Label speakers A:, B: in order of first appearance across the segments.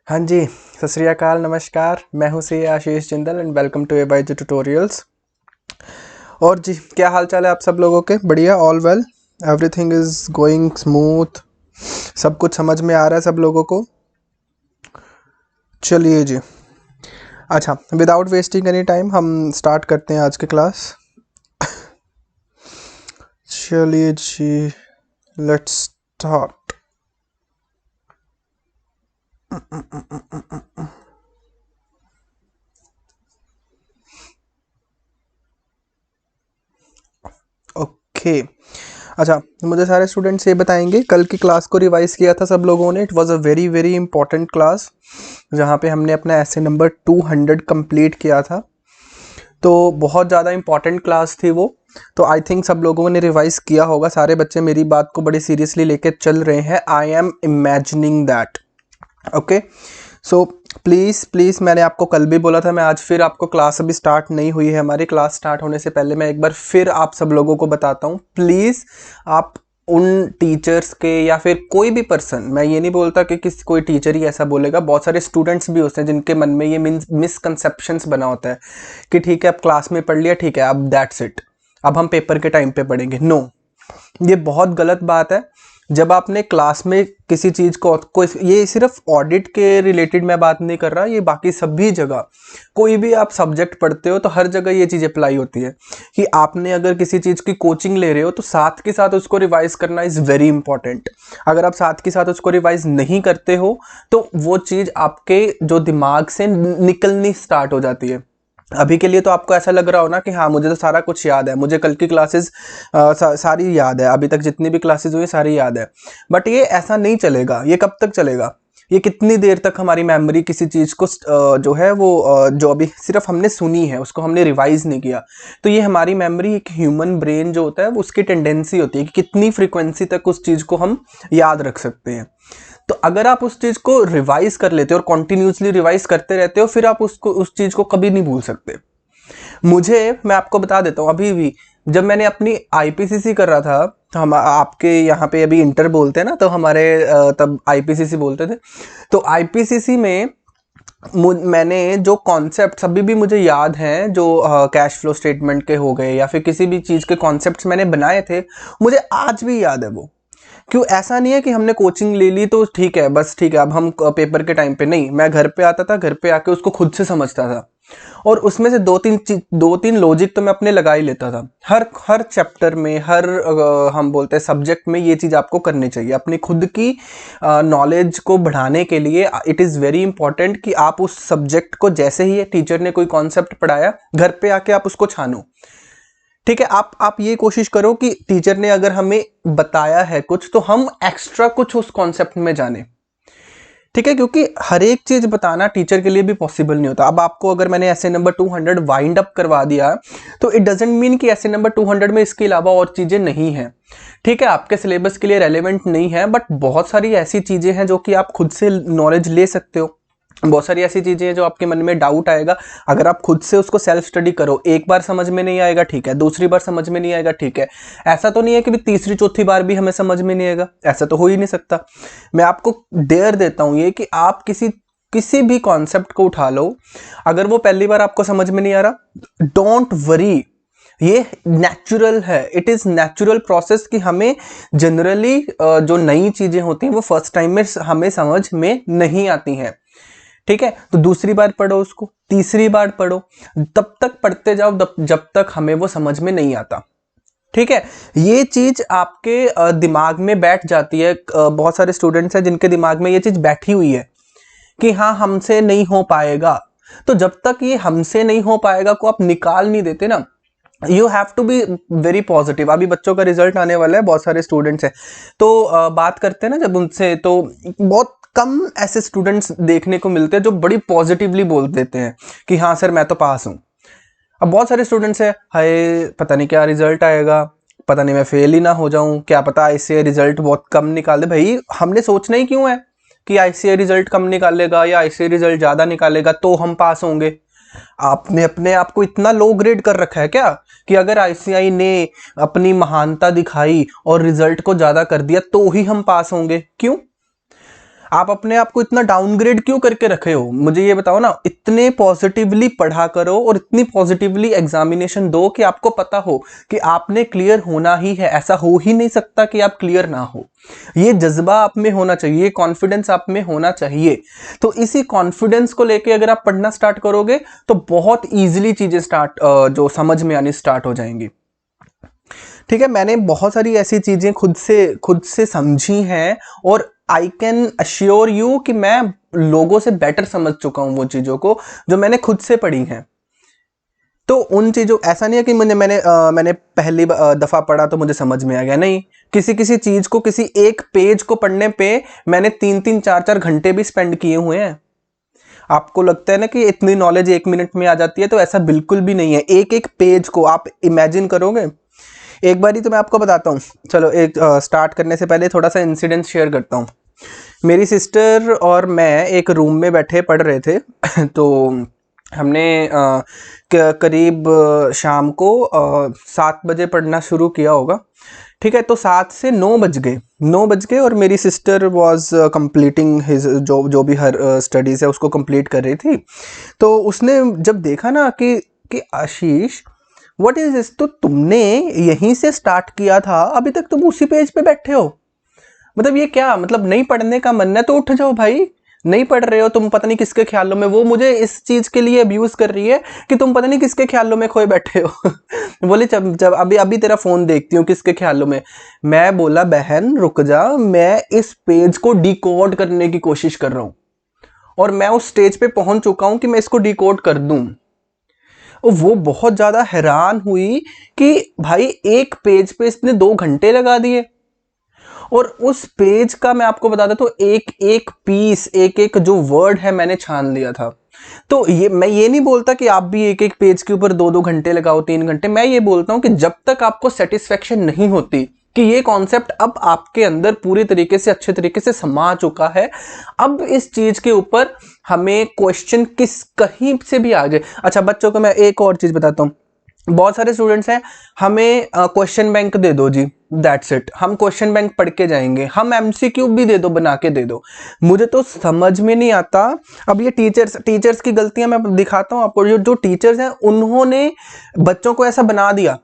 A: हाँ जी, सत श्री अकाल, नमस्कार। मैं हूँ C Ashish Jindal and welcome to AYG tutorials. और जी, क्या हाल चाल है आप सब लोगों के? बढ़िया, all well, everything is going smooth, सब कुछ समझ में आ रहा है सब लोगों को? चलिए जी, अच्छा, विदाउट वेस्टिंग एनी टाइम हम स्टार्ट करते हैं आज की क्लास। चलिए जी, लेट्स स्टार्ट। ओके, अच्छा, मुझे सारे स्टूडेंट्स ये बताएंगे, कल की क्लास को रिवाइज किया था सब लोगों ने। It was a very very important class जहाँ पे हमने अपना ऐसे नंबर 200 कंप्लीट किया था। तो बहुत ज़्यादा इंपॉर्टेंट क्लास थी वो। तो आई थिंक सब लोगों ने रिवाइज किया होगा। सारे बच्चे मेरी बात को बड़ी सीरियसली लेके चल रहे हैं। I am imagining that. Okay, so please please, मैंने आपको कल भी बोला था, मैं आज फिर आपको, क्लास अभी स्टार्ट नहीं हुई है हमारी, क्लास स्टार्ट होने से पहले मैं एक बार फिर आप सब लोगों को बताता हूँ। प्लीज़ आप उन टीचर्स के या फिर कोई भी पर्सन, मैं ये नहीं बोलता कि किसी कोई टीचर ही ऐसा बोलेगा, बहुत सारे स्टूडेंट्स भी होते हैं जिनके मन में ये मिसकंसेप्शंस बना होता है कि ठीक है अब क्लास में पढ़ लिया, ठीक है अब दैट्स इट, अब हम पेपर के टाइम पे पढ़ेंगे। नो, ये बहुत गलत बात है। जब आपने क्लास में किसी चीज़ को ये सिर्फ ऑडिट के रिलेटेड मैं बात नहीं कर रहा, ये बाकी सभी जगह कोई भी आप सब्जेक्ट पढ़ते हो तो हर जगह ये चीज़ अप्लाई होती है कि आपने अगर किसी चीज़ की कोचिंग ले रहे हो तो साथ के साथ उसको रिवाइज करना इज़ वेरी इंपॉर्टेंट। अगर आप साथ के साथ उसको रिवाइज नहीं करते हो तो वो चीज़ आपके जो दिमाग से निकलनी स्टार्ट हो जाती है। अभी के लिए तो आपको ऐसा लग रहा हो ना कि हाँ मुझे तो सारा कुछ याद है, मुझे कल की क्लासेस सारी याद है, अभी तक जितनी भी क्लासेस हुई सारी याद है। बट ये ऐसा नहीं चलेगा। ये कब तक चलेगा? ये कितनी देर तक हमारी मेमोरी किसी चीज़ को जो है वो जो अभी सिर्फ हमने सुनी है उसको हमने रिवाइज नहीं किया। तो ये हमारी मेमोरी, एक ह्यूमन ब्रेन जो होता है उसकी टेंडेंसी होती है कि कितनी फ्रिक्वेंसी तक उस चीज़ को हम याद रख सकते हैं। तो अगर आप उस चीज़ को रिवाइज कर लेते हो और कॉन्टिन्यूसली रिवाइज करते रहते हो, फिर आप उसको, उस चीज़ को कभी नहीं भूल सकते। मैं आपको बता देता हूँ, अभी भी जब मैंने अपनी IPCC कर रहा था, तो हम आपके यहाँ पे अभी इंटर बोलते हैं ना, तो हमारे तब IPCC बोलते थे। तो IPCC में मैंने जो कॉन्सेप्ट अभी भी मुझे याद हैं, जो कैश फ्लो स्टेटमेंट के हो गए या फिर किसी भी चीज़ के कॉन्सेप्ट्स मैंने बनाए थे, मुझे आज भी याद है वो। क्यों? ऐसा नहीं है कि हमने कोचिंग ले ली तो ठीक है, बस ठीक है अब हम पेपर के टाइम पे नहीं, मैं घर पे आता था, घर पे आके उसको खुद से समझता था और उसमें से दो तीन लॉजिक तो मैं अपने लगा ही लेता था। हर हर चैप्टर में, हर हम बोलते हैं सब्जेक्ट में ये चीज़ आपको करनी चाहिए अपनी खुद की नॉलेज को बढ़ाने के लिए। इट इज़ वेरी इंपॉर्टेंट कि आप उस सब्जेक्ट को, जैसे ही टीचर ने कोई कॉन्सेप्ट पढ़ाया, घर पे आके आप उसको छानो। ठीक है, आप ये कोशिश करो कि टीचर ने अगर हमें बताया है कुछ तो हम एक्स्ट्रा कुछ उस कॉन्सेप्ट में जाने। ठीक है, क्योंकि हर एक चीज बताना टीचर के लिए भी पॉसिबल नहीं होता। अब आपको अगर मैंने ऐसे नंबर 200 वाइंड अप करवा दिया तो इट डजेंट मीन कि ऐसे नंबर 200 में इसके अलावा और चीजें नहीं हैं। ठीक है, आपके सिलेबस के लिए रेलेवेंट नहीं है, बट बहुत सारी ऐसी चीजें हैं जो कि आप खुद से नॉलेज ले सकते हो। बहुत सारी ऐसी चीजें हैं जो आपके मन में डाउट आएगा, अगर आप खुद से उसको सेल्फ स्टडी करो, एक बार समझ में नहीं आएगा ठीक है, दूसरी बार समझ में नहीं आएगा ठीक है, ऐसा तो नहीं है कि भी तीसरी चौथी बार भी हमें समझ में नहीं आएगा, ऐसा तो हो ही नहीं सकता। मैं आपको डेयर देता हूं ये कि आप किसी किसी भी कॉन्सेप्ट को उठा लो, अगर वो पहली बार आपको समझ में नहीं आ रहा, डोंट वरी, ये नेचुरल है। इट इज नेचुरल प्रोसेस कि हमें जनरली जो नई चीजें होती हैं वो फर्स्ट टाइम में हमें समझ में नहीं आती हैं। ठीक है, तो दूसरी बार पढ़ो उसको, तीसरी बार पढ़ो, तब तक पढ़ते जाओ जब तक हमें वो समझ में नहीं आता। ठीक है, ये चीज आपके दिमाग में बैठ जाती है। बहुत सारे स्टूडेंट्स हैं जिनके दिमाग में ये चीज बैठी हुई है कि हाँ हमसे नहीं हो पाएगा। तो जब तक ये हमसे नहीं हो पाएगा को आप निकाल नहीं देते ना, you have to be very positive. अभी बच्चों का रिजल्ट आने वाला है, बहुत सारे स्टूडेंट्स हैं, तो बात करते हैं ना जब उनसे, तो बहुत कम ऐसे स्टूडेंट्स देखने को मिलते हैं जो बड़ी पॉजिटिवली बोल देते हैं कि हाँ सर मैं तो पास हूँ। अब बहुत सारे स्टूडेंट्स हैं, हाय पता नहीं क्या रिजल्ट आएगा, पता नहीं मैं फेल ही ना हो जाऊं, क्या पता ICAI रिजल्ट बहुत कम निकाल दे। भाई हमने सोचना ही क्यों है कि ICAI रिजल्ट कम निकालेगा या ICAI रिजल्ट ज्यादा निकालेगा तो हम पास होंगे? आपने अपने आप को इतना लो ग्रेड कर रखा है क्या कि अगर ICAI ने अपनी महानता दिखाई और रिजल्ट को ज्यादा कर दिया तो ही हम पास होंगे? क्यों? आप अपने आप को इतना डाउनग्रेड क्यों करके रखे हो? मुझे ये बताओ ना। इतने पॉजिटिवली पढ़ा करो और इतनी पॉजिटिवली एग्जामिनेशन दो कि आपको पता हो कि आपने क्लियर होना ही है। ऐसा हो ही नहीं सकता कि आप क्लियर ना हो। ये जज्बा आप में होना चाहिए, कॉन्फिडेंस आप में होना चाहिए। तो इसी कॉन्फिडेंस को लेके अगर आप पढ़ना स्टार्ट करोगे तो बहुत ईजिली चीजें जो समझ में आनी स्टार्ट हो जाएंगी। ठीक है, मैंने बहुत सारी ऐसी चीजें खुद से समझी हैं और आई कैन अश्योर यू कि मैं लोगों से बेटर समझ चुका हूं वो चीजों को जो मैंने खुद से पढ़ी हैं। तो उन चीजों, ऐसा नहीं है कि मैंने पहली दफा पढ़ा तो मुझे समझ में आ गया, नहीं। किसी किसी चीज को, किसी एक पेज को पढ़ने पे मैंने 3-3 4-4 घंटे भी स्पेंड किए हुए हैं। आपको लगता है ना कि इतनी नॉलेज 1 मिनट में आ जाती है, तो ऐसा बिल्कुल भी नहीं है। एक एक पेज को आप इमेजिन करोगे। एक बारी तो मैं आपको बताता हूँ। चलो, एक स्टार्ट करने से पहले थोड़ा सा इंसिडेंट शेयर करता हूँ। मेरी सिस्टर और मैं एक रूम में बैठे पढ़ रहे थे तो हमने करीब शाम को 7 बजे पढ़ना शुरू किया होगा। ठीक है, तो 7 से 9 बज गए और मेरी सिस्टर वॉज कंप्लीटिंग हिज जो भी हर स्टडीज़ है उसको कंप्लीट कर रही थी। तो उसने जब देखा ना कि आशीष, व्हाट इज दिस, तो तुमने यहीं से स्टार्ट किया था, अभी तक तुम उसी पेज पे बैठे हो। मतलब ये क्या, मतलब नहीं पढ़ने का मन है तो उठ जाओ भाई। नहीं पढ़ रहे हो तुम, पता नहीं किसके ख्यालों में। वो मुझे इस चीज के लिए अब्यूज कर रही है कि तुम पता नहीं किसके ख्यालों में खोए बैठे हो बोले जब अभी तेरा फोन देखती हूँ किसके ख्यालों में। मैं बोला बहन रुक जा, मैं इस पेज को डिकोड करने की कोशिश कर रहा हूँ और मैं उस स्टेज पे पहुंच चुका हूं कि मैं इसको डिकोड कर दूं। वो बहुत ज्यादा हैरान हुई कि भाई एक पेज पे इसने 2 घंटे लगा दिए। और उस पेज का मैं आपको बता देता हूं, एक एक पीस, एक एक जो वर्ड है मैंने छान लिया था। तो मैं ये नहीं बोलता कि आप भी एक एक पेज के ऊपर 2-2 घंटे लगाओ, 3 घंटे। मैं ये बोलता हूं कि जब तक आपको सेटिस्फेक्शन नहीं होती कि ये कॉन्सेप्ट अब आपके अंदर पूरी तरीके से, अच्छे तरीके से समा चुका है, अब इस चीज के ऊपर हमें क्वेश्चन कहीं से भी आ जाए। अच्छा, बच्चों को मैं एक और चीज बताता हूं। बहुत सारे स्टूडेंट्स हैं, हमें क्वेश्चन बैंक दे दो जी, दैट्स इट, हम क्वेश्चन बैंक पढ़ के जाएंगे। हम एमसीक्यू भी दे दो, बना के दे दो। मुझे तो समझ में नहीं आता। अब ये टीचर्स की गलतियां मैं दिखाता हूं आपको। जो टीचर्स हैं उन्होंने बच्चों को ऐसा बना दिया,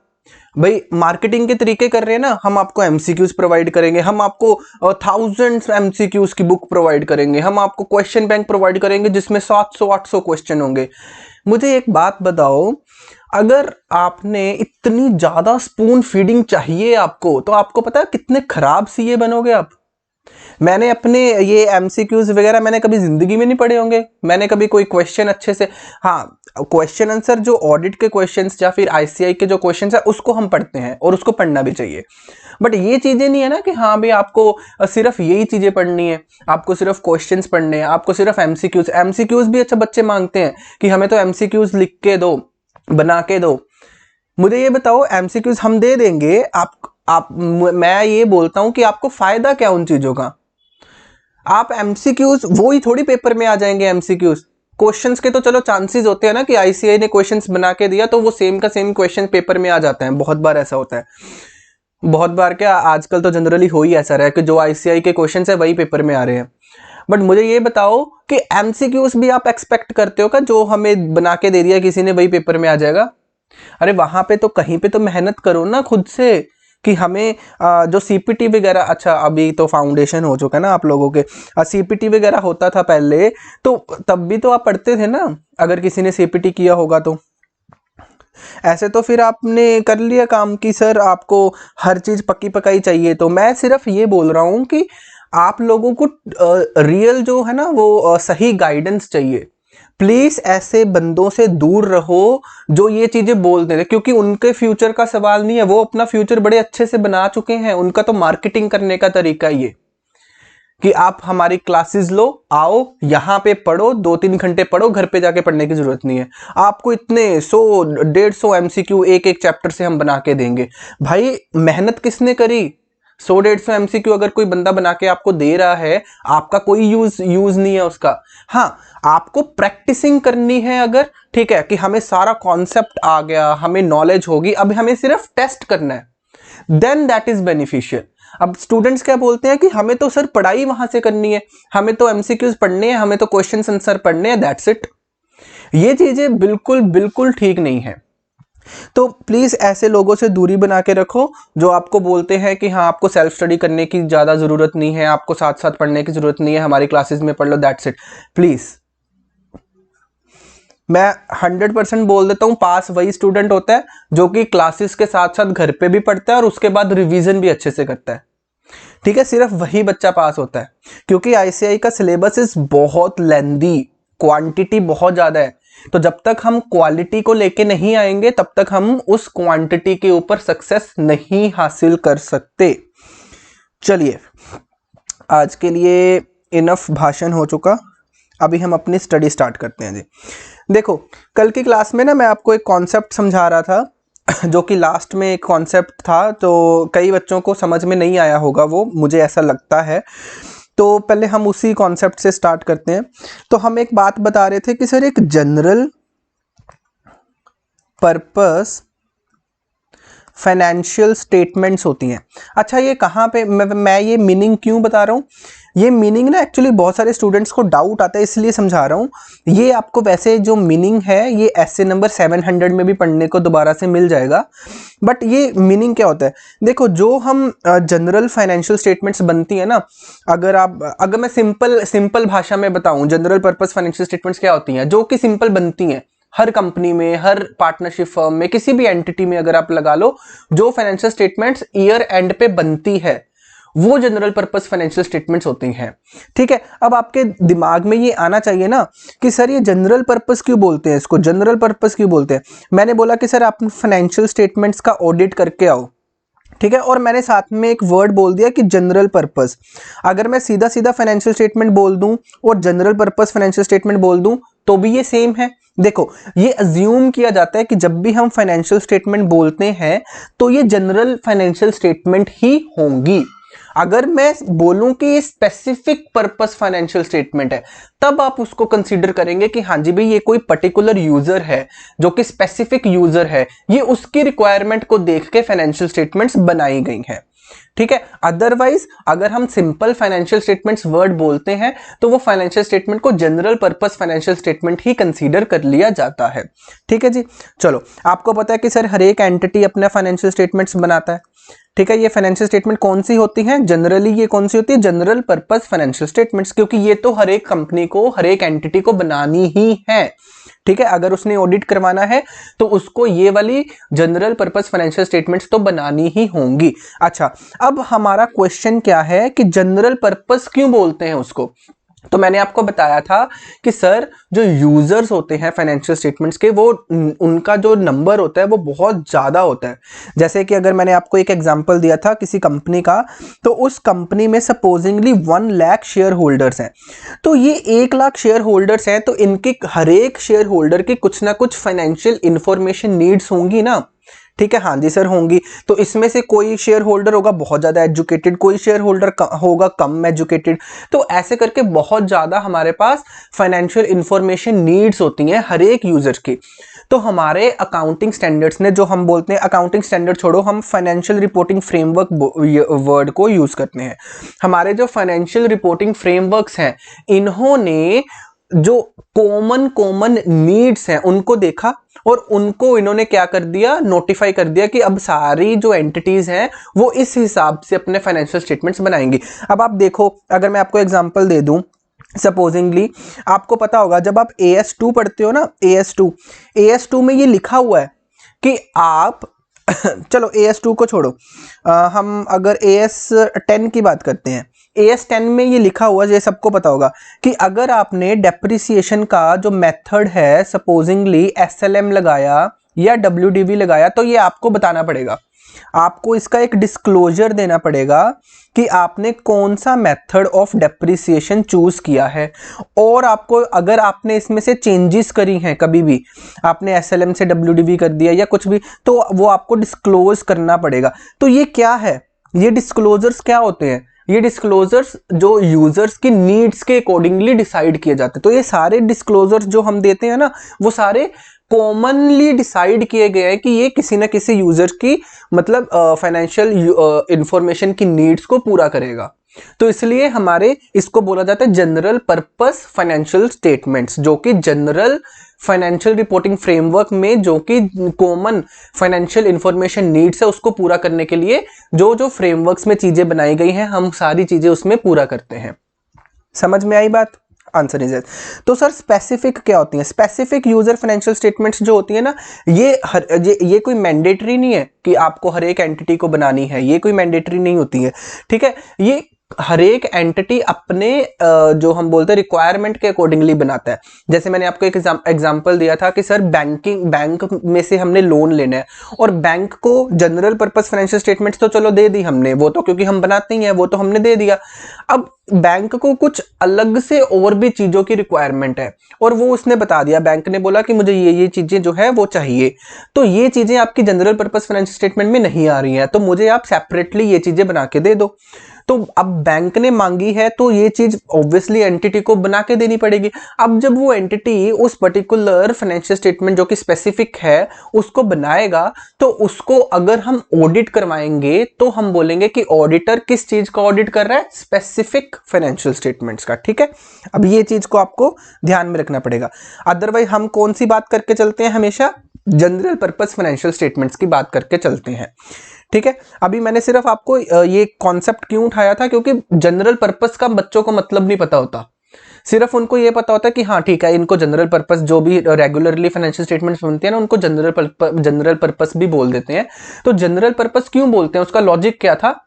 A: भाई मार्केटिंग के तरीके कर रहे हैं ना, हम आपको एमसीक्यूज प्रोवाइड करेंगे, हम आपको थाउजेंड्स एमसीक्यूज की बुक प्रोवाइड करेंगे, हम आपको क्वेश्चन बैंक प्रोवाइड करेंगे जिसमें 700-800 क्वेश्चन होंगे। मुझे एक बात बताओ, अगर आपने इतनी ज्यादा स्पून फीडिंग चाहिए आपको, तो आपको पता है कितने खराब सीए बनोगे आप। मैंने अपने ये एमसीक्यूज वगैरह मैंने कभी जिंदगी में नहीं पढ़े होंगे। मैंने कभी कोई क्वेश्चन अच्छे से, हाँ क्वेश्चन आंसर जो ऑडिट के क्वेश्चंस या फिर आईसीआई के जो क्वेश्चंस है उसको हम पढ़ते हैं और उसको पढ़ना भी चाहिए। बट ये चीजें नहीं है ना कि हाँ भाई आपको सिर्फ यही चीजें पढ़नी है, आपको सिर्फ क्वेश्चंस पढ़ने हैं, आपको सिर्फ एमसीक्यूज भी अच्छा बच्चे मांगते हैं कि हमें तो एमसीक्यूज लिख के दो, बना के दो। मुझे ये बताओ, एमसीक्यूज हम दे देंगे मैं ये बोलता हूं कि आपको फायदा क्या उन चीजों का। आप एमसीक्यूज वही थोड़ी पेपर में आ जाएंगे। एमसीक्यूज क्वेश्चंस के तो चलो चांसेस होते हैं ना कि आईसीआई ने क्वेश्चंस बना के दिया तो वो सेम का सेम क्वेश्चन पेपर में आ जाते हैं। बहुत बार ऐसा होता है, बहुत बार क्या, आजकल तो जनरली हो ही ऐसा रहा है कि जो आईसीआई के क्वेश्चंस है वही पेपर में आ रहे हैं। बट मुझे ये बताओ कि एमसीक्यूज भी आप एक्सपेक्ट करते हो क्या जो हमें बना के दे दिया किसी ने वही पेपर में आ जाएगा? अरे वहां पे तो कहीं पे तो मेहनत करो ना खुद से कि हमें जो सीपीटी वगैरह, अच्छा अभी तो फाउंडेशन हो चुका है ना आप लोगों के, सीपीटी वगैरह होता था पहले, तो तब भी तो आप पढ़ते थे ना अगर किसी ने सीपीटी किया होगा तो। ऐसे तो फिर आपने कर लिया काम कि सर आपको हर चीज पक्की पकाई चाहिए। तो मैं सिर्फ ये बोल रहा हूं कि आप लोगों को रियल जो है ना वो सही गाइडेंस चाहिए। प्लीज ऐसे बंदों से दूर रहो जो ये चीजें बोलते थे, क्योंकि उनके फ्यूचर का सवाल नहीं है, वो अपना फ्यूचर बड़े अच्छे से बना चुके हैं। उनका तो मार्केटिंग करने का तरीका ये कि आप हमारी क्लासेस लो, आओ यहाँ पे पढ़ो, 2-3 घंटे पढ़ो, घर पे जाके पढ़ने की जरूरत नहीं है। आपको इतने 100-150 एमसीक्यू एक एक चैप्टर से हम बना के देंगे। भाई मेहनत किसने करी? 100-150 एमसीक्यू अगर कोई बंदा बना के आपको दे रहा है, आपका कोई यूज नहीं है उसका। हाँ, आपको प्रैक्टिसिंग करनी है अगर, ठीक है, कि हमें सारा कॉन्सेप्ट आ गया, हमें नॉलेज होगी, अब हमें सिर्फ टेस्ट करना है। Then that is beneficial. अब स्टूडेंट्स क्या बोलते हैं कि हमें तो सर पढ़ाई वहां से करनी है, हमें तो एमसीक्यूज पढ़ने हैं, हमें तो क्वेश्चन आंसर पढ़ने हैं, दैट्स इट। ये चीजें बिल्कुल बिल्कुल ठीक नहीं है। तो प्लीज ऐसे लोगों से दूरी बना के रखो जो आपको बोलते हैं कि हाँ आपको सेल्फ स्टडी करने की ज्यादा जरूरत नहीं है, आपको साथ साथ पढ़ने की जरूरत नहीं है, हमारी क्लासेस में पढ़ लो, दैट्स इट। प्लीज मैं 100% बोल देता हूं, पास वही स्टूडेंट होता है जो कि क्लासेस के साथ साथ घर पे भी पढ़ता है और उसके बाद रिवीजन भी अच्छे से करता है। ठीक है, सिर्फ वही बच्चा पास होता है, क्योंकि आईसीआई का सिलेबस इज बहुत लेंदी, क्वांटिटी बहुत ज्यादा है। तो जब तक हम क्वालिटी को लेके नहीं आएंगे तब तक हम उस क्वांटिटी के ऊपर सक्सेस नहीं हासिल कर सकते। चलिए, आज के लिए इनफ भाषण हो चुका, अभी हम अपनी स्टडी स्टार्ट करते हैं जी। देखो, कल की क्लास में ना मैं आपको एक कॉन्सेप्ट समझा रहा था, जो कि लास्ट में एक कॉन्सेप्ट था, तो कई बच्चों को समझ में नहीं आया होगा वो, मुझे ऐसा लगता है। तो पहले हम उसी कॉन्सेप्ट से स्टार्ट करते हैं। तो हम एक बात बता रहे थे कि सर एक जनरल पर्पस फाइनेंशियल स्टेटमेंट्स होती हैं। अच्छा, ये कहाँ पे मैं ये मीनिंग क्यों बता रहा हूँ, ये मीनिंग ना एक्चुअली बहुत सारे स्टूडेंट्स को डाउट आता है, इसलिए समझा रहा हूँ। ये आपको वैसे जो मीनिंग है ये एसे नंबर 700 में भी पढ़ने को दोबारा से मिल जाएगा, बट ये मीनिंग क्या होता है। देखो, जो हम जनरल फाइनेंशियल स्टेटमेंट्स बनती है ना, अगर मैं सिंपल भाषा में बताऊं, जनरल पर्पस फाइनेंशियल स्टेटमेंट्स क्या होती हैं, जो कि सिंपल बनती हैं हर कंपनी में, हर पार्टनरशिप फर्म में, किसी भी एंटिटी में अगर आप लगा लो, जो फाइनेंशियल स्टेटमेंट्स ईयर एंड पे बनती है वो जनरल पर्पस फाइनेंशियल स्टेटमेंट्स होती हैं। ठीक है, अब आपके दिमाग में ये आना चाहिए ना कि सर ये जनरल पर्पस क्यों बोलते हैं, इसको जनरल पर्पस क्यों बोलते हैं। मैंने बोला कि सर आप फाइनेंशियल स्टेटमेंट्स का ऑडिट करके आओ, ठीक है, और मैंने साथ में एक वर्ड बोल दिया कि जनरल पर्पस। अगर मैं सीधा सीधा फाइनेंशियल स्टेटमेंट बोल दूं और जनरल पर्पस फाइनेंशियल स्टेटमेंट बोल दूं तो भी ये सेम है। देखो, ये अज्यूम किया जाता है कि जब भी हम फाइनेंशियल स्टेटमेंट बोलते हैं तो ये जनरल फाइनेंशियल स्टेटमेंट ही होंगी। अगर मैं बोलूं कि ये स्पेसिफिक पर्पस फाइनेंशियल स्टेटमेंट है, तब आप उसको कंसीडर करेंगे कि हाँ जी भाई ये कोई पर्टिकुलर यूजर है जो कि स्पेसिफिक यूजर है, ये उसकी रिक्वायरमेंट को देख के फाइनेंशियल स्टेटमेंट्स बनाई गई हैं। ठीक है, अदरवाइज अगर हम सिंपल फाइनेंशियल स्टेटमेंट्स वर्ड बोलते हैं तो वो फाइनेंशियल स्टेटमेंट को जनरल पर्पस फाइनेंशियल स्टेटमेंट ही कंसीडर कर लिया जाता है। ठीक है जी, चलो, आपको पता है कि सर हर एक एंटिटी अपना फाइनेंशियल स्टेटमेंट्स बनाता है। ठीक है, ये फाइनेंशियल स्टेटमेंट कौन सी होती हैं, जनरली ये कौन सी होती है, जनरल पर्पस फाइनेंशियल स्टेटमेंट्स, क्योंकि ये तो हर एक कंपनी को, हर एक एंटिटी को बनानी ही है। ठीक है, अगर उसने ऑडिट करवाना है तो उसको ये वाली जनरल पर्पस फाइनेंशियल स्टेटमेंट्स तो बनानी ही होंगी। अच्छा, अब हमारा क्वेश्चन क्या है कि जनरल पर्पस क्यों बोलते हैं उसको। तो मैंने आपको बताया था कि सर जो यूजर्स होते हैं फाइनेंशियल स्टेटमेंट्स के, वो उनका जो नंबर होता है वो बहुत ज्यादा होता है। जैसे कि अगर मैंने आपको एक एग्जांपल दिया था किसी कंपनी का, तो उस कंपनी में सपोजिंगली 1 लाख शेयर होल्डर्स हैं, तो ये 1 लाख शेयर होल्डर्स हैं, तो इनके हर एक शेयर होल्डर की कुछ ना कुछ फाइनेंशियल इंफॉर्मेशन नीड्स होंगी ना। ठीक है, हाँ जी सर होंगी। तो इसमें से कोई शेयर होल्डर होगा बहुत ज्यादा एजुकेटेड, कोई शेयर होल्डर होगा कम एजुकेटेड, तो ऐसे करके बहुत ज्यादा हमारे पास फाइनेंशियल इंफॉर्मेशन नीड्स होती हैं हर एक यूजर की। तो हमारे अकाउंटिंग स्टैंडर्ड्स ने, जो हम बोलते हैं अकाउंटिंग स्टैंडर्ड छोड़ो, हम फाइनेंशियल रिपोर्टिंग फ्रेमवर्क वर्ड को यूज करते हैं। हमारे जो फाइनेंशियल रिपोर्टिंग फ्रेमवर्क्स हैं, इन्होंने जो कॉमन नीड्स हैं उनको देखा और उनको इन्होंने क्या कर दिया, नोटिफाई कर दिया कि अब सारी जो एंटिटीज हैं वो इस हिसाब से अपने फाइनेंशियल स्टेटमेंट्स बनाएंगी। अब आप देखो, अगर मैं आपको एग्जांपल दे दूं, सपोजिंगली आपको पता होगा जब आप AS2 पढ़ते हो ना, AS2 में ये लिखा हुआ है कि आप चलो AS2 को छोड़ो, हम अगर AS10 की बात करते हैं, AS10 में ये लिखा हुआ, ये सबको पता होगा कि अगर आपने डेप्रिसिएशन का जो मेथड है सपोजिंगली SLM लगाया या WDV लगाया, तो ये आपको बताना पड़ेगा, आपको इसका एक डिस्क्लोजर देना पड़ेगा कि आपने कौन सा मेथड ऑफ डेप्रिसिएशन चूज किया है। और आपको, अगर आपने इसमें से चेंजेस करी हैं, कभी भी आपने SLM से WDV कर दिया या कुछ भी, तो वो आपको डिस्क्लोज करना पड़ेगा। तो ये क्या है, ये डिस्क्लोजर्स क्या होते हैं, ये डिस्क्लोजर्स जो यूजर्स की नीड्स के अकॉर्डिंगली डिसाइड किए जाते हैं। तो ये सारे डिस्क्लोजर्स जो हम देते हैं ना, वो सारे कॉमनली डिसाइड किए गए हैं कि ये किसी ना किसी यूजर की मतलब फाइनेंशियल इंफॉर्मेशन की नीड्स को पूरा करेगा। तो इसलिए हमारे इसको बोला जाता है जनरल पर्पस फाइनेंशियल स्टेटमेंट्स, जो कि जनरल फाइनेंशियल रिपोर्टिंग फ्रेमवर्क में जो कि कॉमन फाइनेंशियल इंफॉर्मेशन नीड्स है उसको पूरा करने के लिए जो जो फ्रेमवर्क्स में चीजें बनाई गई हैं हम सारी चीजें उसमें पूरा करते हैं। समझ में आई बात? Answer is yes. तो सर स्पेसिफिक क्या होती है? स्पेसिफिक यूजर फाइनेंशियल स्टेटमेंट्स जो होती है ना, ये कोई मैंडेटरी नहीं है कि आपको हर एक एंटिटी को बनानी है, ये कोई मैंडेटरी नहीं होती है, ठीक है। ये हर एक एंटिटी अपने जो हम बोलते हैं रिक्वायरमेंट के अकॉर्डिंगली बनाता है। जैसे मैंने आपको एक एग्जांपल दिया था कि सर बैंक में से हमने लोन लेना है और बैंक को जनरल पर्पस फाइनेंशियल स्टेटमेंट्स तो चलो दे दी हमने, वो तो क्योंकि हम बनाते ही हैं वो तो हमने दे दिया। अब बैंक को कुछ अलग से और भी चीजों की रिक्वायरमेंट है और वो उसने बता दिया, बैंक ने बोला कि मुझे ये चीजें जो है वो चाहिए, तो ये चीजें आपकी जनरल पर्पस फाइनेंशियल स्टेटमेंट में नहीं आ रही हैं, तो मुझे आप सेपरेटली ये चीजें बना के दे दो। तो अब बैंक ने मांगी है तो ये चीज ऑब्वियसली एंटिटी को बना के देनी पड़ेगी। अब जब वो एंटिटी उस पर्टिकुलर फाइनेंशियल स्टेटमेंट जो कि स्पेसिफिक है उसको बनाएगा, तो उसको अगर हम ऑडिट करवाएंगे तो हम बोलेंगे कि ऑडिटर किस चीज का ऑडिट कर रहा है? स्पेसिफिक फाइनेंशियल स्टेटमेंट्स का, ठीक है। अब ये चीज को आपको ध्यान में रखना पड़ेगा, अदरवाइज हम कौन सी बात करके चलते हैं? हमेशा जनरल पर्पस फाइनेंशियल स्टेटमेंट्स की बात करके चलते हैं, ठीक है। अभी मैंने सिर्फ आपको ये कॉन्सेप्ट क्यों उठाया था, क्योंकि जनरल पर्पस का बच्चों को मतलब नहीं पता होता, सिर्फ उनको ये पता होता है कि हाँ ठीक है, इनको जनरल पर्पस जो भी रेगुलरली फाइनेंशियल स्टेटमेंट्स बनते हैं ना उनको जनरल पर्पस भी बोल देते हैं। तो जनरल पर्पस क्यों बोलते हैं, उसका लॉजिक क्या था?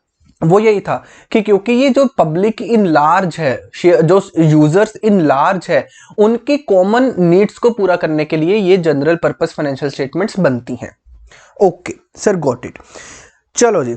A: वो यही था कि क्योंकि ये जो पब्लिक इन लार्ज है, जो यूजर्स इन लार्ज है, उनकी कॉमन नीड्स को पूरा करने के लिए ये जनरल पर्पस फाइनेंशियल स्टेटमेंट्स बनती हैं। Okay sir, got it. चलो जी।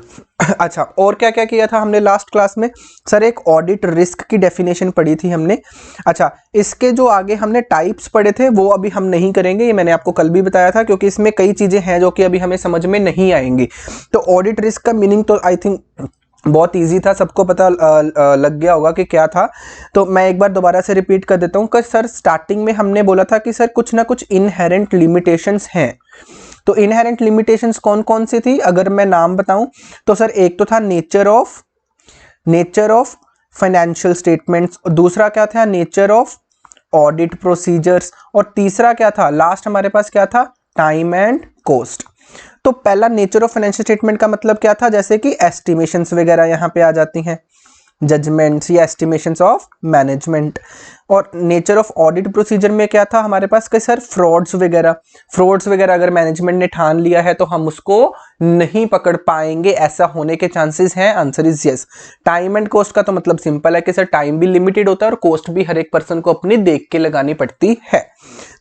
A: अच्छा, और क्या क्या किया था हमने लास्ट क्लास में? सर एक ऑडिट रिस्क की डेफिनेशन पढ़ी थी हमने। अच्छा, इसके जो आगे हमने टाइप्स पढ़े थे वो अभी हम नहीं करेंगे, ये मैंने आपको कल भी बताया था, क्योंकि इसमें कई चीजें हैं जो कि अभी हमें समझ में नहीं आएंगी। तो ऑडिट रिस्क का मीनिंग तो आई थिंक बहुत इजी था, सबको पता लग गया होगा कि क्या था। तो मैं एक बार दोबारा से रिपीट कर देता हूँ कि सर स्टार्टिंग में हमने बोला था कि सर कुछ ना कुछ इनहेरेंट लिमिटेशंस हैं। तो इनहेरेंट लिमिटेशंस कौन कौन सी थी अगर मैं नाम बताऊं तो सर एक तो था नेचर ऑफ फाइनेंशियल स्टेटमेंट्स, दूसरा क्या था? नेचर ऑफ ऑडिट प्रोसीजर्स, और तीसरा क्या था? लास्ट हमारे पास क्या था? Time and cost. तो पहला नेचर ऑफ फाइनेंशियल स्टेटमेंट का मतलब क्या था? जैसे कि एस्टिमेशंस वगैरह यहाँ पे आ जाती हैं, जजमेंट्स या एस्टिमेशंस ऑफ मैनेजमेंट। और नेचर ऑफ ऑडिट प्रोसीजर में क्या था हमारे पास कि सर फ्रॉड्स वगैरह अगर मैनेजमेंट ने ठान लिया है तो हम उसको नहीं पकड़ पाएंगे, ऐसा होने के चांसेस हैं। Answer is yes. Time and cost का तो मतलब सिंपल है कि सर टाइम भी लिमिटेड होता है और कॉस्ट भी हर एक पर्सन को अपनी देख के लगानी पड़ती है।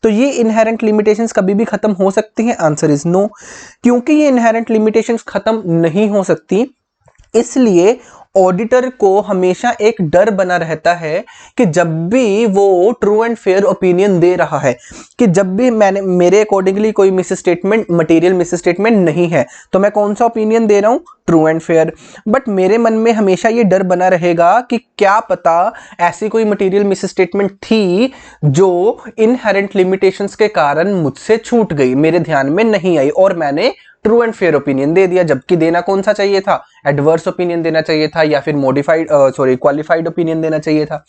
A: तो ये इनहेरेंट लिमिटेशंस कभी भी खत्म हो सकती हैं? Answer is no. क्योंकि ये इनहेरेंट लिमिटेशंस खत्म नहीं हो सकती, इसलिए ऑडिटर को हमेशा एक डर बना रहता है कि जब भी वो ट्रू एंड फेयर ओपिनियन दे रहा है, कि जब भी मेरे अकॉर्डिंगली कोई मटेरियल मिस स्टेटमेंट नहीं है, तो मैं कौन सा ओपिनियन दे रहा हूं? True and fair. बट मेरे मन में हमेशा ये डर बना रहेगा कि क्या पता ऐसी कोई मटेरियल मिस स्टेटमेंट थी जो इनहेरेंट लिमिटेशंस के कारण मुझसे छूट गई, मेरे ध्यान में नहीं आई और मैंने ट्रू एंड फेयर ओपिनियन दे दिया, जबकि देना कौन सा चाहिए था? एडवर्स ओपिनियन देना चाहिए था या फिर क्वालिफाइड ओपिनियन देना चाहिए था,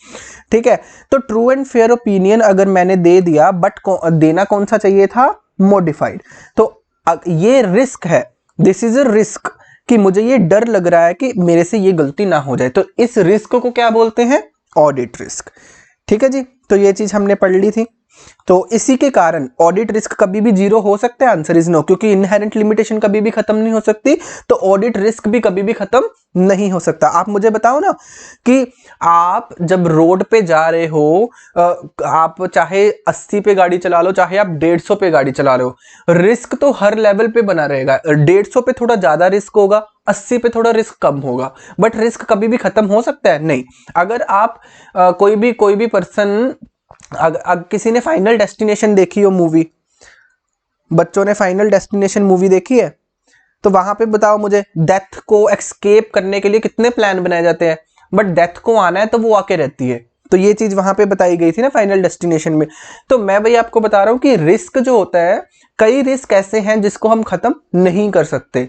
A: ठीक है। तो ट्रू एंड फेयर ओपिनियन अगर मैंने दे दिया बट देना कौन सा चाहिए था? मॉडिफाइड। तो ये रिस्क है, दिस इज अ रिस्क, कि मुझे ये डर लग रहा है कि मेरे से ये गलती ना हो जाए, तो इस रिस्क को क्या बोलते हैं? ऑडिट रिस्क, ठीक है जी। तो ये चीज हमने पढ़ ली थी। तो इसी के कारण ऑडिट रिस्क कभी भी जीरो हो सकता है? आंसर इज नो, क्योंकि इनहेरेंट लिमिटेशन कभी भी खत्म नहीं हो सकती, तो ऑडिट रिस्क भी कभी भी खत्म नहीं हो सकता। आप मुझे बताओ ना कि आप जब रोड पे जा रहे हो, आप चाहे 80 पे गाड़ी चला लो, चाहे आप 150 पे गाड़ी चला रहे हो, रिस्क तो हर लेवल पे बना रहेगा। 150 पे थोड़ा ज्यादा रिस्क होगा, 80 पे थोड़ा रिस्क कम होगा, बट रिस्क कभी भी खत्म हो सकता है? नहीं। अगर आप कोई भी पर्सन, किसी ने फाइनल डेस्टिनेशन देखी हो मूवी, बच्चों ने फाइनल डेस्टिनेशन मूवी देखी है, तो वहां पे बताओ मुझे, डेथ को एक्सकेप करने के लिए कितने प्लान बनाए जाते हैं, बट डेथ को आना है तो वो आके रहती है, तो ये चीज वहां पे बताई गई थी ना फाइनल डेस्टिनेशन में। तो मैं भाई आपको बता रहा हूं कि रिस्क जो होता है, कई रिस्क ऐसे हैं जिसको हम खत्म नहीं कर सकते,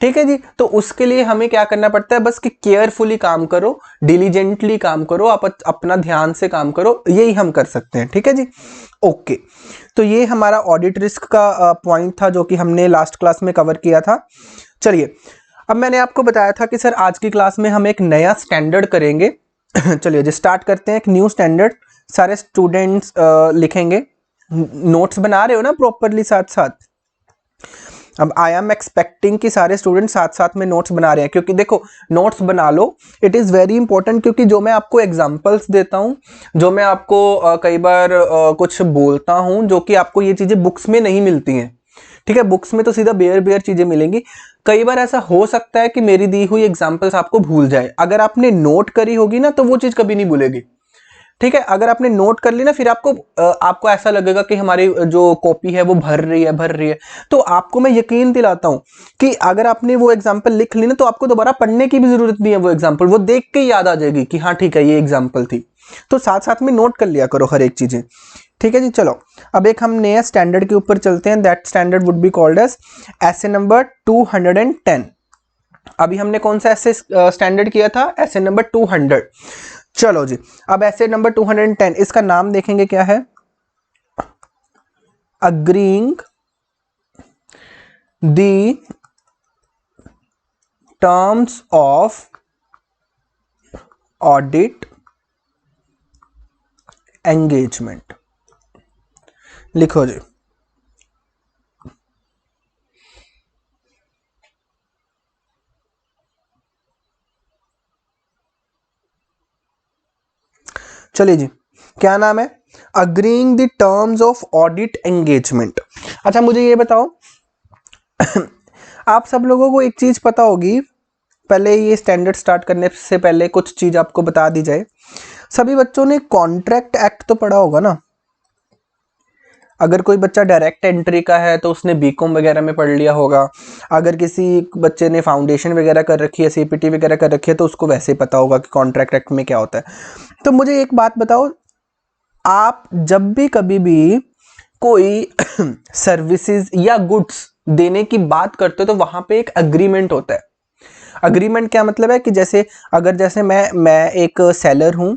A: ठीक है जी। तो उसके लिए हमें क्या करना पड़ता है, बस कि केयरफुली काम करो, डिलीजेंटली काम करो, आप अपना ध्यान से काम करो, यही हम कर सकते हैं, ठीक है जी। ओके, तो ये हमारा ऑडिट रिस्क का पॉइंट था जो कि हमने लास्ट क्लास में कवर किया था। चलिए, अब मैंने आपको बताया था कि सर आज की क्लास में हम एक नया स्टैंडर्ड करेंगे। चलिए जी, स्टार्ट करते हैं एक न्यू स्टैंडर्ड। सारे स्टूडेंट्स लिखेंगे, नोट्स बना रहे हो ना प्रॉपरली साथ साथ। अब आई एम एक्सपेक्टिंग कि सारे स्टूडेंट साथ साथ में नोट्स बना रहे हैं, क्योंकि देखो नोट्स बना लो, इट इज़ वेरी इंपॉर्टेंट। क्योंकि जो मैं आपको एग्जांपल्स देता हूँ, जो मैं आपको कई बार कुछ बोलता हूँ, जो कि आपको ये चीज़ें बुक्स में नहीं मिलती हैं, ठीक है। बुक्स में तो सीधा बेयर बेयर चीज़ें मिलेंगी। कई बार ऐसा हो सकता है कि मेरी दी हुई एग्जाम्पल्स आपको भूल जाए, अगर आपने नोट करी होगी ना तो वो चीज़ कभी नहीं भूलेगी, ठीक है। अगर आपने नोट कर ली ना, फिर आपको ऐसा लगेगा कि हमारी जो कॉपी है वो भर रही है। तो आपको मैं यकीन दिलाता हूं कि अगर आपने वो एग्जांपल लिख ली ना, तो आपको दोबारा पढ़ने की भी जरूरत नहीं है। वो एग्जांपल वो देख के ही याद आ जाएगी कि हाँ ठीक है ये एग्जांपल थी। तो साथ साथ में नोट कर लिया करो हर एक चीजें, ठीक है जी। चलो, अब एक हम नया स्टैंडर्ड के ऊपर चलते हैं। That standard would be called as SA number 210। अभी हमने कौन सा ऐसे स्टैंडर्ड किया था, ऐसे नंबर 200। चलो जी, अब ऐसे नंबर 210, इसका नाम देखेंगे क्या है, agreeing the terms of audit engagement. लिखो जी। चलिए जी, क्या नाम है, agreeing the terms of audit engagement. अच्छा मुझे ये बताओ आप सब लोगों को एक चीज पता होगी, पहले ये स्टैंडर्ड स्टार्ट करने से पहले कुछ चीज आपको बता दी जाए। सभी बच्चों ने कॉन्ट्रैक्ट एक्ट तो पढ़ा होगा ना। अगर कोई बच्चा डायरेक्ट एंट्री का है तो उसने बीकॉम वगैरह में पढ़ लिया होगा। अगर किसी बच्चे ने फाउंडेशन वगैरह कर रखी है, सीपीटी वगैरह कर रखी है, तो उसको वैसे ही पता होगा कि कॉन्ट्रैक्ट एक्ट में क्या होता है। तो मुझे एक बात बताओ, आप जब भी कभी भी कोई सर्विसेज या गुड्स देने की बात करते हो तो वहां पे एक अग्रीमेंट होता है। अग्रीमेंट क्या मतलब है कि जैसे मैं एक सेलर हूं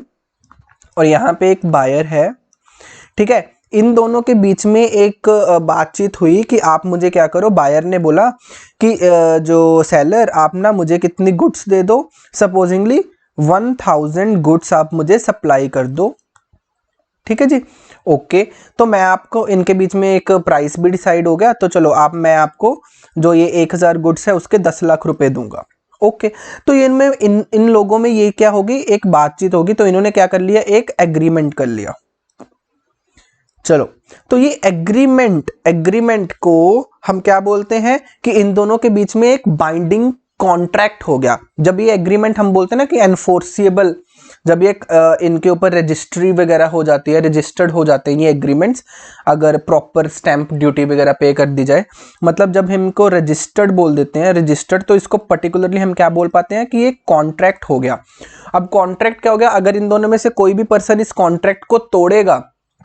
A: और यहाँ पे एक बायर है, ठीक है। इन दोनों के बीच में एक बातचीत हुई कि आप मुझे क्या करो, बायर ने बोला कि जो सेलर आप ना मुझे कितनी गुड्स दे दो, सपोजिंगली 1000 गुड्स आप मुझे सप्लाई कर दो, ठीक है जी। ओके, तो मैं आपको इनके बीच में एक प्राइस भी डिसाइड हो गया। तो चलो मैं आपको जो ये 1000 गुड्स है उसके 10 लाख रुपए दूंगा। ओके, तो इनमें इन लोगों में ये क्या होगी, एक बातचीत होगी। तो इन्होंने क्या कर लिया, एक एग्रीमेंट कर लिया। चलो, तो ये एग्रीमेंट को हम क्या बोलते हैं कि इन दोनों के बीच में एक बाइंडिंग कॉन्ट्रैक्ट हो गया। जब ये एग्रीमेंट हम बोलते हैं ना कि एनफोर्सिएबल, जब ये इनके ऊपर रजिस्ट्री वगैरह हो जाती है, रजिस्टर्ड हो जाते हैं ये एग्रीमेंट्स, अगर प्रॉपर स्टैंप ड्यूटी वगैरह पे कर दी जाए, मतलब जब हम इनको रजिस्टर्ड बोल देते हैं, रजिस्टर्ड, तो इसको पर्टिकुलरली हम क्या बोल पाते हैं कि ये कॉन्ट्रैक्ट हो गया। अब कॉन्ट्रैक्ट क्या हो गया, अगर इन दोनों में से कोई भी पर्सन इस कॉन्ट्रैक्ट को तोड़ेगा,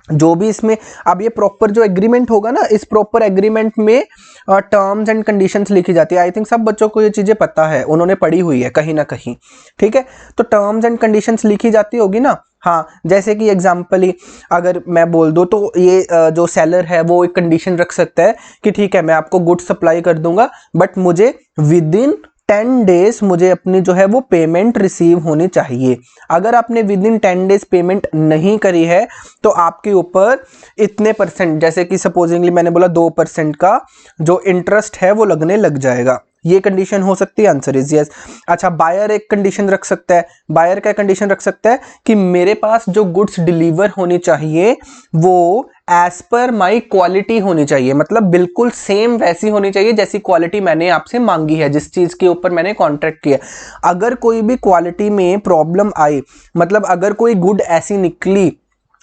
A: जो भी इसमें, अब ये प्रॉपर जो एग्रीमेंट होगा ना, इस प्रॉपर एग्रीमेंट में टर्म्स एंड कंडीशंस लिखी जाती है। आई थिंक सब बच्चों को ये चीजें पता है, उन्होंने पढ़ी हुई है कहीं ना कहीं, ठीक है। तो टर्म्स एंड कंडीशंस लिखी जाती होगी ना। हाँ, जैसे कि एग्जांपली अगर मैं बोल दूं तो ये जो सेलर है वो एक कंडीशन रख सकता है कि ठीक है मैं आपको गुड सप्लाई कर दूंगा, बट मुझे विद इन 10 डेज मुझे अपनी जो है वो पेमेंट रिसीव होनी चाहिए। अगर आपने विद इन 10 डेज पेमेंट नहीं करी है तो आपके ऊपर इतने परसेंट, जैसे कि सपोजिंगली मैंने बोला 2% का जो इंटरेस्ट है वो लगने लग जाएगा। ये कंडीशन हो सकती है, आंसर इज यस। अच्छा, बायर एक कंडीशन रख सकता है। बायर क्या कंडीशन रख सकता है कि मेरे पास जो गुड्स डिलीवर होनी चाहिए वो एज पर माई क्वालिटी होनी चाहिए, मतलब बिल्कुल सेम वैसी होनी चाहिए जैसी क्वालिटी मैंने आपसे मांगी है, जिस चीज के ऊपर मैंने कॉन्ट्रैक्ट किया। अगर कोई भी क्वालिटी में प्रॉब्लम आई, मतलब अगर कोई गुड ऐसी निकली,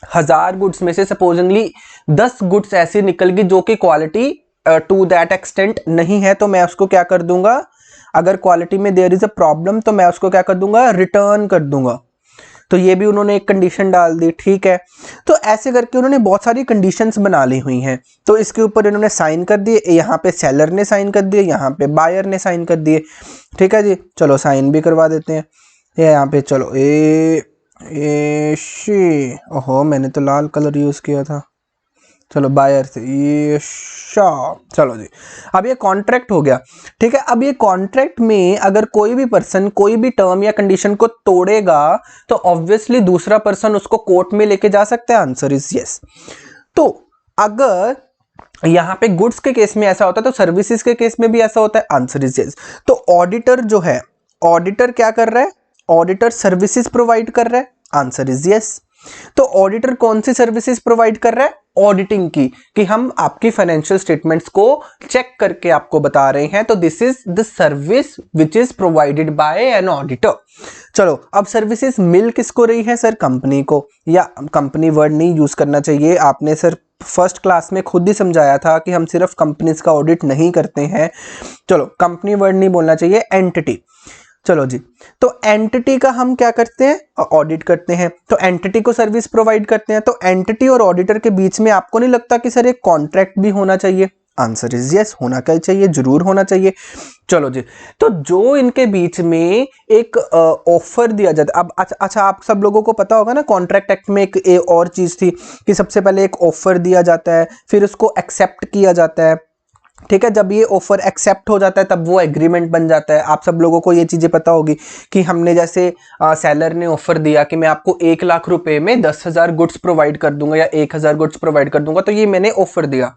A: 1000 गुड्स में से सपोजिंगली 10 गुड्स ऐसी निकल गई जो कि क्वालिटी टू दैट एक्सटेंट नहीं है, तो मैं उसको क्या कर दूंगा, अगर क्वालिटी में देयर इज अ प्रॉब्लम तो मैं उसको क्या कर दूंगा, रिटर्न कर दूंगा। तो ये भी उन्होंने एक कंडीशन डाल दी, ठीक है। तो ऐसे करके उन्होंने बहुत सारी कंडीशंस बना ली हुई हैं। तो इसके ऊपर इन्होंने साइन कर दिए, यहाँ पे सेलर ने साइन कर दिए, यहाँ पे बायर ने साइन कर दिए, ठीक है जी। चलो साइन भी करवा देते हैं। ये यहाँ पे चलो ए शी, ओहो मैंने तो लाल कलर यूज किया था, चलो बायर से ये शा, चलो जी। अब ये कॉन्ट्रैक्ट हो गया, ठीक है। अब ये कॉन्ट्रैक्ट में अगर कोई भी पर्सन कोई भी टर्म या कंडीशन को तोड़ेगा तो ऑब्वियसली दूसरा पर्सन उसको कोर्ट में लेके जा सकता है, आंसर इज यस। तो अगर यहां पे गुड्स के केस में ऐसा होता है तो सर्विसेज के केस में भी ऐसा होता है, आंसर इज यस। तो ऑडिटर जो है, ऑडिटर क्या कर रहा है, ऑडिटर सर्विसेज प्रोवाइड कर रहा है, आंसर इज यस। तो ऑडिटर कौन सी सर्विसेज प्रोवाइड कर रहा है, ऑडिटिंग की, कि हम आपकी फाइनेंशियल स्टेटमेंट्स को चेक करके आपको बता रहे हैं। तो this is the service which is provided by an auditor. चलो अब सर्विसेज मिल किसको रही है सर, कंपनी को, या कंपनी वर्ड नहीं यूज करना चाहिए, आपने सर फर्स्ट क्लास में खुद ही समझाया था कि हम सिर्फ कंपनीज का ऑडिट नहीं करते हैं। चलो कंपनी वर्ड नहीं बोलना चाहिए, एंटिटी। चलो जी, तो एंटिटी का हम क्या करते हैं, ऑडिट करते हैं। तो एंटिटी को सर्विस प्रोवाइड करते हैं। तो एंटिटी और ऑडिटर के बीच में आपको नहीं लगता कि सर एक कॉन्ट्रैक्ट भी होना चाहिए, आंसर इज यस, होना क्या चाहिए, जरूर होना चाहिए। चलो जी, तो जो इनके बीच में एक ऑफर दिया जाता है, अब अच्छा आप सब लोगों को पता होगा ना, कॉन्ट्रैक्ट एक्ट में एक और चीज थी कि सबसे पहले एक ऑफर दिया जाता है, फिर उसको एक्सेप्ट किया जाता है, ठीक है। जब ये ऑफर एक्सेप्ट हो जाता है तब वो एग्रीमेंट बन जाता है। आप सब लोगों को ये चीजें पता होगी कि हमने जैसे सेलर ने ऑफर दिया कि मैं आपको 1 लाख रुपए में 10,000 गुड्स प्रोवाइड कर दूंगा या 1,000 गुड्स प्रोवाइड कर दूंगा, तो ये मैंने ऑफर दिया।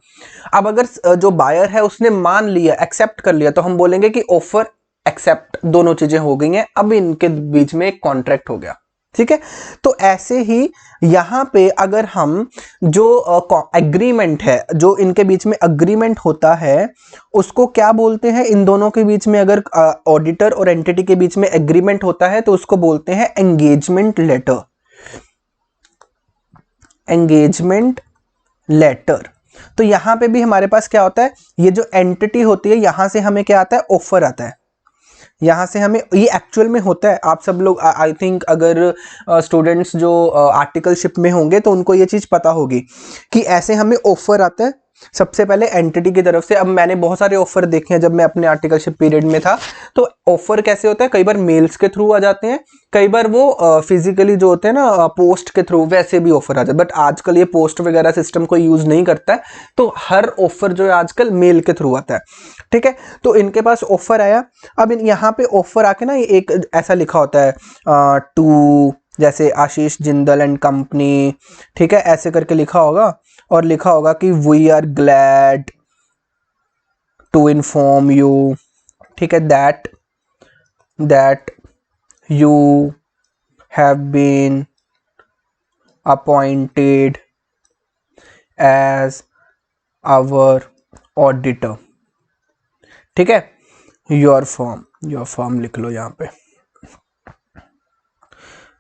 A: अब अगर जो बायर है उसने मान लिया, एक्सेप्ट कर लिया, तो हम बोलेंगे कि ऑफर एक्सेप्ट, दोनों चीजें हो गई हैं, अब इनके बीच में एक कॉन्ट्रैक्ट हो गया, ठीक है। तो ऐसे ही यहां पे अगर हम जो एग्रीमेंट है, जो इनके बीच में एग्रीमेंट होता है, उसको क्या बोलते हैं, इन दोनों के बीच में अगर ऑडिटर और एंटिटी के बीच में एग्रीमेंट होता है तो उसको बोलते हैं एंगेजमेंट लेटर, एंगेजमेंट लेटर। तो यहां पे भी हमारे पास क्या होता है, ये जो एंटिटी होती है यहां से हमें क्या आता है, ऑफर आता है, यहां से हमें, ये एक्चुअल में होता है। आप सब लोग आई थिंक अगर स्टूडेंट्स जो आर्टिकलशिप में होंगे तो उनको ये चीज पता होगी कि ऐसे हमें ऑफर आता है सबसे पहले एंटिटी की तरफ से। अब मैंने बहुत सारे ऑफर देखे हैं जब मैं अपने आर्टिकलशिप पीरियड में था। तो ऑफर कैसे होता है, कई बार मेल्स के थ्रू आ जाते हैं, कई बार वो फिजिकली जो होते हैं ना पोस्ट के थ्रू, वैसे भी ऑफर आ जाते हैं। बट आजकल ये पोस्ट वगैरह सिस्टम कोई यूज नहीं करता है, तो हर ऑफर जो है आजकल मेल के थ्रू आता है, ठीक है। तो इनके पास ऑफर आया। अब यहाँ पे ऑफर आके ना एक ऐसा लिखा होता है टू, जैसे आशीष जिंदल एंड कंपनी, ठीक है, ऐसे करके लिखा होगा, और लिखा होगा कि we are glad to inform you, ठीक है, that you have been appointed as our auditor, ठीक है। योर फॉर्म लिख लो यहां पे,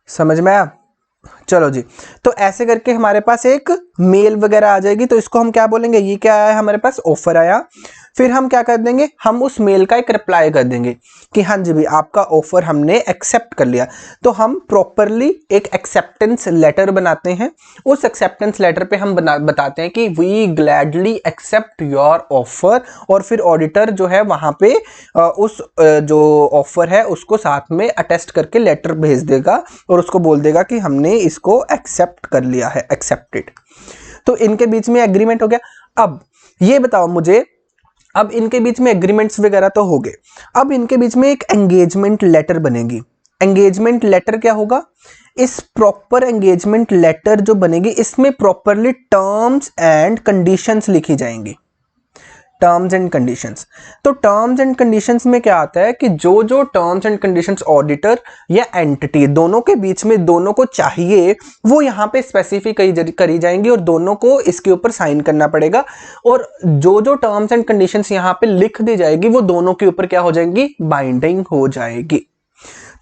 A: समझ में आया। चलो जी, तो ऐसे करके हमारे पास एक मेल वगैरह आ जाएगी। तो इसको हम क्या बोलेंगे, ये क्या आया हमारे पास, ऑफर आया। फिर हम क्या कर देंगे, हम उस मेल का एक रिप्लाई कर देंगे कि हाँ जी भाई आपका ऑफर हमने एक्सेप्ट कर लिया। तो हम प्रॉपरली एक एक्सेप्टेंस लेटर बनाते हैं। उस एक्सेप्टेंस लेटर पे हम बताते हैं कि we gladly accept your offer, और फिर ऑडिटर जो है वहां पे उस जो ऑफर है उसको साथ में अटेस्ट करके लेटर भेज देगा और उसको बोल देगा कि हमने इसको एक्सेप्ट कर लिया है, एक्सेप्टेड। तो इनके बीच में एग्रीमेंट हो गया। अब ये बताओ मुझे, अब इनके बीच में एग्रीमेंट्स वगैरह तो हो गए, अब इनके बीच में एक एंगेजमेंट लेटर बनेगी। एंगेजमेंट लेटर क्या होगा, इस प्रॉपर एंगेजमेंट लेटर जो बनेगी इसमें प्रॉपरली टर्म्स एंड कंडीशंस लिखी जाएंगी, टर्म्स एंड कंडीशंस। तो टर्म्स एंड कंडीशंस में क्या आता है कि जो जो टर्म्स एंड कंडीशंस ऑडिटर या एंटिटी दोनों के बीच में दोनों को चाहिए वो यहाँ पे स्पेसिफिक करी जाएंगी और दोनों को इसके ऊपर साइन करना पड़ेगा। और जो जो टर्म्स एंड कंडीशंस यहाँ पे लिख दी जाएगी वो दोनों के ऊपर क्या हो जाएंगी, बाइंडिंग हो जाएगी।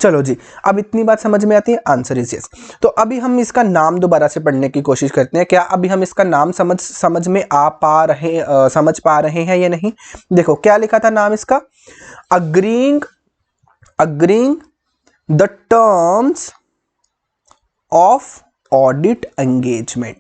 A: चलो जी, अब इतनी बात समझ में आती है, आंसर इज यस। तो अभी हम इसका नाम दोबारा से पढ़ने की कोशिश करते हैं। क्या अभी हम इसका नाम समझ में समझ पा रहे हैं या नहीं। देखो क्या लिखा था नाम इसका, agreeing the terms of audit engagement,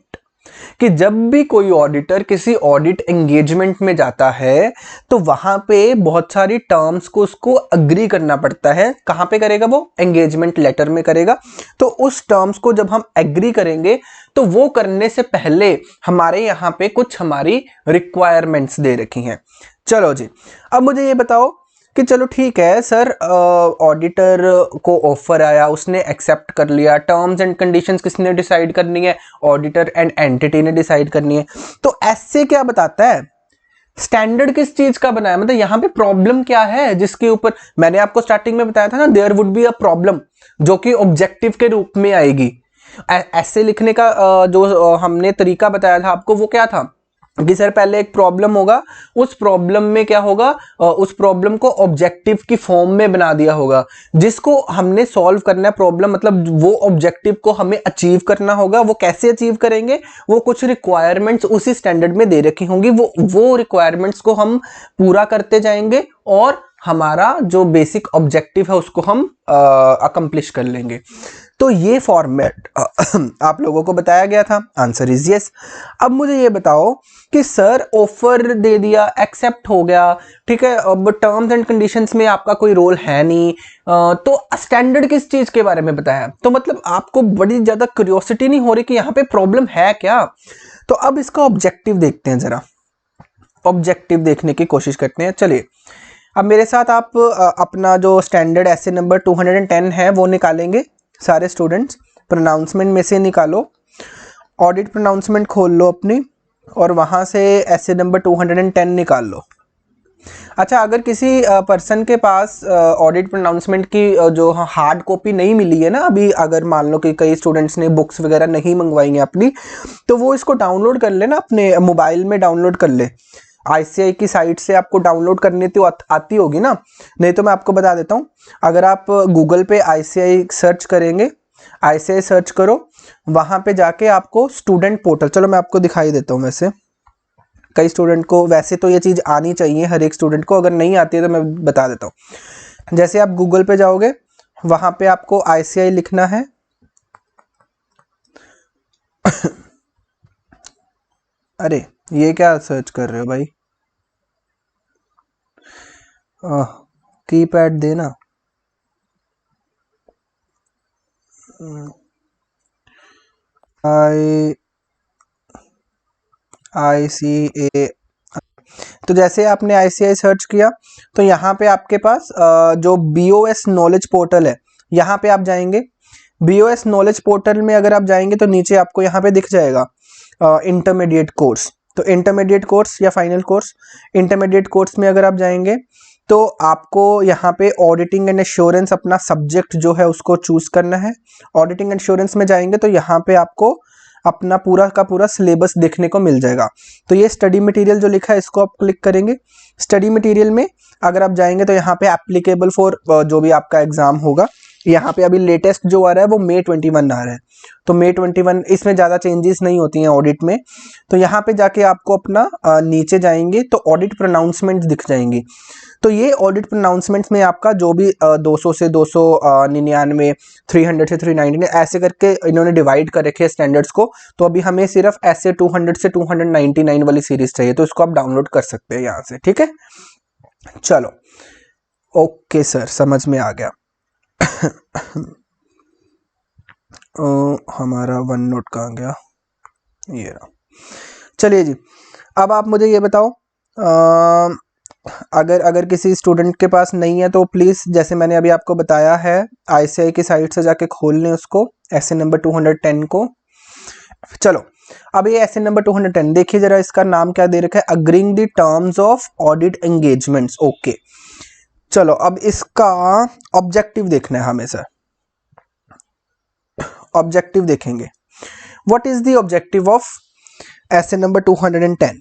A: कि जब भी कोई ऑडिटर किसी ऑडिट एंगेजमेंट में जाता है तो वहां पे बहुत सारी टर्म्स को उसको अग्री करना पड़ता है। कहां पे करेगा? वो एंगेजमेंट लेटर में करेगा। तो उस टर्म्स को जब हम एग्री करेंगे तो वो करने से पहले हमारे यहाँ पे कुछ हमारी रिक्वायरमेंट्स दे रखी हैं। चलो जी, अब मुझे ये बताओ कि चलो ठीक है सर, ऑडिटर को ऑफर आया, उसने एक्सेप्ट कर लिया, टर्म्स एंड कंडीशंस किसने डिसाइड करनी है? ऑडिटर एंड एंटिटी ने डिसाइड करनी है। तो ऐसे क्या बताता है? स्टैंडर्ड किस चीज का बनाया, मतलब यहाँ पे प्रॉब्लम क्या है जिसके ऊपर मैंने आपको स्टार्टिंग में बताया था ना, there would be a problem, जो कि ऑब्जेक्टिव के रूप में आएगी। ऐसे लिखने का जो हमने तरीका बताया था आपको, वो क्या था कि सर पहले एक प्रॉब्लम होगा, उस प्रॉब्लम में क्या होगा, उस प्रॉब्लम को ऑब्जेक्टिव की फॉर्म में बना दिया होगा, जिसको हमने सॉल्व करना है। प्रॉब्लम मतलब वो ऑब्जेक्टिव को हमें अचीव करना होगा। वो कैसे अचीव करेंगे? वो कुछ रिक्वायरमेंट्स उसी स्टैंडर्ड में दे रखी होंगी, वो रिक्वायरमेंट्स को हम पूरा करते जाएंगे और हमारा जो बेसिक ऑब्जेक्टिव है उसको हम अकम्प्लिश कर लेंगे। तो ये फॉर्मेट आप लोगों को बताया गया था। Answer is yes. अब मुझे ये बताओ कि सर ऑफर दे दिया, एक्सेप्ट हो गया, ठीक है, अब टर्म्स एंड कंडीशंस में आपका कोई रोल है नहीं, तो स्टैंडर्ड किस चीज के बारे में बताया? तो मतलब आपको बड़ी ज्यादा क्यूरियोसिटी नहीं हो रही कि यहाँ पे प्रॉब्लम है क्या? तो अब इसका ऑब्जेक्टिव देखते हैं, जरा ऑब्जेक्टिव देखने की कोशिश करते हैं। चलिए, अब मेरे साथ आप अपना जो स्टैंडर्ड ऐसे नंबर 210 है वो निकालेंगे। सारे स्टूडेंट्स प्रोनाउंसमेंट में से निकालो, ऑडिट प्रोनाउंसमेंट खोल लो अपनी और वहां से ऐसे नंबर 210 निकाल लो। अच्छा, अगर किसी पर्सन के पास ऑडिट प्रोनाउंसमेंट की जो हार्ड कॉपी नहीं मिली है ना अभी, अगर मान लो कि कई स्टूडेंट्स ने बुक्स वगैरह नहीं मंगवाई हैं अपनी, तो वो इसको डाउनलोड कर ले ना, अपने मोबाइल में डाउनलोड कर ले। आईसीआई की साइट से आपको डाउनलोड करनी तो आती होगी ना, नहीं तो मैं आपको बता देता हूँ। अगर आप गूगल पे आईसीआई सर्च करेंगे, आईसीआई सर्च करो, वहां पे जाके आपको स्टूडेंट पोर्टल, चलो मैं आपको दिखाई देता हूँ। वैसे कई स्टूडेंट को वैसे तो ये चीज़ आनी चाहिए, हर एक स्टूडेंट को, अगर नहीं आती है तो मैं बता देता हूँ। जैसे आप गूगल पे जाओगे, वहां पे आपको आईसीआई लिखना है। अरे ये क्या सर्च कर रहे हो भाई? कीपैड देना। ICA। तो जैसे आपने ICI सर्च किया तो यहाँ पे आपके पास जो BOS नॉलेज पोर्टल है, यहाँ पे आप जाएंगे। BOS नॉलेज पोर्टल में अगर आप जाएंगे तो नीचे आपको यहाँ पे दिख जाएगा इंटरमीडिएट कोर्स। तो इंटरमीडिएट कोर्स या फाइनल कोर्स, इंटरमीडिएट कोर्स में अगर आप जाएंगे तो आपको यहाँ पे ऑडिटिंग एंड एश्योरेंस अपना सब्जेक्ट जो है उसको चूज करना है। ऑडिटिंग एंड एश्योरेंस में जाएंगे तो यहाँ पे आपको अपना पूरा का पूरा सिलेबस देखने को मिल जाएगा। तो ये स्टडी मटेरियल जो लिखा है इसको आप क्लिक करेंगे। स्टडी मटेरियल में अगर आप जाएंगे तो यहाँ पे एप्लीकेबल फॉर जो भी आपका एग्जाम होगा, यहाँ पे अभी लेटेस्ट जो आ रहा है वो May 21 आ रहा है। तो May 21, इसमें ज़्यादा चेंजेस नहीं होती हैं ऑडिट में। तो यहाँ पे जाके आपको अपना नीचे जाएंगे तो ऑडिट प्रोनाउंसमेंट दिख जाएंगी। तो ये ऑडिट प्रोनाउंसमेंट्स में आपका जो भी 200 से 299, 300 से 399 ऐसे करके इन्होंने डिवाइड कर रखे स्टैंडर्ड्स को। तो अभी हमें सिर्फ ऐसे 200 से 299 वाली सीरीज चाहिए, तो इसको आप डाउनलोड कर सकते हैं यहाँ से, ठीक है। चलो ओके सर, समझ में आ गया। हमारा वन नोट कहाँ गया? ये रहा। चलिए जी, अब आप मुझे ये बताओ, अगर किसी स्टूडेंट के पास नहीं है तो प्लीज़, जैसे मैंने अभी आपको बताया है, आईसीआई की साइट से जाके खोल लें उसको, ऐसे नंबर 210 को। चलो अब ये ऐसे नंबर 210 देखिए जरा, इसका नाम क्या दे रखा है? Agreeing the terms of audit engagements. Okay, चलो अब इसका ऑब्जेक्टिव देखना है हमें सर। ऑब्जेक्टिव देखेंगे, what is the objective of ऐसे नंबर 210?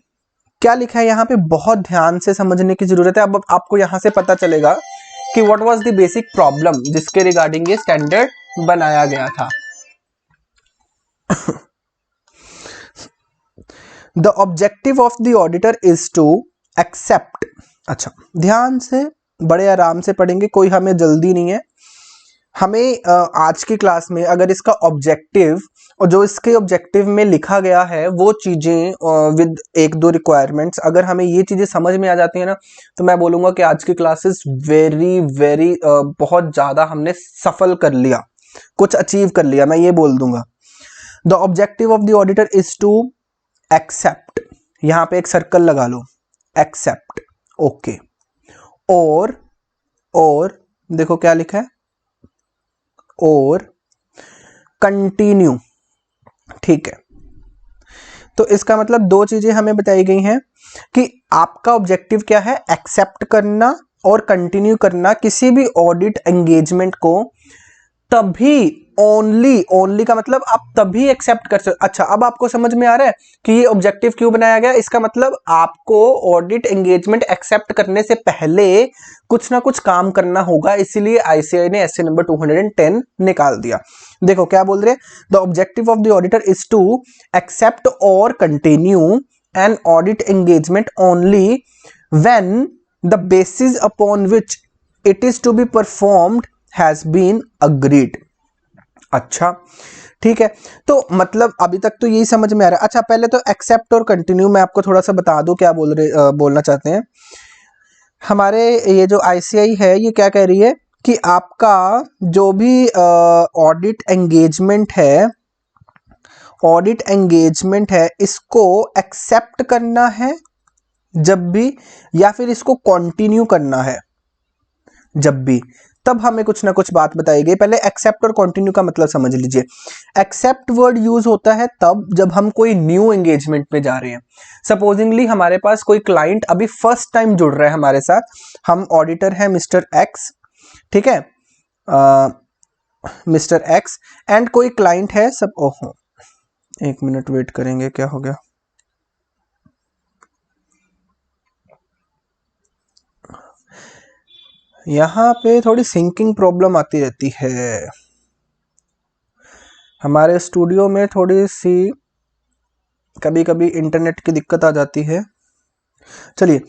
A: क्या लिखा है यहाँ पे? बहुत ध्यान से समझने की जरूरत है। अब आपको यहाँ से पता चलेगा कि what was the basic problem जिसके रिगार्डिंग ये स्टैंडर्ड बनाया गया था। The objective of the auditor is to accept. अच्छा, ध्यान से बड़े आराम से पढ़ेंगे, कोई हमें जल्दी नहीं है। हमें आज की क्लास में अगर इसका ऑब्जेक्टिव और जो इसके ऑब्जेक्टिव में लिखा गया है वो चीज़ें विद एक दो रिक्वायरमेंट्स, अगर हमें ये चीज़ें समझ में आ जाती है ना, तो मैं बोलूँगा कि आज की क्लासेस वेरी वेरी बहुत ज़्यादा हमने सफल कर लिया, कुछ अचीव कर लिया, मैं ये बोल दूंगा। The objective of the auditor is to accept, यहाँ पे एक सर्कल लगा लो, एक्सेप्ट, ओके, और देखो क्या लिखा है, और कंटिन्यू, ठीक है। तो इसका मतलब दो चीजें हमें बताई गई हैं कि आपका ऑब्जेक्टिव क्या है, एक्सेप्ट करना और कंटिन्यू करना किसी भी ऑडिट एंगेजमेंट को, तभी ओनली का मतलब आप तभी एक्सेप्ट कर सकते। अच्छा, अब आपको समझ में आ रहा है कि ये ऑब्जेक्टिव क्यों बनाया गया। इसका मतलब आपको ऑडिट एंगेजमेंट एक्सेप्ट करने से पहले कुछ ना कुछ काम करना होगा, इसीलिए आईसीआई ने एसए नंबर 210 निकाल दिया। देखो क्या बोल रहे हैं, the objective of the auditor is to accept और continue an audit engagement only when the basis upon which it is to be performed has been agreed. अच्छा ठीक है, तो मतलब अभी तक तो यही समझ में आ रहा है। अच्छा, पहले तो एक्सेप्ट और कंटिन्यू मैं आपको थोड़ा सा बता दूं क्या बोलना चाहते हैं। हमारे ये जो आईसीआई है ये क्या कह रही है कि आपका जो भी ऑडिट एंगेजमेंट है इसको एक्सेप्ट करना है जब भी, या फिर इसको कंटिन्यू करना है जब भी, तब हमें कुछ ना कुछ बात बताई गई। पहले एक्सेप्ट और कंटिन्यू का मतलब समझ लीजिए। एक्सेप्ट वर्ड यूज होता है तब जब हम कोई न्यू एंगेजमेंट में जा रहे हैं। सपोजिंगली हमारे पास कोई क्लाइंट अभी फर्स्ट टाइम जुड़ रहा है हमारे साथ, हम ऑडिटर हैं मिस्टर एक्स, ठीक है, मिस्टर एक्स, एंड कोई क्लाइंट है सब, ओहो एक मिनट वेट करेंगे, क्या हो गया, यहाँ पे थोड़ी सिंकिंग प्रॉब्लम आती रहती है हमारे स्टूडियो में, थोड़ी सी कभी कभी इंटरनेट की दिक्कत आ जाती है। चलिए,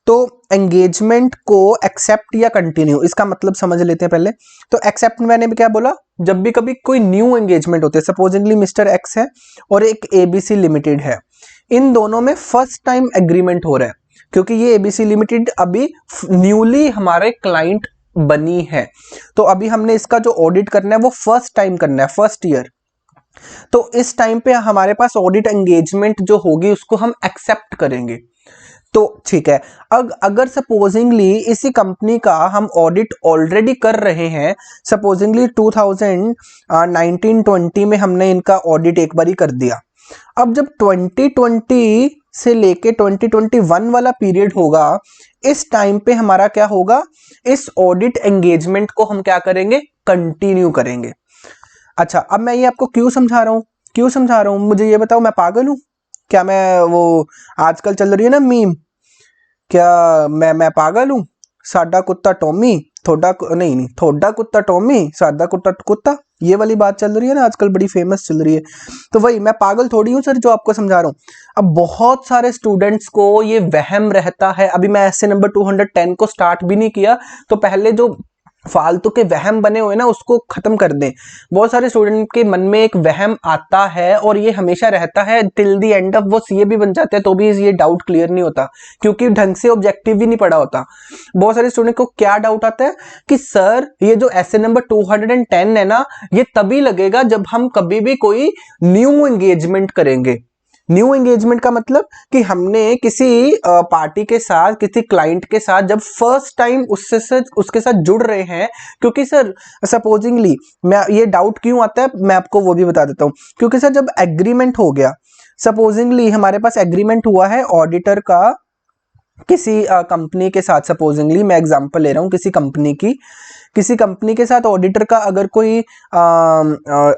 A: तो एंगेजमेंट को एक्सेप्ट या कंटिन्यू इसका मतलब समझ लेते हैं पहले। तो एक्सेप्ट मैंने भी क्या बोला, जब भी कभी कोई न्यू एंगेजमेंट होते हैं, सपोजिंगली मिस्टर एक्स है और एक एबीसी लिमिटेड है, इन दोनों में फर्स्ट टाइम एग्रीमेंट हो रहा है, क्योंकि ये एबीसी लिमिटेड अभी न्यूली हमारे क्लाइंट बनी है, तो अभी हमने इसका जो ऑडिट करना है वो फर्स्ट टाइम करना है, फर्स्ट ईयर। तो इस टाइम पे हमारे पास ऑडिट एंगेजमेंट जो होगी उसको हम एक्सेप्ट करेंगे। तो ठीक है, अगर सपोजिंगली इसी कंपनी का हम ऑडिट ऑलरेडी कर रहे हैं, सपोजिंगली 2019-20 में हमने इनका ऑडिट एक बार ही कर दिया, अब जब 2020 से लेके 2021 वाला पीरियड होगा, इस टाइम पे हमारा क्या होगा, इस ऑडिट एंगेजमेंट को हम क्या करेंगे, कंटिन्यू करेंगे। अच्छा, अब मैं ये आपको क्यों समझा रहा हूं, मुझे ये बताओ, मैं पागल हूं क्या? मैं वो आजकल चल रही है ना मीम, क्या मैं पागल हूं, साडा कुत्ता टॉमी नहीं थोड़ा कुत्ता टॉमी सादा कुत्ता कुत्ता, ये वाली बात चल रही है ना आजकल, बड़ी फेमस चल रही है। तो वही, मैं पागल थोड़ी हूं सर जो आपको समझा रहा हूं। अब बहुत सारे स्टूडेंट्स को ये वहम रहता है, अभी मैं ऐसे नंबर 210 को स्टार्ट भी नहीं किया, तो पहले जो फालतू के वहम बने हुए ना उसको खत्म कर दें। बहुत सारे स्टूडेंट के मन में एक वहम आता है और ये हमेशा रहता है टिल द एंड ऑफ, वो सीए भी बन जाते हैं तो भी ये डाउट क्लियर नहीं होता, क्योंकि ढंग से ऑब्जेक्टिव भी नहीं पढ़ा होता। बहुत सारे स्टूडेंट को क्या डाउट आता है कि सर ये जो एसए नंबर 210 है ना, ये तभी लगेगा जब हम कभी भी कोई न्यू एंगेजमेंट करेंगे। न्यू एंगेजमेंट का मतलब कि हमने किसी पार्टी के साथ, किसी क्लाइंट के साथ जब फर्स्ट टाइम उसके साथ जुड़ रहे हैं, क्योंकि सर सपोजिंगली, मैं ये डाउट क्यों आता है मैं आपको वो भी बता देता हूं, क्योंकि सर जब एग्रीमेंट हो गया, सपोजिंगली हमारे पास एग्रीमेंट हुआ है ऑडिटर का किसी कंपनी के साथ, सपोजिंगली मैं एग्जांपल ले रहा हूं किसी कंपनी के साथ ऑडिटर का अगर कोई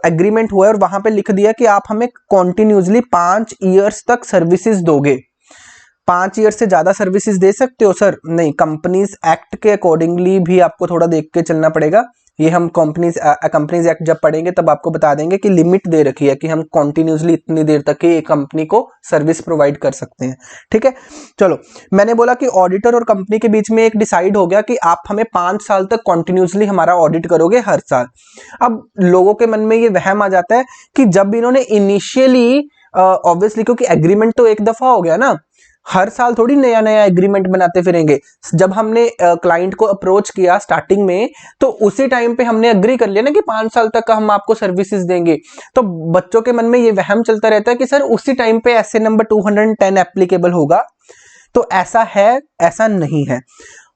A: एग्रीमेंट हुआ है और वहां पे लिख दिया कि आप हमें कॉन्टिन्यूसली 5 ईयर्स तक सर्विसेज दोगे। 5 ईयर से ज्यादा सर्विसेज दे सकते हो सर? नहीं, कंपनीज एक्ट के अकॉर्डिंगली भी आपको थोड़ा देख के चलना पड़ेगा। ये हम कंपनीज एक्ट जब पढ़ेंगे तब आपको बता देंगे कि लिमिट दे रखी है कि हम कॉन्टिन्यूसली इतनी देर तक ही कंपनी को सर्विस प्रोवाइड कर सकते हैं। ठीक है, चलो मैंने बोला कि ऑडिटर और कंपनी के बीच में एक डिसाइड हो गया कि आप हमें 5 साल तक कॉन्टिन्यूसली हमारा ऑडिट करोगे हर साल। अब लोगों के मन में ये वहम आ जाता है कि जब इन्होंने इनिशियली ऑब्वियसली क्योंकि एग्रीमेंट तो एक दफा हो गया ना, हर साल थोड़ी नया नया एग्रीमेंट बनाते फिरेंगे। जब हमने क्लाइंट को अप्रोच किया स्टार्टिंग में तो उसी टाइम पे हमने एग्री कर लिया ना कि 5 साल तक का हम आपको सर्विसेज देंगे। तो बच्चों के मन में ये वहम चलता रहता है कि सर उसी टाइम पे एसए नंबर 210 एप्लीकेबल होगा। तो ऐसा है, ऐसा नहीं है।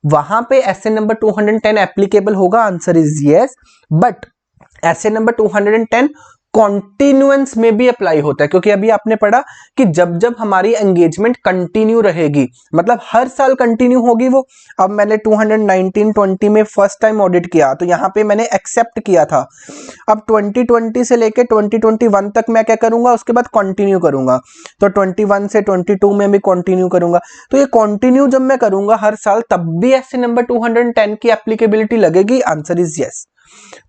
A: वहां पे एसए नंबर 210 एप्लीकेबल होगा, answer is yes, but S A number 210 कॉन्टिन्यूएंस में भी अप्लाई होता है, क्योंकि अभी आपने पढ़ा कि जब जब हमारी एंगेजमेंट कंटिन्यू रहेगी, मतलब हर साल कंटिन्यू होगी वो। अब मैंने 219-20 में फर्स्ट टाइम ऑडिट किया तो यहां पे मैंने एक्सेप्ट किया था। अब 2020 से लेके 2021 तक मैं क्या करूंगा, उसके बाद कंटिन्यू करूंगा। तो 21 से 22 में भी कंटिन्यू करूंगा। तो ये कंटिन्यू जब मैं करूंगा हर साल, तब भी एसए नंबर 210 की एप्लीकेबिलिटी लगेगी, आंसर इज यस।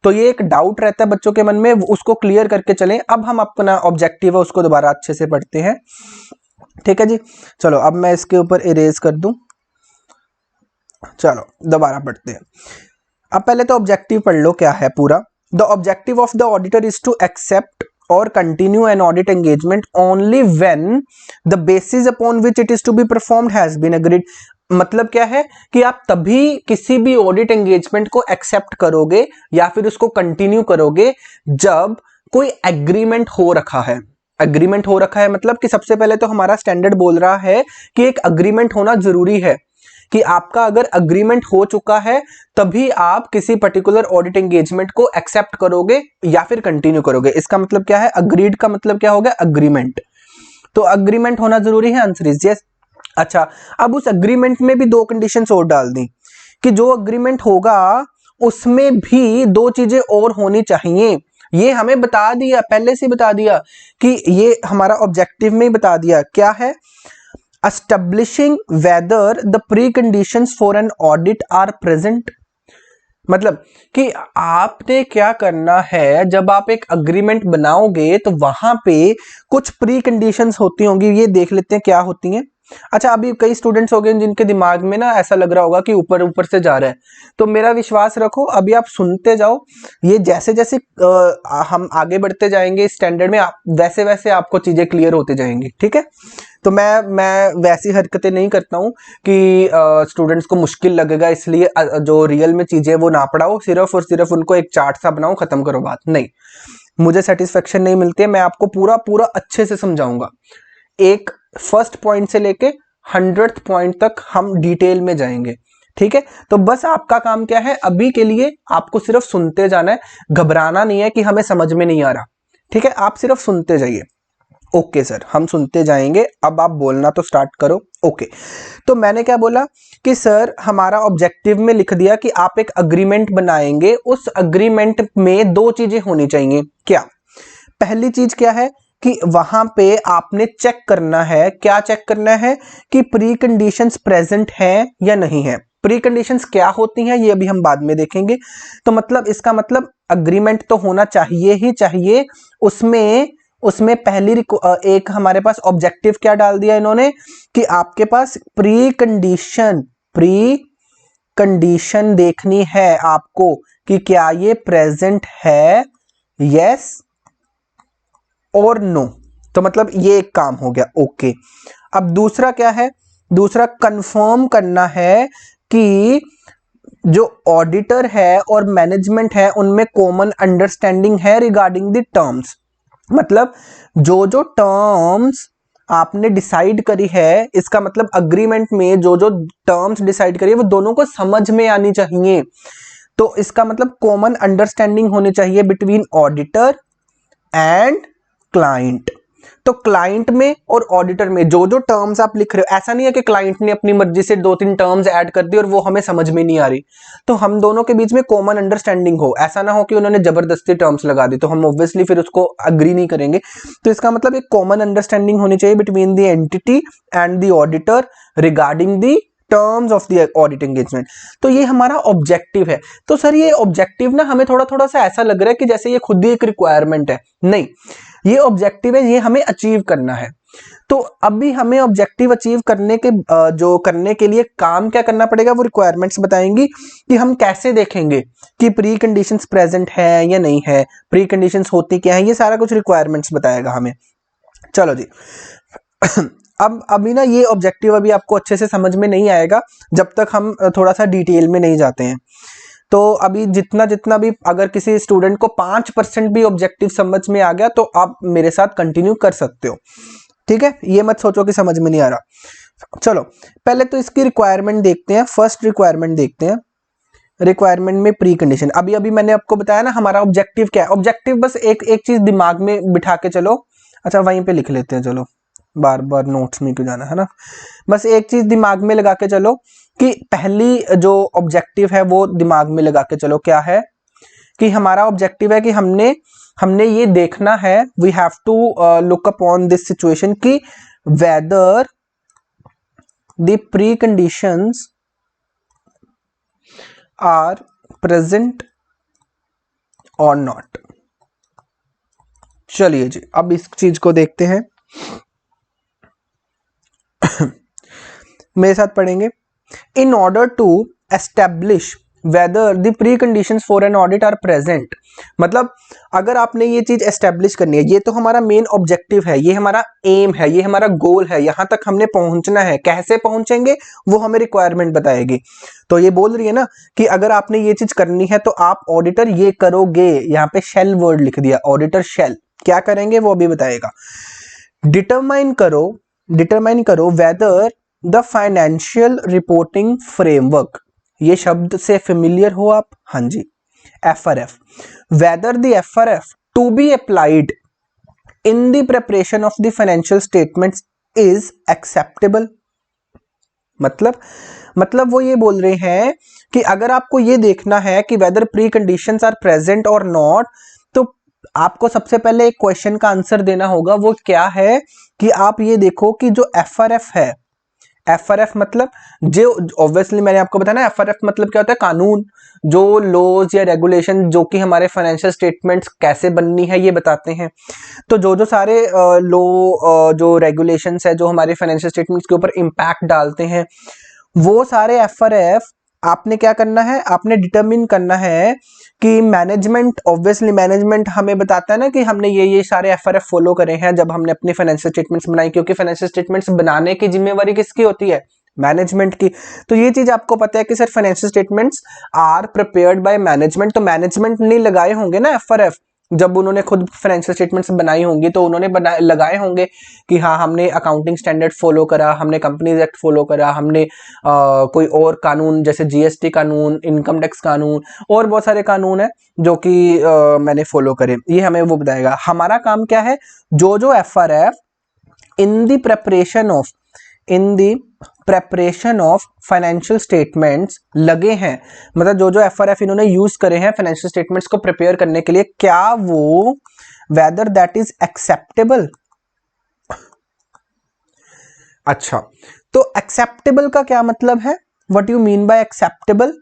A: तो ये एक डाउट रहता है बच्चों के मन में, उसको क्लियर करके चलें। अब हम अपना ऑब्जेक्टिव है उसको दोबारा अच्छे से पढ़ते हैं। ठीक है जी, चलो अब मैं इसके ऊपर इरेज कर दूं। चलो दोबारा पढ़ते हैं। अब पहले तो ऑब्जेक्टिव पढ़ लो क्या है पूरा। The objective of the auditor is to accept और continue an audit engagement only when the basis upon which it is to be performed has been agreed. मतलब क्या है कि आप तभी किसी भी ऑडिट एंगेजमेंट को एक्सेप्ट करोगे या फिर उसको कंटिन्यू करोगे जब कोई एग्रीमेंट हो रखा है। एग्रीमेंट हो रखा है मतलब कि सबसे पहले तो हमारा स्टैंडर्ड बोल रहा है कि एक एग्रीमेंट होना जरूरी है, कि आपका अगर एग्रीमेंट हो चुका है तभी आप किसी पर्टिकुलर ऑडिट एंगेजमेंट को एक्सेप्ट करोगे या फिर कंटिन्यू करोगे। इसका मतलब क्या है, अग्रीड का मतलब क्या होगा, एग्रीमेंट। तो एग्रीमेंट होना जरूरी है, आंसर इज यस। अच्छा, अब उस एग्रीमेंट में भी दो कंडीशंस और डाल दी कि जो एग्रीमेंट होगा उसमें भी दो चीजें और होनी चाहिए। ये हमें बता दिया, पहले से बता दिया कि ये हमारा ऑब्जेक्टिव में बता दिया क्या है, establishing whether the pre conditions for an audit are present. मतलब कि आपने क्या करना है, जब आप एक अग्रीमेंट बनाओगे तो वहां पे कुछ प्री कंडीशंस होती होंगी, ये देख लेते हैं क्या होती हैं। अच्छा, अभी कई स्टूडेंट्स हो गए जिनके दिमाग में ना ऐसा लग रहा होगा कि ऊपर ऊपर से जा रहा है, तो मेरा विश्वास रखो, अभी आप सुनते जाओ। ये जैसे जैसे हम आगे बढ़ते जाएंगे स्टैंडर्ड में, वैसे वैसे आपको चीजें क्लियर होते जाएंगी। ठीक है, तो मैं वैसी हरकतें नहीं करता हूँ कि स्टूडेंट्स को मुश्किल लगेगा इसलिए जो रियल में चीजें वो ना पढ़ाओ, सिर्फ और सिर्फ उनको एक चार्ट सा बनाओ, खत्म करो बात। नहीं, मुझे सेटिस्फेक्शन नहीं मिलती है, मैं आपको पूरा पूरा अच्छे से समझाऊंगा। एक फर्स्ट पॉइंट से लेके 100th पॉइंट तक हम डिटेल में जाएंगे। ठीक है, तो बस आपका काम क्या है, अभी के लिए आपको सिर्फ सुनते जाना है, घबराना नहीं है कि हमें समझ में नहीं आ रहा। ठीक है, आप सिर्फ सुनते जाइए। ओके सर, हम सुनते जाएंगे, अब आप बोलना तो स्टार्ट करो। ओके, तो मैंने क्या बोला कि सर हमारा ऑब्जेक्टिव में लिख दिया कि आप एक अग्रीमेंट बनाएंगे, उस अग्रीमेंट में दो चीजें होनी चाहिए। क्या? पहली चीज क्या है कि वहां पे आपने चेक करना है, क्या चेक करना है कि प्री कंडीशंस प्रेजेंट हैं या नहीं है। प्री कंडीशंस क्या होती हैं ये अभी हम बाद में देखेंगे। तो मतलब इसका मतलब अग्रीमेंट तो होना चाहिए ही चाहिए। उसमें पहली एक हमारे पास ऑब्जेक्टिव क्या डाल दिया इन्होंने कि आपके पास प्री कंडीशन देखनी है आपको कि क्या ये प्रेजेंट है, यस और नो। तो मतलब ये एक काम हो गया। ओके, अब दूसरा क्या है, दूसरा कंफर्म करना है कि जो ऑडिटर है और मैनेजमेंट है उनमें कॉमन अंडरस्टैंडिंग है रिगार्डिंग द टर्म्स। मतलब जो जो टर्म्स आपने डिसाइड करी है, इसका मतलब अग्रीमेंट में जो जो टर्म्स डिसाइड करी है वो दोनों को समझ में आनी चाहिए। तो इसका मतलब कॉमन अंडरस्टैंडिंग होनी चाहिए बिटवीन ऑडिटर एंड क्लाइंट। तो क्लाइंट में और ऑडिटर में जो जो टर्म्स आप लिख रहे हो, ऐसा नहीं है कि क्लाइंट ने अपनी मर्जी से 2-3 टर्म्स ऐड कर दी और वो हमें समझ में नहीं आ रही। तो हम दोनों के बीच में कॉमन अंडरस्टैंडिंग हो, ऐसा ना हो कि उन्होंने जबरदस्ती टर्म्स लगा दी तो हम ऑब्वियसली फिर उसको अग्री नहीं करेंगे। तो इसका मतलब एक कॉमन अंडरस्टैंडिंग होनी चाहिए between the entity and the auditor regarding the terms of the audit engagement. तो ये हमारा ऑब्जेक्टिव है। तो सर ये ऑब्जेक्टिव ना हमें थोड़ा थोड़ा सा ऐसा लग रहा है कि जैसे ये खुद ही एक रिक्वायरमेंट है, नहीं, ये ऑब्जेक्टिव है, ये हमें अचीव करना है। तो अभी हमें ऑब्जेक्टिव अचीव करने के लिए काम क्या करना पड़ेगा, वो रिक्वायरमेंट्स बताएंगी कि हम कैसे देखेंगे कि प्री कंडीशंस प्रेजेंट है या नहीं है, प्री कंडीशंस होती क्या है, ये सारा कुछ रिक्वायरमेंट्स बताएगा हमें। चलो जी अब अभी ना ये ऑब्जेक्टिव अभी आपको अच्छे से समझ में नहीं आएगा जब तक हम थोड़ा सा डिटेल में नहीं जाते हैं। तो अभी जितना भी अगर किसी स्टूडेंट को 5% भी ऑब्जेक्टिव समझ में आ गया तो आप मेरे साथ कंटिन्यू कर सकते हो, ठीक है। ये मत सोचो कि समझ में नहीं आ रहा। चलो पहले तो इसकी रिक्वायरमेंट देखते हैं। फर्स्ट रिक्वायरमेंट देखते हैं। रिक्वायरमेंट में प्री कंडीशन, अभी मैंने आपको बताया ना हमारा ऑब्जेक्टिव क्या है। ऑब्जेक्टिव बस एक चीज दिमाग में बिठा के चलो, अच्छा वहीं पे लिख लेते हैं, चलो बार बार नोट्स में क्यों जाना है ना। बस एक चीज दिमाग में लगा के चलो कि पहली जो ऑब्जेक्टिव है वो दिमाग में लगा के चलो, क्या है कि हमारा ऑब्जेक्टिव है कि हमने ये देखना है, we have to look upon this situation कि whether the pre conditions are present और नॉट। चलिए जी अब इस चीज को देखते हैं। मेरे साथ पढ़ेंगे। In order to establish whether the pre conditions for an audit are present, मतलब अगर आपने ये चीज एस्टेब्लिश करनी है, ये तो हमारा मेन ऑब्जेक्टिव है, ये हमारा एम है, ये हमारा गोल है, यहां तक हमने पहुंचना है। कैसे पहुंचेंगे वो हमें रिक्वायरमेंट बताएगी। तो ये बोल रही है ना कि अगर आपने ये चीज करनी है तो आप ऑडिटर ये करोगे, यहाँ पे शेल वर्ड लिख दिया, ऑडिटर शेल क्या करेंगे वो अभी बताएगा। डिटरमाइन करो whether the financial reporting framework, ये शब्द से फेमिलियर हो आप, हाँ जी, FRF, whether the FRF to be applied in the preparation of the financial statements is acceptable. मतलब वो ये बोल रहे हैं कि अगर आपको ये देखना है कि whether preconditions are present और नॉट, तो आपको सबसे पहले एक क्वेश्चन का आंसर देना होगा। वो क्या है कि आप ये देखो कि जो FRF है, FRF मतलब जो ऑब्वियसली मैंने आपको बताया ना, FRF मतलब क्या होता है, कानून, जो लॉज या रेगुलेशन जो कि हमारे फाइनेंशियल स्टेटमेंट्स कैसे बननी है ये बताते हैं। तो जो सारे लॉ जो रेगुलेशंस है जो हमारे फाइनेंशियल स्टेटमेंट्स के ऊपर इम्पैक्ट डालते हैं, वो सारे FRF आपने क्या करना है, आपने डिटरमिन करना है कि मैनेजमेंट, ऑब्वियसली मैनेजमेंट हमें बताता है ना कि हमने ये सारे FRF फॉलो करे हैं जब हमने अपनी फाइनेंशियल स्टेटमेंट्स बनाई, क्योंकि फाइनेंशियल स्टेटमेंट्स बनाने की जिम्मेवारी किसकी होती है, मैनेजमेंट की। तो ये चीज आपको पता है कि sir financial statements are prepared by management, तो मैनेजमेंट ने लगाए होंगे ना FRF, जब उन्होंने खुद फाइनेंशियल स्टेटमेंट्स बनाई होंगी तो उन्होंने लगाए होंगे कि हाँ हमने अकाउंटिंग स्टैंडर्ड फॉलो करा, हमने कंपनीज एक्ट फॉलो करा, हमने कोई और कानून जैसे GST कानून, इनकम टैक्स कानून और बहुत सारे कानून है जो कि मैंने फॉलो करे, ये हमें वो बताएगा। हमारा काम क्या है, जो FRF in the preparation of financial statements लगे हैं, मतलब जो FRF इन्होंने यूज करे हैं फाइनेंशियल स्टेटमेंट्स को प्रिपेयर करने के लिए, क्या वो वेदर दैट इज एक्सेप्टेबल। अच्छा, तो एक्सेप्टेबल का क्या मतलब है, what you mean by acceptable.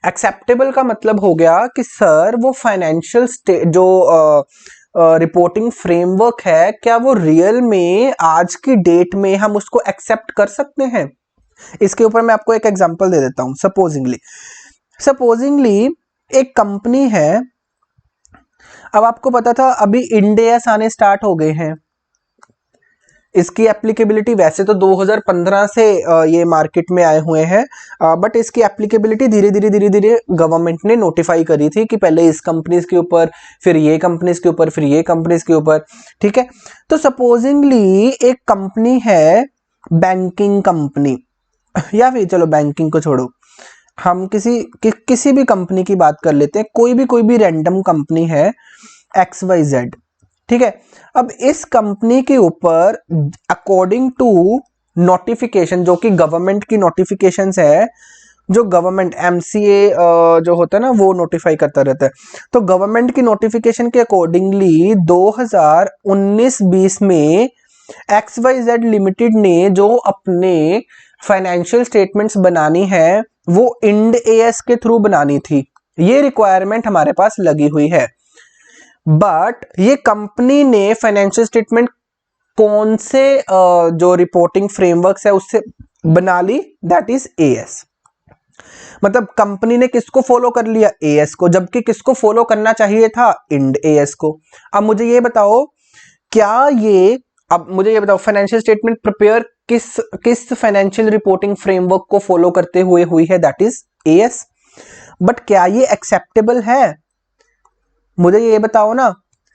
A: Acceptable का मतलब हो गया कि सर वो फाइनेंशियल जो रिपोर्टिंग फ्रेमवर्क है, क्या वो रियल में आज की डेट में हम उसको एक्सेप्ट कर सकते हैं। इसके ऊपर मैं आपको एक एग्जांपल दे देता हूं। सपोजिंगली एक कंपनी है, अब आपको पता था अभी इंड एस आने स्टार्ट हो गए हैं, इसकी एप्लीकेबिलिटी वैसे तो 2015 से ये मार्केट में आए हुए हैं, बट इसकी एप्लीकेबिलिटी धीरे धीरे गवर्नमेंट ने नोटिफाई करी थी कि पहले इस कंपनीज के ऊपर, फिर ये कंपनीज के ऊपर, फिर ये कंपनीज के ऊपर, ठीक है। तो सपोजिंगली एक कंपनी है, बैंकिंग कंपनी, या फिर चलो बैंकिंग को छोड़ो, हम किसी भी कंपनी की बात कर लेते हैं, कोई भी रैंडम कंपनी है XYZ, ठीक है। अब इस कंपनी के ऊपर अकॉर्डिंग टू नोटिफिकेशन, जो कि गवर्नमेंट की नोटिफिकेशंस है, जो गवर्नमेंट MCA जो होता है ना वो नोटिफाई करता रहता है, तो गवर्नमेंट की नोटिफिकेशन के अकॉर्डिंगली 2019-20 में XYZ लिमिटेड ने जो अपने फाइनेंशियल स्टेटमेंट्स बनानी है वो इंड एएस के थ्रू बनानी थी, ये रिक्वायरमेंट हमारे पास लगी हुई है। बट ये कंपनी ने फाइनेंशियल स्टेटमेंट कौन से जो रिपोर्टिंग फ्रेमवर्क्स है उससे बना ली, दैट इज एएस। मतलब कंपनी ने किसको फॉलो कर लिया, एएस को, जबकि किसको फॉलो करना चाहिए था, इंड एएस को। अब मुझे ये बताओ क्या ये, अब मुझे ये बताओ फाइनेंशियल स्टेटमेंट प्रिपेयर किस फाइनेंशियल रिपोर्टिंग फ्रेमवर्क को फॉलो करते हुए हुई है, दैट इज एएस। बट क्या ये एक्सेप्टेबल है, मुझे ये बताओ ना।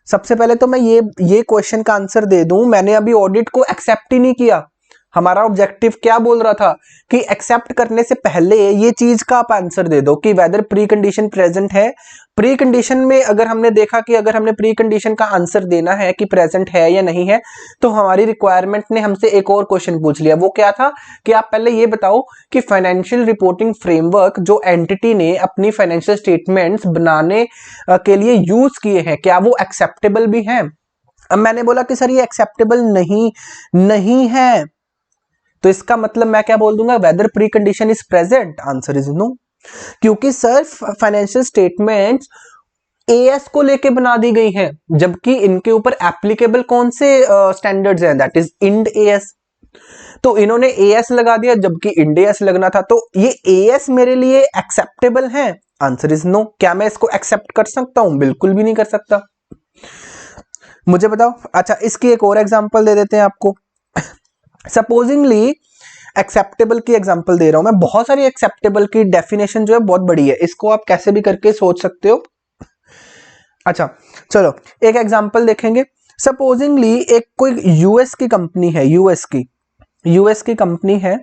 A: सबसे पहले तो मैं ये क्वेश्चन का आंसर दे दूं, मैंने अभी ऑडिट को एक्सेप्ट ही नहीं किया। हमारा ऑब्जेक्टिव क्या बोल रहा था कि एक्सेप्ट करने से पहले ये चीज का आप आंसर दे दो कि वेदर प्री कंडीशन प्रेजेंट है। प्री कंडीशन में अगर हमने देखा कि अगर हमने प्री कंडीशन का आंसर देना है कि प्रेजेंट है या नहीं है, तो हमारी रिक्वायरमेंट ने हमसे एक और क्वेश्चन पूछ लिया। वो क्या था कि आप पहले ये बताओ कि फाइनेंशियल रिपोर्टिंग फ्रेमवर्क जो एंटिटी ने अपनी फाइनेंशियल स्टेटमेंट्स बनाने के लिए यूज किए हैं, क्या वो एक्सेप्टेबल भी हैं। अब मैंने बोला कि सर ये एक्सेप्टेबल नहीं है, तो इसका मतलब मैं क्या बोल दूंगा, whether pre condition is present, answer is no. क्योंकि सर फाइनेंशियल स्टेटमेंट्स एएस को लेके बना दी गई हैं, जबकि इनके ऊपर एप्लीकेबल कौन से स्टैंडर्ड्स हैं, दैट इज इंड एएस। तो इन्होंने एएस लगा दिया जबकि इंड एएस लगना था, तो ये एएस मेरे लिए एक्सेप्टेबल है, आंसर इज नो। क्या मैं इसको एक्सेप्ट कर सकता हूं, बिल्कुल भी नहीं कर सकता। मुझे बताओ, अच्छा इसकी एक और एग्जांपल दे देते हैं आपको। सपोजिंगली एक्सेप्टेबल की एग्जांपल दे रहा हूं मैं, बहुत सारी एक्सेप्टेबल की डेफिनेशन जो है बहुत बड़ी है, इसको आप कैसे भी करके सोच सकते हो। अच्छा चलो एक एग्जांपल देखेंगे। सपोजिंगली एक कोई यूएस की कंपनी है, यूएस की कंपनी है,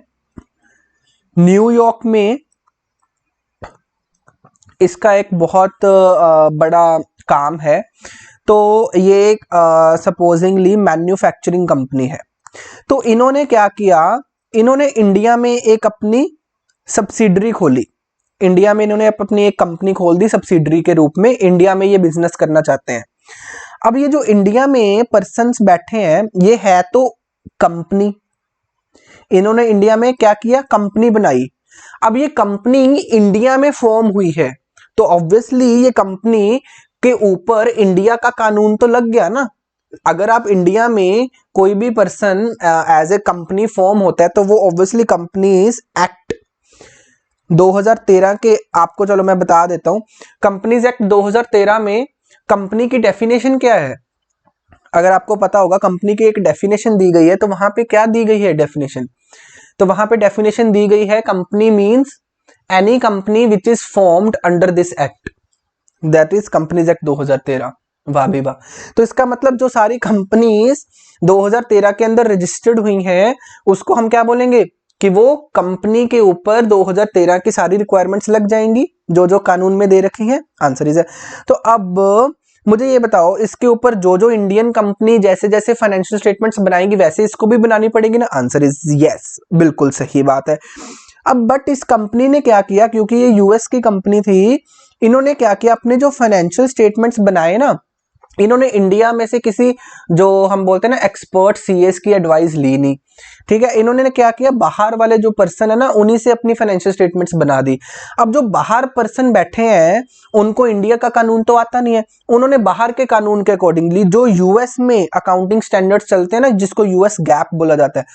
A: न्यूयॉर्क में इसका एक बहुत बड़ा काम है। तो ये एक सपोजिंगली मैन्युफैक्चरिंग कंपनी है। तो इन्होंने क्या किया, इन्होंने इंडिया में एक अपनी सब्सिडरी खोली, इंडिया में इन्होंने अपनी एक कंपनी खोल दी सब्सिडरी के रूप में, इंडिया में ये बिजनेस करना चाहते हैं। अब ये जो इंडिया में पर्सन्स बैठे हैं ये है तो कंपनी, इन्होंने इंडिया में क्या किया, कंपनी बनाई। अब ये कंपनी इंडिया में फॉर्म हुई है, तो ऑब्वियसली ये कंपनी के ऊपर इंडिया का कानून तो लग गया ना। अगर आप इंडिया में कोई भी person as a company form होता है तो वो ऑब्वियसली कंपनीज एक्ट 2013 के, आपको चलो मैं बता देता हूं, कंपनीज एक्ट 2013 में कंपनी की डेफिनेशन क्या है, अगर आपको पता होगा कंपनी की एक डेफिनेशन दी गई है, तो वहां पे क्या दी गई है डेफिनेशन, तो वहां पे डेफिनेशन दी गई है company means any company which is formed under this act, that is companies act 2013। वाह भी वाह। तो इसका मतलब जो सारी कंपनीज 2013 के अंदर रजिस्टर्ड हुई हैं उसको हम क्या बोलेंगे कि वो कंपनी के ऊपर 2013 की सारी रिक्वायरमेंट्स लग जाएंगी जो जो कानून में दे रखी हैं, आंसर इज है। तो अब मुझे ये बताओ इसके ऊपर जो जो इंडियन कंपनी जैसे जैसे फाइनेंशियल स्टेटमेंट्स बनाएंगी वैसे इसको भी बनानी पड़ेगी ना, आंसर इज यस, बिल्कुल सही बात है। अब बट इस कंपनी ने क्या किया, क्योंकि ये यूएस की कंपनी थी, इन्होंने क्या किया, अपने जो फाइनेंशियल स्टेटमेंट्स बनाए ना, इन्होंने इंडिया में से किसी जो हम बोलते हैं ना एक्सपर्ट सीएस की एडवाइस ली नहीं, ठीक है। इन्होंने क्या किया, बाहर वाले जो पर्सन है ना उन्हीं से अपनी फाइनेंशियल स्टेटमेंट्स बना दी। अब जो बाहर पर्सन बैठे हैं उनको इंडिया का कानून तो आता नहीं है, उन्होंने बाहर के कानून के अकॉर्डिंगली जो यूएस में अकाउंटिंग स्टैंडर्ड्स चलते हैं ना, जिसको यूएस गैप बोला जाता है,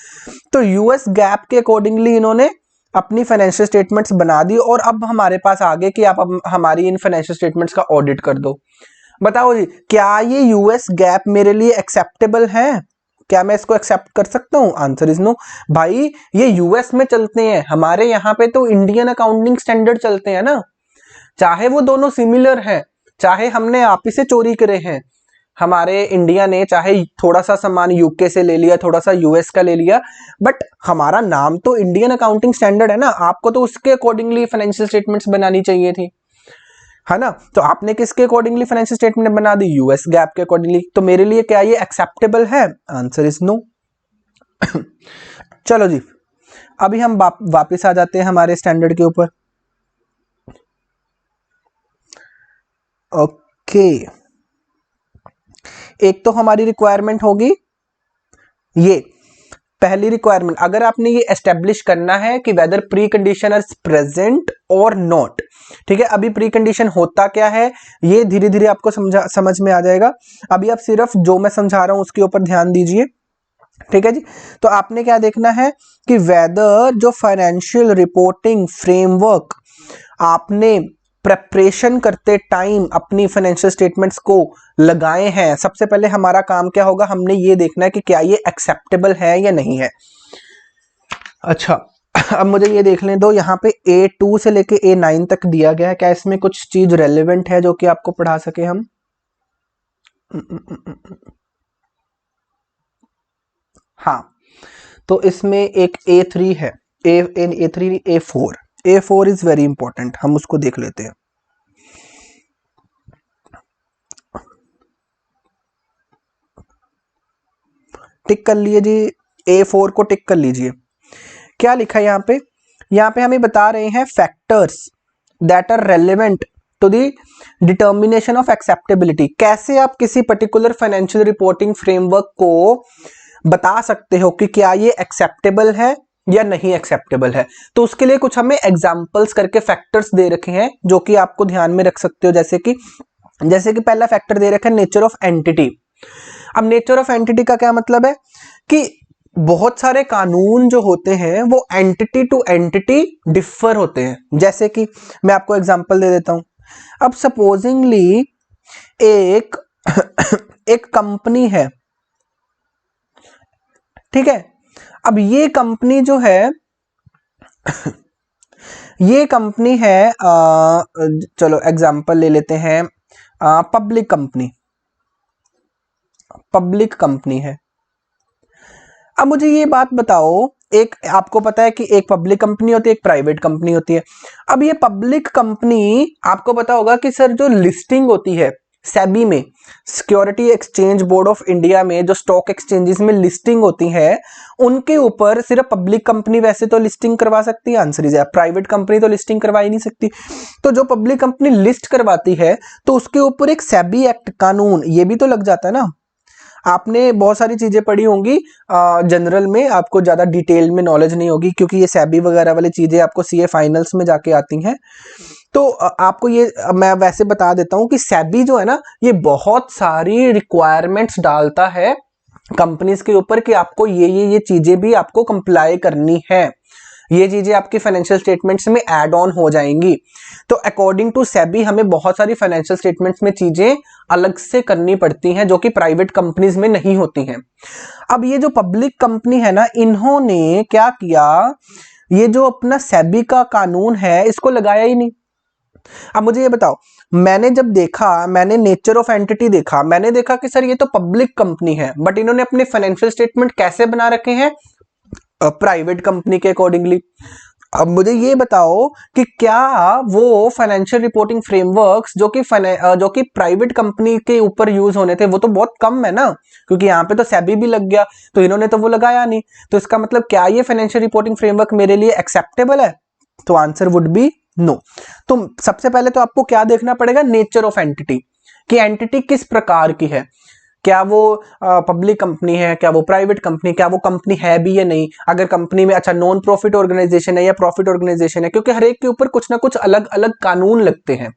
A: तो यूएस गैप के अकॉर्डिंगली इन्होंने अपनी फाइनेंशियल स्टेटमेंट्स बना दी। और अब हमारे पास आ गए कि आप हमारी इन फाइनेंशियल स्टेटमेंट्स का ऑडिट कर दो। बताओ जी, क्या ये यूएस गैप मेरे लिए एक्सेप्टेबल है, क्या मैं इसको एक्सेप्ट कर सकता हूं, आंसर इज नो। भाई ये यूएस में चलते हैं, हमारे यहाँ पे तो इंडियन अकाउंटिंग स्टैंडर्ड चलते हैं ना, चाहे वो दोनों सिमिलर हैं, चाहे हमने आप ही से चोरी करे हैं, हमारे इंडिया ने चाहे थोड़ा सा सामान यूके से ले लिया, थोड़ा सा यूएस का ले लिया, बट हमारा नाम तो इंडियन अकाउंटिंग स्टैंडर्ड है ना, आपको तो उसके अकॉर्डिंगली फाइनेंशियल स्टेटमेंट्स बनानी चाहिए थी, है ना। तो आपने किसके अकॉर्डिंगली फाइनेंशियल स्टेटमेंट बना दी, यूएस गैप के अकॉर्डिंगली, तो मेरे लिए क्या ये एक्सेप्टेबल है, आंसर इज नो। चलो जी, अभी हम वापस आ जाते हैं हमारे स्टैंडर्ड के ऊपर। ओके, एक तो हमारी रिक्वायरमेंट होगी ये पहली रिक्वायरमेंट, अगर आपने ये एस्टेब्लिश करना है कि whether pre condition is present और नॉट, ठीक है। अभी प्री कंडीशन होता क्या है ये धीरे धीरे आपको समझ में आ जाएगा। अभी आप सिर्फ जो मैं समझा रहा हूं उसके ऊपर ध्यान दीजिए, ठीक है जी। तो आपने क्या देखना है कि वेदर जो फाइनेंशियल रिपोर्टिंग फ्रेमवर्क आपने प्रेपरेशन करते टाइम अपनी फाइनेंशियल स्टेटमेंट्स को लगाए हैं, सबसे पहले हमारा काम क्या होगा, हमने ये देखना है कि क्या ये एक्सेप्टेबल है या नहीं है। अच्छा, अब मुझे ये देख लें दो, यहाँ पे A2 से लेके A9 तक दिया गया है, क्या इसमें कुछ चीज रेलेवेंट है जो कि आपको पढ़ा सके हम? हाँ, तो इसमें एक A3 है, A3 A4 is very important, हम उसको देख लेते हैं। टिक कर लिए जी, A4 को टिक कर लीजिए। क्या लिखा है यहाँ पे? यहाँ पे हमें बता रहे हैं factors that are relevant to the determination of acceptability. कैसे आप किसी पर्टिकुलर फाइनेंशियल रिपोर्टिंग फ्रेमवर्क को बता सकते हो कि क्या ये एक्सेप्टेबल है या नहीं एक्सेप्टेबल है। तो उसके लिए कुछ हमें एग्जांपल्स करके फैक्टर्स दे रखे हैं जो कि आपको ध्यान में रख सकते हो, जैसे कि पहला फैक्टर दे रखा है नेचर ऑफ एंटिटी। अब नेचर ऑफ एंटिटी का क्या मतलब है कि बहुत सारे कानून जो होते हैं वो एंटिटी टू एंटिटी डिफर होते हैं। जैसे कि मैं आपको एग्जांपल दे देता हूं। अब सपोजिंगली एक एक कंपनी है, ठीक है। अब ये कंपनी जो है ये कंपनी है चलो एग्जांपल ले लेते हैं, पब्लिक कंपनी है। अब मुझे ये बात बताओ, एक आपको पता है कि एक पब्लिक कंपनी होती है, एक प्राइवेट कंपनी होती है। अब ये पब्लिक कंपनी आपको पता होगा कि सर जो लिस्टिंग होती है सेबी में, security exchange board of India में, जो स्टॉक एक्सचेंजेस में लिस्टिंग होती है उनके ऊपर सिर्फ पब्लिक कंपनी वैसे तो लिस्टिंग करवा सकती है, आंसर इज प्राइवेट कंपनी तो लिस्टिंग करवा ही नहीं सकती। तो जो पब्लिक कंपनी लिस्ट करवाती है तो उसके ऊपर एक सेबी एक्ट कानून ये भी तो लग जाता है ना। आपने बहुत सारी चीजें पढ़ी होंगी जनरल में, आपको ज्यादा डिटेल में नॉलेज नहीं होगी क्योंकि ये सेबी वगैरह वाली चीजें आपको सीए फाइनल्स में जाके आती हैं। तो आपको ये मैं वैसे बता देता हूं कि सेबी जो है ना ये बहुत सारी रिक्वायरमेंट्स डालता है कंपनीज के ऊपर कि आपको ये चीजें भी आपको कंप्लाई करनी है, ये चीजें आपकी फाइनेंशियल स्टेटमेंट्स में ऐड ऑन हो जाएंगी। तो अकॉर्डिंग टू सेबी हमें बहुत सारी फाइनेंशियल स्टेटमेंट्स में चीजें अलग से करनी पड़ती हैं जो कि प्राइवेट कंपनीज में नहीं होती हैं। अब ये जो पब्लिक कंपनी है ना, इन्होंने क्या किया, ये जो अपना सेबी का कानून है इसको लगाया ही नहीं। अब मुझे ये बताओ, मैंने जब देखा, मैंने नेचर ऑफ एंटिटी देखा, मैंने देखा कि सर ये तो पब्लिक कंपनी है बट इन्होंने अपने फाइनेंशियल स्टेटमेंट कैसे बना रखे हैं, प्राइवेट कंपनी के अकॉर्डिंगली। अब मुझे ये बताओ कि क्या वो फाइनेंशियल रिपोर्टिंग फ्रेमवर्क्स जो कि प्राइवेट कंपनी के ऊपर यूज होने थे वो तो बहुत कम है ना, क्योंकि यहाँ पे तो सेबी भी लग गया तो इन्होंने तो वो लगाया नहीं। तो इसका मतलब क्या ये फाइनेंशियल रिपोर्टिंग फ्रेमवर्क मेरे लिए एक्सेप्टेबल है? तो आंसर वुड बी नो। तो सबसे पहले तो आपको क्या देखना पड़ेगा, नेचर ऑफ एंटिटी, कि एंटिटी किस प्रकार की है, क्या वो पब्लिक कंपनी है, क्या वो प्राइवेट कंपनी, क्या वो कंपनी है भी या नहीं। अगर कंपनी में अच्छा नॉन प्रॉफिट ऑर्गेनाइजेशन है या प्रॉफिट ऑर्गेनाइजेशन है, क्योंकि हर एक के ऊपर कुछ ना कुछ अलग अलग कानून लगते हैं,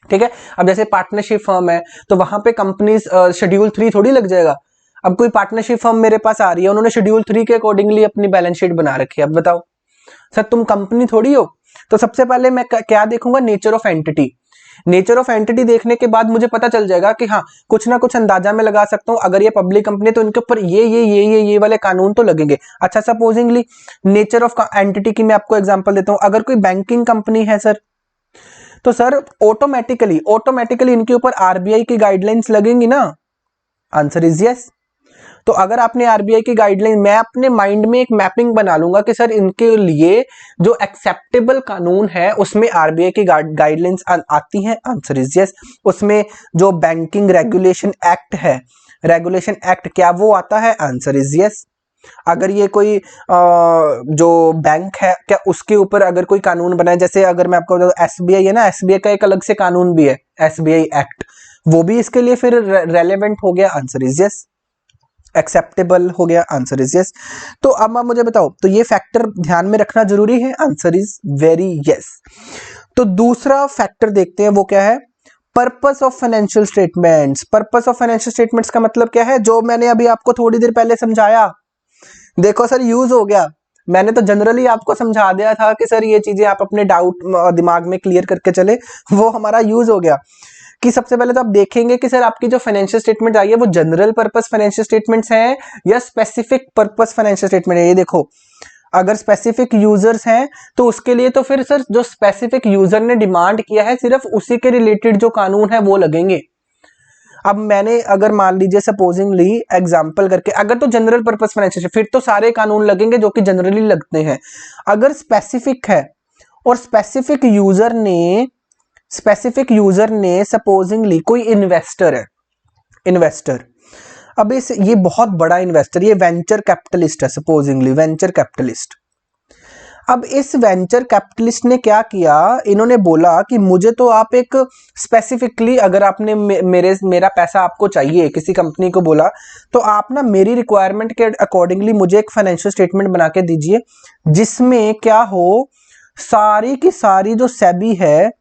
A: ठीक है। अब जैसे पार्टनरशिप फर्म है तो वहां पे कंपनी शेड्यूल 3 थोड़ी लग जाएगा। अब कोई पार्टनरशिप फर्म मेरे पास आ रही है, उन्होंने शेड्यूल 3 के अकॉर्डिंगली अपनी बैलेंस शीट बना रखी है। अब बताओ सर तुम कंपनी थोड़ी हो। तो सबसे पहले मैं क्या देखूंगा, nature of entity. Nature of entity देखने के बाद मुझे पता चल जाएगा कि हाँ कुछ ना कुछ अंदाजा मैं लगा सकता हूं, अगर ये पब्लिक कंपनी तो इनके ऊपर ये वाले कानून तो लगेंगे। अच्छा सपोजिंगली नेचर ऑफ एंटिटी की मैं आपको एग्जांपल देता हूं, अगर कोई बैंकिंग कंपनी है सर, तो सर ऑटोमेटिकली इनके ऊपर आरबीआई की गाइडलाइंस लगेंगी ना, आंसर इज यस। तो अगर आपने आरबीआई की गाइडलाइन, मैं अपने माइंड में एक मैपिंग बना लूंगा कि सर इनके लिए जो एक्सेप्टेबल कानून है उसमें आरबीआई की गाइडलाइंस आती हैं, आंसर इज यस। उसमें जो बैंकिंग रेगुलेशन एक्ट क्या वो आता है, आंसर इज यस। अगर ये कोई जो बैंक है क्या उसके ऊपर अगर कोई कानून बनाए, जैसे अगर मैं आपको बताऊं एसबीआई है ना, एसबीआई का एक अलग से कानून भी है, एसबीआई एक्ट, वो भी इसके लिए फिर रेलेवेंट हो गया, आंसर इज यस। एक्सेप्टेबल हो गया, आंसर इज यस। तो अब आप मुझे बताओ, तो ये फैक्टर ध्यान में रखना जरूरी है, आंसर इज वेरी यस। तो दूसरा फैक्टर देखते हैं, वो क्या है, purpose of financial statements. Purpose of financial statements का मतलब क्या है, जो मैंने अभी आपको थोड़ी देर पहले समझाया। देखो सर, यूज हो गया, मैंने तो जनरली आपको समझा दिया था कि सर ये चीजें आप अपने डाउट दिमाग में क्लियर करके चले, वो हमारा यूज हो गया। कि सबसे पहले तो आप देखेंगे कि सर आपकी जो फाइनेंशियल स्टेटमेंट आई है वो जनरल पर्पस फाइनेंशियल स्टेटमेंट्स हैं या स्पेसिफिक पर्पस फाइनेंशियल स्टेटमेंट है। ये देखो, अगर स्पेसिफिक यूजर्स हैं तो उसके लिए तो फिर सर जो स्पेसिफिक यूजर ने डिमांड किया है सिर्फ उसी के रिलेटेड जो कानून है वो लगेंगे। अब मैंने अगर मान लीजिए सपोजिंगली एग्जांपल करके, अगर तो जनरल पर्पस फाइनेंशियल फिर तो सारे कानून लगेंगे जो कि जनरली लगते हैं। अगर स्पेसिफिक है और स्पेसिफिक यूजर ने सपोजिंगली कोई इन्वेस्टर है, इन्वेस्टर, अब ये बहुत बड़ा इन्वेस्टर, ये वेंचर कैपिटलिस्ट है, सपोजिंगली वेंचर कैपिटलिस्ट। अब इस वेंचर कैपिटलिस्ट ने क्या किया, इन्होंने बोला कि मुझे तो आप एक स्पेसिफिकली, अगर आपने मेरा पैसा आपको चाहिए, किसी कंपनी को बोला, तो आप ना मेरी रिक्वायरमेंट के अकॉर्डिंगली मुझे एक फाइनेंशियल स्टेटमेंट बना के दीजिए जिसमें क्या हो, सारी की सारी जो सेबी है,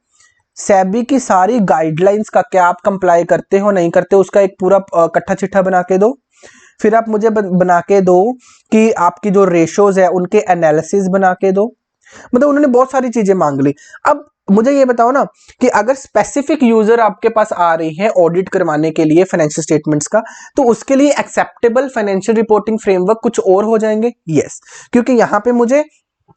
A: सेबी की सारी गाइडलाइंस का क्या आप कंप्लाई करते हो नहीं करते, उसका एक पूरा कट्ठा चिट्ठा बना के दो। फिर आप मुझे बना के दो कि आपकी जो रेशोज है उनके एनालिसिस बना के दो। मतलब उन्होंने बहुत सारी चीजें मांग ली। अब मुझे ये बताओ ना कि अगर स्पेसिफिक यूजर आपके पास आ रही है ऑडिट करवाने के लिए फाइनेंशियल स्टेटमेंट्स का, तो उसके लिए एक्सेप्टेबल फाइनेंशियल रिपोर्टिंग फ्रेमवर्क कुछ और हो जाएंगे। यस, क्योंकि यहां पे मुझे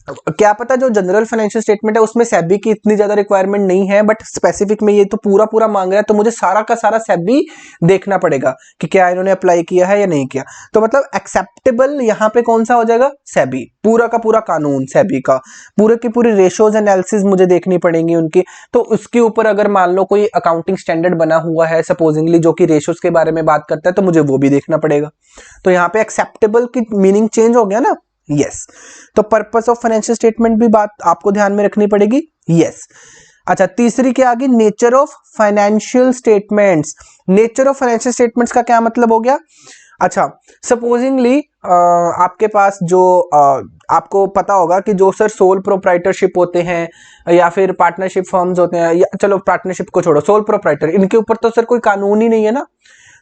A: क्या पता जो जनरल फाइनेंशियल स्टेटमेंट है उसमें सेबी की इतनी ज्यादा रिक्वायरमेंट नहीं है, बट स्पेसिफिक में ये तो पूरा पूरा मांग रहा है, तो मुझे सारा का सारा सेबी देखना पड़ेगा कि क्या इन्होंने अप्लाई किया है या नहीं किया। तो मतलब एक्सेप्टेबल यहां पे कौन सा हो जाएगा, सेबी, पूरा का पूरा कानून सेबी का, पूरे की पूरी रेशोज एनालिसिस मुझे देखनी पड़ेंगी उनकी। तो उसके ऊपर अगर मान लो कोई अकाउंटिंग स्टैंडर्ड बना हुआ है सपोजिंगली जो कि रेशोज के बारे में बात करता है, तो मुझे वो भी देखना पड़ेगा। तो यहाँ पे एक्सेप्टेबल की मीनिंग चेंज हो गया ना। यस, तो पर्पस ऑफ फाइनेंशियल स्टेटमेंट भी बात आपको ध्यान में रखनी पड़ेगी। यस, अच्छा, तीसरी क्या आ गई, nature of financial statements. Nature of financial statements का क्या मतलब हो गया, अच्छा सपोजिंगली आपके पास जो आपको पता होगा कि जो सर सोल प्रोप्राइटरशिप होते हैं या फिर पार्टनरशिप फर्म्स होते हैं, या चलो पार्टनरशिप को छोड़ो, सोल प्रोप्राइटर, इनके ऊपर तो सर कोई कानून ही नहीं है ना,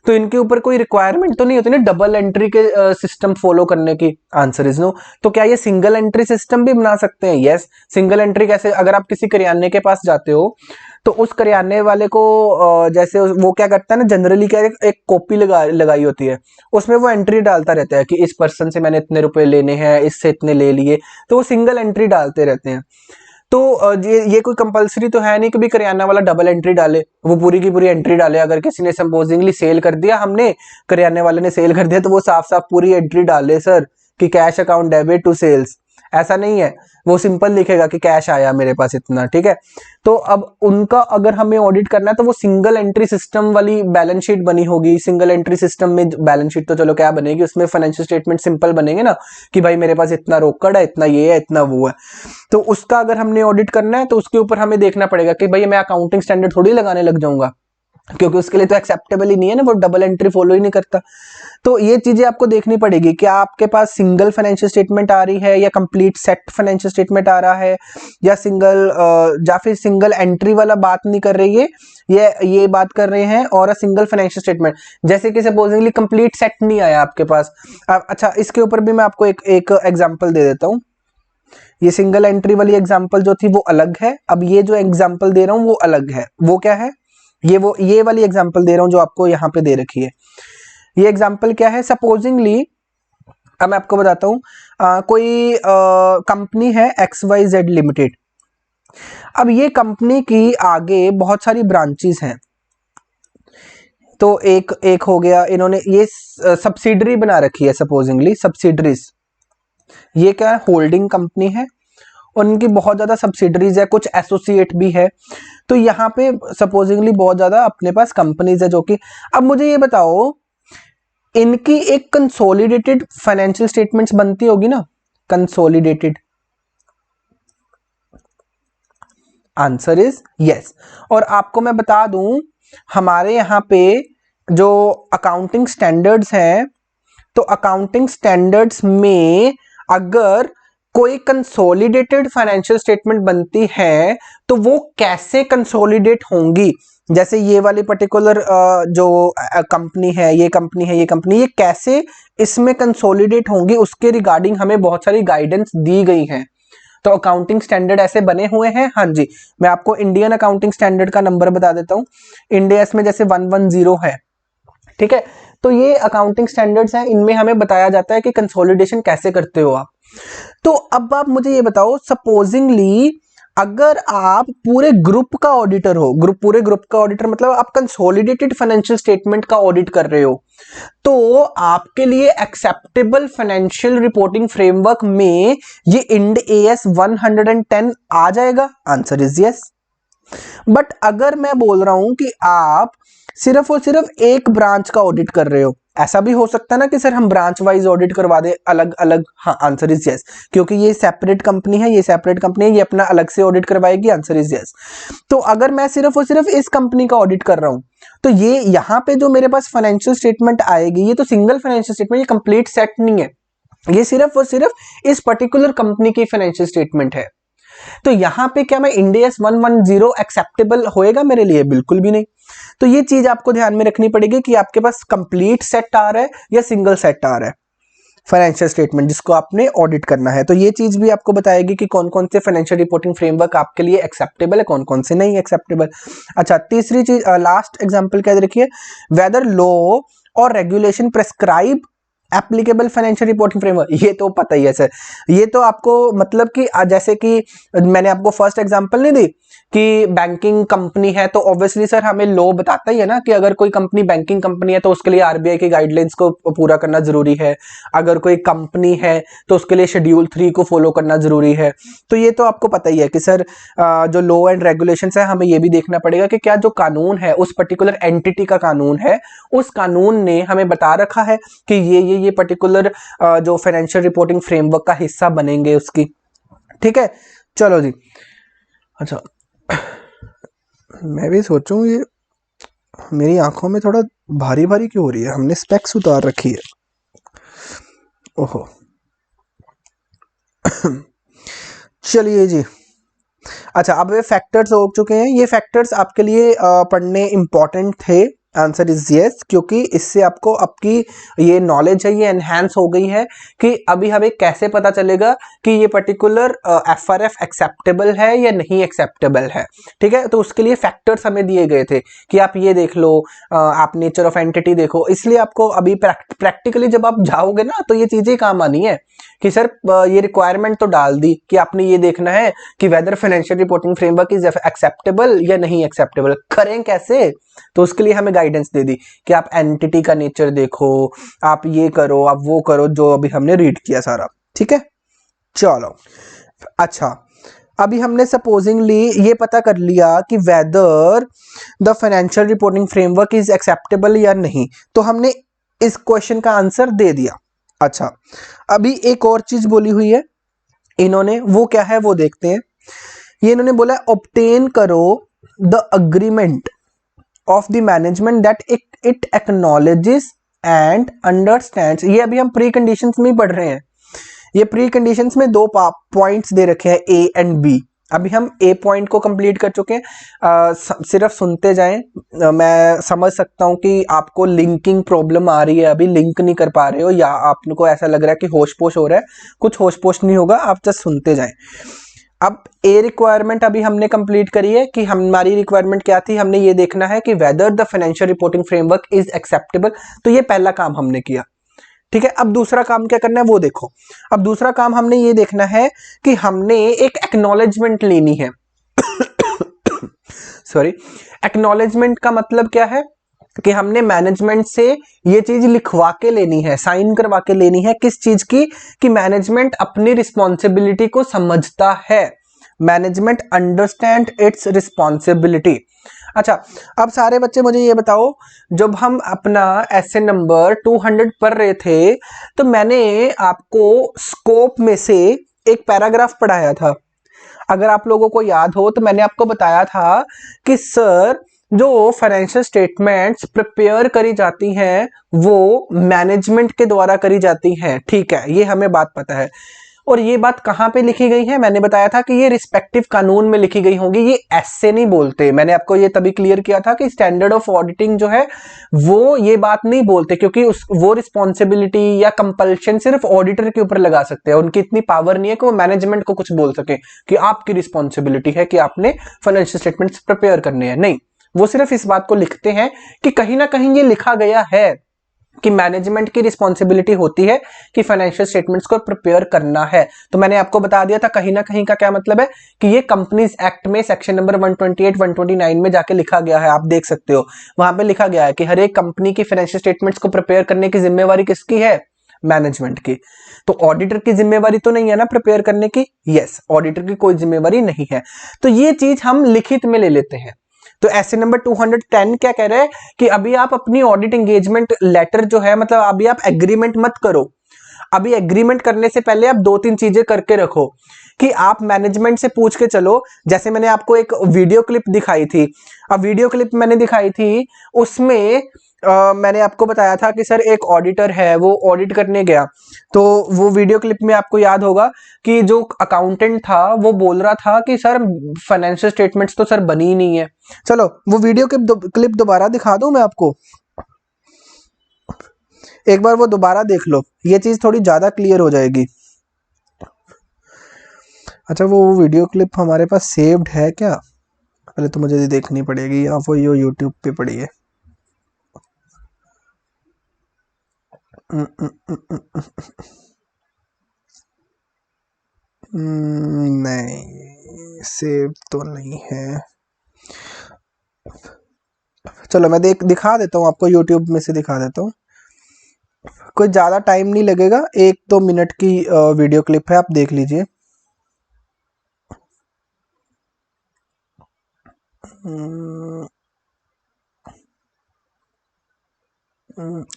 A: तो इनके ऊपर कोई रिक्वायरमेंट तो नहीं होती ना डबल एंट्री के सिस्टम फॉलो करने की, आंसर इज नो। तो क्या ये सिंगल एंट्री सिस्टम भी बना सकते हैं, यस। सिंगल एंट्री कैसे, अगर आप किसी करियाने के पास जाते हो तो उस करियाने वाले को जैसे वो क्या करता है ना, जनरली क्या एक कॉपी लगाई होती है, उसमें वो एंट्री डालता रहता है कि इस पर्सन से मैंने इतने रुपए लेने हैं, इससे इतने ले लिए, तो वो सिंगल एंट्री डालते रहते हैं। तो ये कोई कंपलसरी तो है नहीं कि भी करियाना वाला डबल एंट्री डाले, वो पूरी की पूरी एंट्री डाले। अगर किसी ने सपोजिंगली सेल कर दिया, हमने करियाने वाले ने सेल कर दिया, तो वो साफ साफ पूरी एंट्री डाले सर कि cash account debit to sales, ऐसा नहीं है, वो सिंपल लिखेगा कि कैश आया मेरे पास इतना, ठीक है। तो अब उनका अगर हमें ऑडिट करना है तो वो सिंगल एंट्री सिस्टम वाली बैलेंस शीट बनी होगी। सिंगल एंट्री सिस्टम में बैलेंस शीट तो चलो क्या बनेगी, उसमें फाइनेंशियल स्टेटमेंट सिंपल बनेंगे ना कि भाई मेरे पास इतना रोकड़ है, इतना ये है, इतना वो है। तो उसका अगर हमने ऑडिट करना है तो उसके ऊपर हमें देखना पड़ेगा कि भाई मैं अकाउंटिंग स्टैंडर्ड थोड़ी लगाने लग जाऊंगा, क्योंकि उसके लिए तो एक्सेप्टेबल ही नहीं है ना, वो डबल एंट्री फॉलो ही नहीं करता। तो ये चीजें आपको देखनी पड़ेगी कि आपके पास सिंगल फाइनेंशियल स्टेटमेंट आ रही है या कंप्लीट सेट फाइनेंशियल स्टेटमेंट आ रहा है, या फिर सिंगल एंट्री वाला बात नहीं कर रही है, ये बात कर रहे हैं, और सिंगल फाइनेंशियल स्टेटमेंट, जैसे कि सपोजिंगली कंप्लीट सेट नहीं आया आपके पास। अच्छा, इसके ऊपर भी मैं आपको एक एग्जांपल दे देता हूं। ये सिंगल एंट्री वाली एग्जांपल जो थी वो अलग है, अब ये जो एग्जांपल दे रहा हूं वो अलग है। वो क्या है, ये वाली एग्जांपल दे रहा हूं जो आपको यहां पे दे रखी है। ये एग्जांपल क्या है, सपोजिंगली अब मैं आपको बताता हूं, कोई कंपनी है XYZ लिमिटेड। अब ये कंपनी की आगे बहुत सारी ब्रांचेस हैं, तो एक हो गया, इन्होंने ये सब्सिडरी बना रखी है, सपोजिंगली सब्सिडरीज, ये क्या है, होल्डिंग कंपनी है, उनकी बहुत ज्यादा सब्सिडरीज है, कुछ एसोसिएट भी है। तो यहाँ पे सपोजिंगली बहुत ज्यादा अपने पास कंपनीज है जो कि, अब मुझे ये बताओ इनकी एक कंसोलिडेटेड फाइनेंशियल स्टेटमेंट्स बनती होगी ना, कंसोलिडेटेड, आंसर इज यस। और आपको मैं बता दूं हमारे यहाँ पे जो अकाउंटिंग स्टैंडर्ड्स हैं तो अकाउंटिंग स्टैंडर्ड्स में अगर कोई कंसोलिडेटेड फाइनेंशियल स्टेटमेंट बनती है तो वो कैसे कंसोलिडेट होंगी, जैसे ये वाली पर्टिकुलर जो कंपनी है, ये कंपनी है, ये कंपनी, ये कैसे इसमें कंसोलिडेट होंगी, उसके रिगार्डिंग हमें बहुत सारी गाइडेंस दी गई है। तो अकाउंटिंग स्टैंडर्ड ऐसे बने हुए हैं। हाँ जी, मैं आपको इंडियन अकाउंटिंग स्टैंडर्ड का नंबर बता देता हूँ। इंडिया में जैसे 110 है, ठीक है। तो ये अकाउंटिंग स्टैंडर्ड्स हैं, इनमें हमें बताया जाता है कि कंसोलिडेशन कैसे करते हो आप। तो अब आप मुझे ये बताओ, सपोजिंगली अगर आप पूरे ग्रुप का ऑडिटर हो, पूरे ग्रुप का ऑडिटर मतलब आप कंसोलिडेटेड फाइनेंशियल स्टेटमेंट का ऑडिट कर रहे हो, तो आपके लिए एक्सेप्टेबल फाइनेंशियल रिपोर्टिंग फ्रेमवर्क में ये इंड AS 110 आ जाएगा? Answer is yes. बट अगर मैं बोल रहा हूं कि आप सिर्फ और सिर्फ एक ब्रांच का ऑडिट कर रहे हो, ऐसा भी हो सकता है ना कि सर हम ब्रांच वाइज ऑडिट करवा दे अलग अलग? हाँ, आंसर इज यस, क्योंकि ये सेपरेट कंपनी है, ये सेपरेट कंपनी है, ये अपना अलग से ऑडिट करवाएगी। Answer is yes. तो अगर मैं सिर्फ और सिर्फ इस कंपनी का ऑडिट कर रहा हूं, तो ये यहां पे जो मेरे पास फाइनेंशियल स्टेटमेंट आएगी, ये तो सिंगल फाइनेंशियल स्टेटमेंट, ये कंप्लीट सेट नहीं है, ये सिर्फ और सिर्फ इस पर्टिकुलर कंपनी की फाइनेंशियल स्टेटमेंट है। तो यहां पे क्या मैं इंड AS 110 एक्सेप्टेबल होएगा मेरे लिए? बिल्कुल भी नहीं। तो ये चीज आपको ध्यान में रखनी पड़ेगी कि आपके पास कंप्लीट सेट आ रहा है या सिंगल सेट आ रहा है फाइनेंशियल स्टेटमेंट जिसको आपने ऑडिट करना है। तो ये चीज भी आपको बताएगी कि कौन कौन से फाइनेंशियल रिपोर्टिंग फ्रेमवर्क आपके लिए एक्सेप्टेबल है, कौन कौन से नहीं एक्सेप्टेबल। अच्छा, तीसरी चीज, लास्ट एग्जांपल क्या देखिए, वेदर लॉ और regulation prescribe applicable financial reporting framework. ये तो पता ही है सर, ये तो आपको मतलब कि जैसे कि मैंने आपको फर्स्ट एग्जांपल नहीं दी कि बैंकिंग कंपनी है, तो ऑब्वियसली सर हमें लॉ बताता ही है ना कि अगर कोई कंपनी बैंकिंग कंपनी है तो उसके लिए RBI की गाइडलाइंस को पूरा करना जरूरी है, अगर कोई कंपनी है तो उसके लिए शेड्यूल 3 को फॉलो करना जरूरी है। तो ये तो आपको पता ही है कि सर जो लॉ एंड रेगुलेशंस है, हमें ये भी देखना पड़ेगा कि क्या जो कानून है उस पर्टिकुलर एंटिटी का कानून है, उस कानून ने हमें बता रखा है कि ये पर्टिकुलर जो फाइनेंशियल रिपोर्टिंग फ्रेमवर्क का हिस्सा बनेंगे उसकी। ठीक है, चलो जी। अच्छा, मैं भी सोचूं ये मेरी आंखों में थोड़ा भारी भारी क्यों हो रही है, हमने स्पेक्स उतार रखी है। ओहो चलिए जी। अच्छा, अब ये फैक्टर्स हो चुके हैं, ये फैक्टर्स आपके लिए पढ़ने इंपॉर्टेंट थे। आंसर इज यस, क्योंकि इससे आपको आपकी ये नॉलेज है ये एनहांस हो गई है कि अभी हमें कैसे पता चलेगा कि ये पर्टिकुलर FRF एक्सेप्टेबल है या नहीं एक्सेप्टेबल है। ठीक है, तो उसके लिए फैक्टर्स हमें दिए गए थे कि आप ये देख लो, आप नेचर ऑफ एंटिटी देखो, इसलिए आपको अभी प्रैक्टिकली जब आप जाओगे ना तो ये चीजें काम आनी है कि सर ये रिक्वायरमेंट तो डाल दी कि आपने ये देखना है कि weather financial reporting framework is acceptable या नहीं एक्सेप्टेबल। करें कैसे? तो उसके लिए हमें गाइडेंस दे दी कि आप एंटिटी का नेचर देखो, आप ये करो, आप वो करो, जो अभी हमने रीड किया सारा। ठीक है, चलो। अच्छा, अभी हमने सपोजिंगली ये पता कर लिया कि whether the financial reporting framework is acceptable या नहीं, तो हमने इस क्वेश्चन का आंसर दे दिया। अच्छा, अभी एक और चीज बोली हुई है इन्होंने, वो क्या है वो देखते हैं। ये इन्होंने बोला ऑब्टेन करो the agreement of the management that it acknowledges and understands. ये अभी हम प्री कंडीशंस में ही पढ़ रहे हैं। ये प्री कंडीशंस में दो पॉइंट्स दे रखे हैं, A एंड B। अभी हम A पॉइंट को कंप्लीट कर चुके हैं, सिर्फ सुनते जाएं। मैं समझ सकता हूं कि आपको लिंकिंग प्रॉब्लम आ रही है, अभी लिंक नहीं कर पा रहे हो, या आपको ऐसा लग रहा है कि होश पोश हो रहा है। कुछ होश पोश नहीं होगा, आप जस्ट सुनते जाएं। अब A रिक्वायरमेंट अभी हमने कंप्लीट करी है कि हमारी रिक्वायरमेंट क्या थी, हमने ये देखना है कि whether the financial reporting framework is acceptable. तो ये पहला काम हमने किया। ठीक है, अब दूसरा काम क्या करना है वो देखो। अब दूसरा काम हमने ये देखना है कि हमने एक एक्नॉलेजमेंट लेनी है। सॉरी, एक्नॉलेजमेंट का मतलब क्या है कि हमने मैनेजमेंट से ये चीज लिखवा के लेनी है, साइन करवा के लेनी है। किस चीज की? कि मैनेजमेंट अपनी रिस्पॉन्सिबिलिटी को समझता है, मैनेजमेंट अंडरस्टैंड इट्स रिस्पॉन्सिबिलिटी। अच्छा, अब सारे बच्चे मुझे ये बताओ, जब हम अपना एसे नंबर 200 पढ़ रहे थे तो मैंने आपको स्कोप में से एक पैराग्राफ पढ़ाया था। अगर आप लोगों को याद हो तो मैंने आपको बताया था कि सर जो फाइनेंशियल स्टेटमेंट्स प्रिपेयर करी जाती हैं वो मैनेजमेंट के द्वारा करी जाती हैं, ठीक है, ये हमें बात पता है। और ये बात कहाँ पे लिखी गई है, मैंने बताया था कि ये रिस्पेक्टिव कानून में लिखी गई होंगी, ये ऐसे नहीं बोलते। मैंने आपको ये तभी क्लियर किया था कि स्टैंडर्ड ऑफ ऑडिटिंग जो है वो ये बात नहीं बोलते, क्योंकि वो रिस्पॉन्सिबिलिटी या कंपल्शन सिर्फ ऑडिटर के ऊपर लगा सकते हैं। उनकी इतनी पावर नहीं है कि वो मैनेजमेंट को कुछ बोल सके कि आपकी रिस्पॉन्सिबिलिटी है कि आपने फाइनेंशियल स्टेटमेंट्स प्रिपेयर करने हैं, नहीं। वो सिर्फ इस बात को लिखते हैं कि कहीं ना कहीं ये लिखा गया है कि मैनेजमेंट की रिस्पॉन्सिबिलिटी होती है कि फाइनेंशियल स्टेटमेंट्स को प्रिपेयर करना है। तो मैंने आपको बता दिया था कहीं ना कहीं का क्या मतलब है कि ये कंपनीज एक्ट में सेक्शन नंबर 128 129 में जाके लिखा गया है, आप देख सकते हो। वहां पे लिखा गया है कि हर एक कंपनी की फाइनेंशियल स्टेटमेंट्स को प्रिपेयर करने की जिम्मेवारी किसकी है, मैनेजमेंट की। तो ऑडिटर की जिम्मेवारी तो नहीं है ना प्रिपेयर करने की, यस, ऑडिटर की कोई जिम्मेवारी नहीं है। तो ये चीज हम लिखित में ले लेते हैं। तो ऐसे नंबर 210 क्या कह रहा है कि अभी आप अपनी ऑडिट एंगेजमेंट लेटर जो है, मतलब अभी आप एग्रीमेंट मत करो। अभी एग्रीमेंट करने से पहले आप 2-3 चीजें करके रखो कि आप मैनेजमेंट से पूछ के चलो। जैसे मैंने आपको एक वीडियो क्लिप दिखाई थी, अब वीडियो क्लिप मैंने दिखाई थी उसमें मैंने आपको बताया था कि सर एक ऑडिटर है, वो ऑडिट करने गया। तो वो वीडियो क्लिप में आपको याद होगा कि जो अकाउंटेंट था वो बोल रहा था कि सर फाइनेंशियल स्टेटमेंट्स तो सर बनी ही नहीं है। चलो वो वीडियो क्लिप दोबारा दिखा दूं मैं आपको, एक बार वो दोबारा देख लो, ये चीज थोड़ी ज्यादा क्लियर हो जाएगी। अच्छा वो वीडियो क्लिप हमारे पास सेव्ड है क्या, पहले तो मुझे देखनी पड़ेगी, या वो यूट्यूब पे पड़ी है। नहीं सेव तो नहीं है। चलो मैं दिखा देता हूँ आपको, यूट्यूब में से दिखा देता हूँ, कोई ज़्यादा टाइम नहीं लगेगा, 1-2 मिनट की वीडियो क्लिप है, आप देख लीजिए।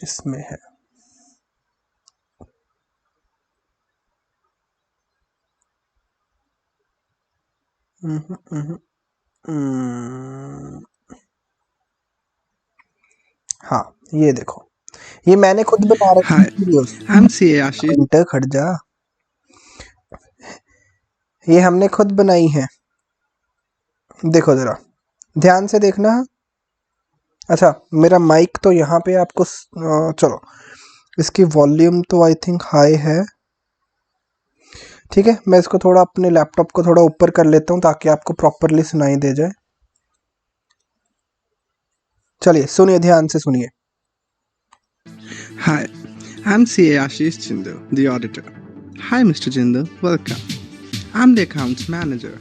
A: इसमें है, हाँ ये देखो, ये मैंने खुद बना रखी
B: Hi,
A: videos.
B: I'm CA Ashish.
A: घंटे खड़ जा, ये हमने खुद बनाई है, देखो जरा ध्यान से देखना। अच्छा मेरा माइक तो यहाँ पे आपको चलो इसकी वॉल्यूम तो आई थिंक हाई है, ठीक है। मैं इसको थोड़ा अपने लैपटॉप को थोड़ा ऊपर कर लेता हूँ ताकि आपको प्रॉपरली सुनाई दे जाए। चलिए सुनिए, ध्यान से सुनिए।
B: Hi, I'm CA Ashish Jindal, the auditor. Hi, Mr. Jindal, welcome. I'm the accounts manager.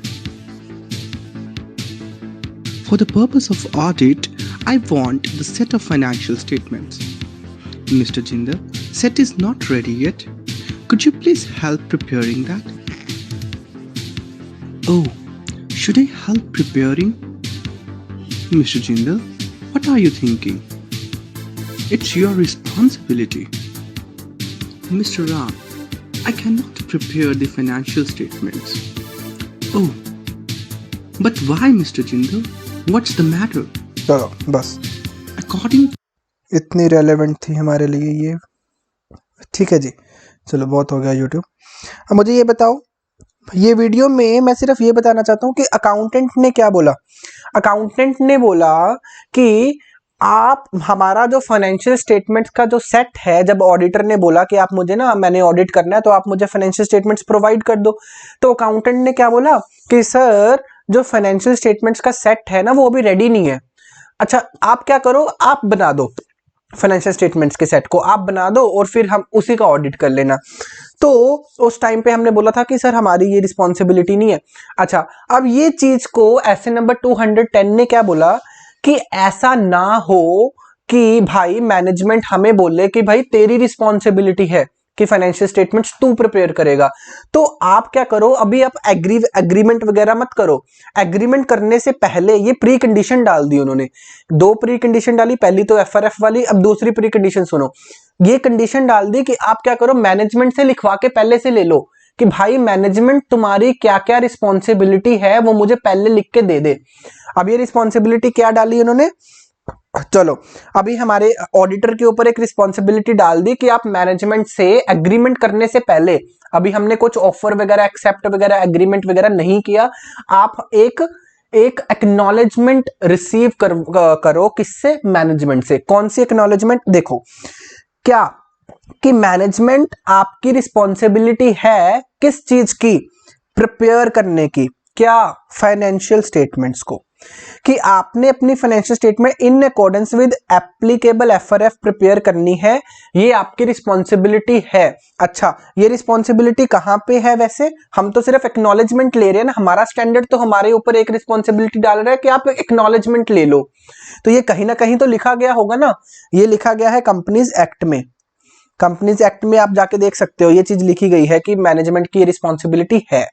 B: For the purpose of audit, I want the set of financial statements. Mr. Jindal, set is not ready yet. Could you please help preparing that? Oh, should I help preparing? Mr. Jindal, what are you thinking? It's your responsibility. Mr. Ram, I cannot prepare the financial statements. Oh, but why, Mr. Jindal? What's the matter?
A: चलो बस,
B: According
A: इतनी relevant थी हमारे लिए ये, ठीक है जी। चलो बहुत हो गया यूट्यूब। अब मुझे ये बताओ, ये वीडियो में मैं सिर्फ ये बताना चाहता हूँ कि अकाउंटेंट ने क्या बोला। अकाउंटेंट ने बोला कि आप हमारा जो फाइनेंशियल स्टेटमेंट्स का जो सेट है, जब ऑडिटर ने बोला कि आप मुझे ना, मैंने ऑडिट करना है तो आप मुझे फाइनेंशियल स्टेटमेंट्स प्रोवाइड कर दो, तो अकाउंटेंट ने क्या बोला कि सर जो फाइनेंशियल स्टेटमेंट्स का सेट है ना वो अभी रेडी नहीं है। अच्छा आप क्या करो, आप बना दो फाइनेंशियल स्टेटमेंट्स के सेट को, आप बना दो और फिर हम उसी का ऑडिट कर लेना। तो उस टाइम पे हमने बोला था कि सर हमारी ये रिस्पॉन्सिबिलिटी नहीं है। अच्छा अब ये चीज को ऐसे नंबर 210 ने क्या बोला कि ऐसा ना हो कि भाई मैनेजमेंट हमें बोले कि भाई तेरी रिस्पॉन्सिबिलिटी है कि फाइनेंशियल स्टेटमेंट्स तू प्रिपेयर करेगा। तो आप क्या करो, अभी आप एग्रीमेंट वगैरह मत करो। एग्रीमेंट करने से पहले ये प्री कंडीशन डाल दी उन्होंने, 2 प्री कंडीशन डाली, पहली तो एफआरएफ वाली, अब दूसरी प्री कंडीशन सुनो। ये कंडीशन डाल दी कि आप क्या करो, मैनेजमेंट से लिखवा के पहले से ले लो कि भाई मैनेजमेंट तुम्हारी क्या क्या रिस्पॉन्सिबिलिटी है वो मुझे पहले लिख के दे दे। अब ये रिस्पॉन्सिबिलिटी क्या डाली उन्होंने, चलो अभी हमारे ऑडिटर के ऊपर एक रिस्पॉन्सिबिलिटी डाल दी कि आप मैनेजमेंट से एग्रीमेंट करने से पहले, अभी हमने कुछ ऑफर वगैरह एक्सेप्ट वगैरह एग्रीमेंट वगैरह नहीं किया, आप एक एक्नॉलेजमेंट रिसीव करो किससे, मैनेजमेंट से। कौन सी एक्नॉलेजमेंट, देखो क्या कि मैनेजमेंट आपकी रिस्पॉन्सिबिलिटी है किस चीज की, प्रिपेयर करने की, क्या, फाइनेंशियल स्टेटमेंट्स को, कि आपने अपनी financial statement in accordance with applicable FRF prepare करनी है, ये आपकी रिस्पॉन्सिबिलिटी है। अच्छा ये रिस्पॉन्सिबिलिटी कहां पे है, वैसे हम तो सिर्फ एक्नॉलेजमेंट ले रहे हैं ना, हमारा स्टैंडर्ड तो हमारे ऊपर एक रिस्पॉन्सिबिलिटी डाल रहा है कि आप एक्नॉलेजमेंट ले लो, तो ये कहीं ना कहीं तो लिखा गया होगा ना, ये लिखा गया है कंपनीज एक्ट में। कंपनीज एक्ट में आप जाके देख सकते हो ये चीज लिखी गई है कि मैनेजमेंट की रिस्पॉन्सिबिलिटी है।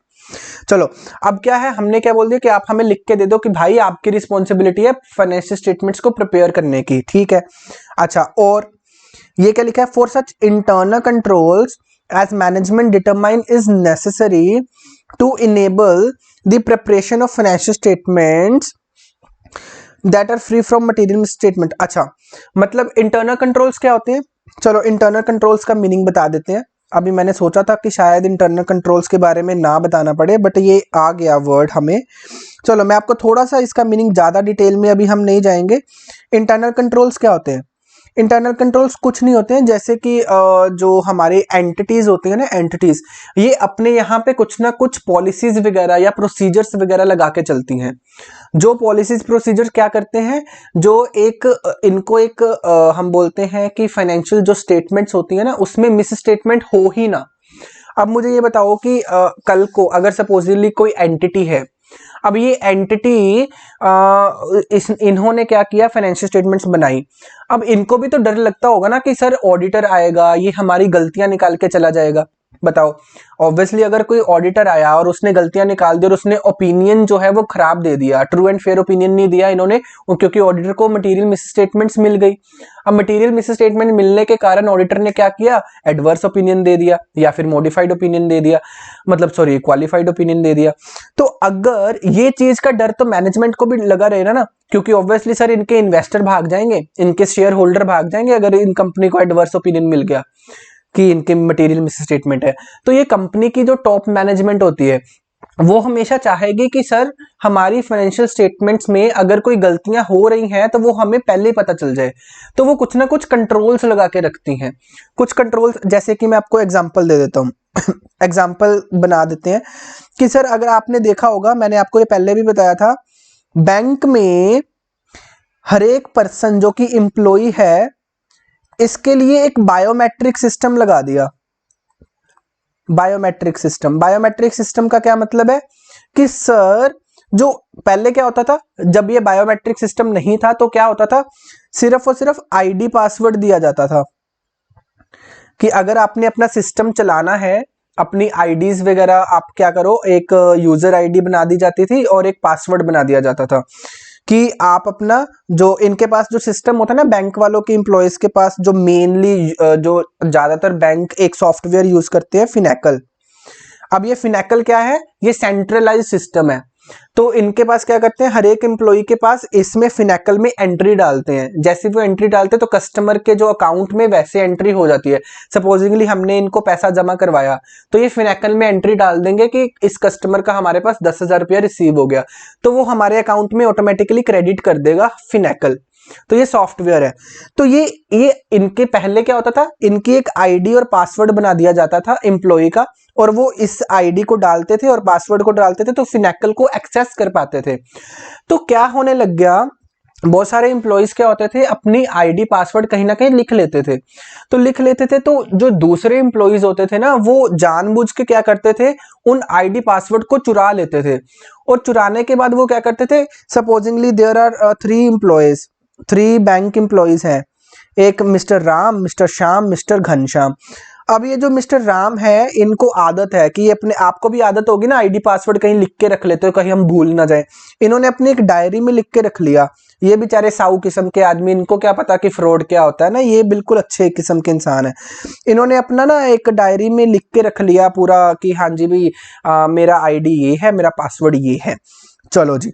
A: चलो अब क्या है, हमने क्या बोल दिया कि आप हमें लिख के दे दो कि भाई आपकी रिस्पॉन्सिबिलिटी है फाइनेंशियल स्टेटमेंट्स को प्रिपेयर करने की, ठीक है। अच्छा और ये क्या लिखा है, for such internal controls as management determine is necessary to enable the preparation of financial statements that are free from material statement. अच्छा मतलब इंटरनल कंट्रोल्स क्या होते हैं, चलो इंटरनल कंट्रोल्स का मीनिंग बता देते हैं। अभी मैंने सोचा था कि शायद इंटरनल कंट्रोल्स के बारे में ना बताना पड़े, बट ये आ गया वर्ड हमें। चलो मैं आपको थोड़ा सा इसका मीनिंग ज़्यादा डिटेल में अभी हम नहीं जाएंगे। इंटरनल कंट्रोल्स क्या होते हैं, इंटरनल कंट्रोल्स कुछ नहीं होते हैं, जैसे कि जो हमारे एंटिटीज होती है ना, एंटिटीज ये अपने यहाँ पे कुछ ना कुछ पॉलिसीज वगैरह या प्रोसीजर्स वगैरह लगा के चलती हैं। जो पॉलिसीज प्रोसीजर्स क्या करते हैं, जो इनको एक हम बोलते हैं कि फाइनेंशियल जो स्टेटमेंट्स होती है ना उसमें मिस स्टेटमेंट हो ही ना। अब मुझे ये बताओ कि कल को अगर सपोजिटली कोई एंटिटी है, अब ये एंटिटी इन्होंने क्या किया, फाइनेंशियल स्टेटमेंट्स बनाई, अब इनको भी तो डर लगता होगा ना कि सर ऑडिटर आएगा ये हमारी गलतियां निकाल के चला जाएगा। बताओ ऑब्वियसली अगर कोई ऑडिटर आया और उसने गलतियां निकाल दी और उसने ओपिनियन जो है वो खराब दे दिया, ट्रू एंड फेयर ओपिनियन नहीं दिया इन्होंने, क्योंकि ऑडिटर को मटेरियल मिस स्टेटमेंट्स मिल गई। अब मटेरियल मिस स्टेटमेंट मिलने के कारण ऑडिटर ने क्या किया, एडवर्स ओपिनियन दे दिया या फिर मॉडिफाइड ओपिनियन दे दिया, मतलब सॉरी क्वालिफाइड ओपिनियन दे दिया। तो अगर ये चीज का डर तो मैनेजमेंट को भी लगा रहेगा ना, क्योंकि ऑब्वियसली सर इनके इन्वेस्टर भाग जाएंगे, इनके शेयर होल्डर भाग जाएंगे अगर इन कंपनी को एडवर्स ओपिनियन मिल गया कि इनके मटेरियल मिस स्टेटमेंट है। तो ये कंपनी की जो टॉप मैनेजमेंट होती है वो हमेशा चाहेगी कि सर हमारी फाइनेंशियल स्टेटमेंट्स में अगर कोई गलतियां हो रही हैं तो वो हमें पहले ही पता चल जाए। तो वो कुछ ना कुछ कंट्रोल्स लगा के रखती हैं। कुछ कंट्रोल्स जैसे कि मैं आपको एग्जांपल दे देता हूँ एग्जांपल बना देते हैं कि सर अगर आपने देखा होगा, मैंने आपको ये पहले भी बताया था, बैंक में हर एक पर्सन जो कि एम्प्लॉय है इसके लिए एक बायोमेट्रिक सिस्टम लगा दिया। बायोमेट्रिक सिस्टम का क्या मतलब है कि सर जो पहले क्या होता था, जब ये बायोमेट्रिक सिस्टम नहीं था तो क्या होता था, सिर्फ और सिर्फ आईडी पासवर्ड दिया जाता था कि अगर आपने अपना सिस्टम चलाना है, अपनी आईडीज वगैरह आप क्या करो, एक यूजर आईडी बना दी जाती थी और एक पासवर्ड बना दिया जाता था कि आप अपना जो इनके पास जो सिस्टम होता है ना बैंक वालों के एम्प्लॉयज के पास, जो मेनली जो ज्यादातर बैंक एक सॉफ्टवेयर यूज करते हैं फिनेकल। अब ये फिनेकल क्या है, ये सेंट्रलाइज सिस्टम है। तो इनके पास क्या करते हैं, हर एक एम्प्लॉय के पास इसमें फिनेकल में एंट्री डालते हैं। जैसे वो एंट्री डालते हैं तो कस्टमर के जो अकाउंट में वैसे एंट्री हो जाती है। सपोजिंगली हमने इनको पैसा जमा करवाया तो ये फिनेकल में एंट्री डाल देंगे कि इस कस्टमर का हमारे पास 10,000 रुपया रिसीव हो गया, तो वो हमारे अकाउंट में ऑटोमेटिकली क्रेडिट कर देगा फिनेकल। तो ये सॉफ्टवेयर है। तो ये इनके पहले क्या होता था, इनकी एक आईडी और पासवर्ड बना दिया जाता था एम्प्लॉय का, और वो इस आईडी को डालते थे और पासवर्ड को डालते थे तो फिनेकल को एक्सेस कर पाते थे। तो क्या होने लग गया, बहुत सारे एम्प्लॉयज क्या होते थे अपनी आईडी पासवर्ड कहीं ना कहीं लिख लेते थे। तो जो दूसरे एम्प्लॉयज होते थे ना वो जानबूझ के क्या करते थे, उन आईडी पासवर्ड को चुरा लेते थे। और चुराने के बाद वो क्या करते थे, supposingly there are 3 bank employees हैं, एक mister Ram, mister Shyam, mister Ghanshyam. अब ये जो मिस्टर राम है, इनको आदत है कि ये अपने, आपको भी आदत होगी ना आईडी पासवर्ड कहीं लिख के रख लेते हो, कहीं हम भूल ना जाए। इन्होंने अपनी एक डायरी में लिख के रख लिया। ये बेचारे साऊ किस्म के आदमी, इनको क्या पता कि फ्रॉड क्या होता है ना, ये बिल्कुल अच्छे किस्म के इंसान है। इन्होंने अपना ना एक डायरी में लिख के रख लिया पूरा कि हाँ जी भाई मेरा आईडी ये है, मेरा पासवर्ड ये है। चलो जी,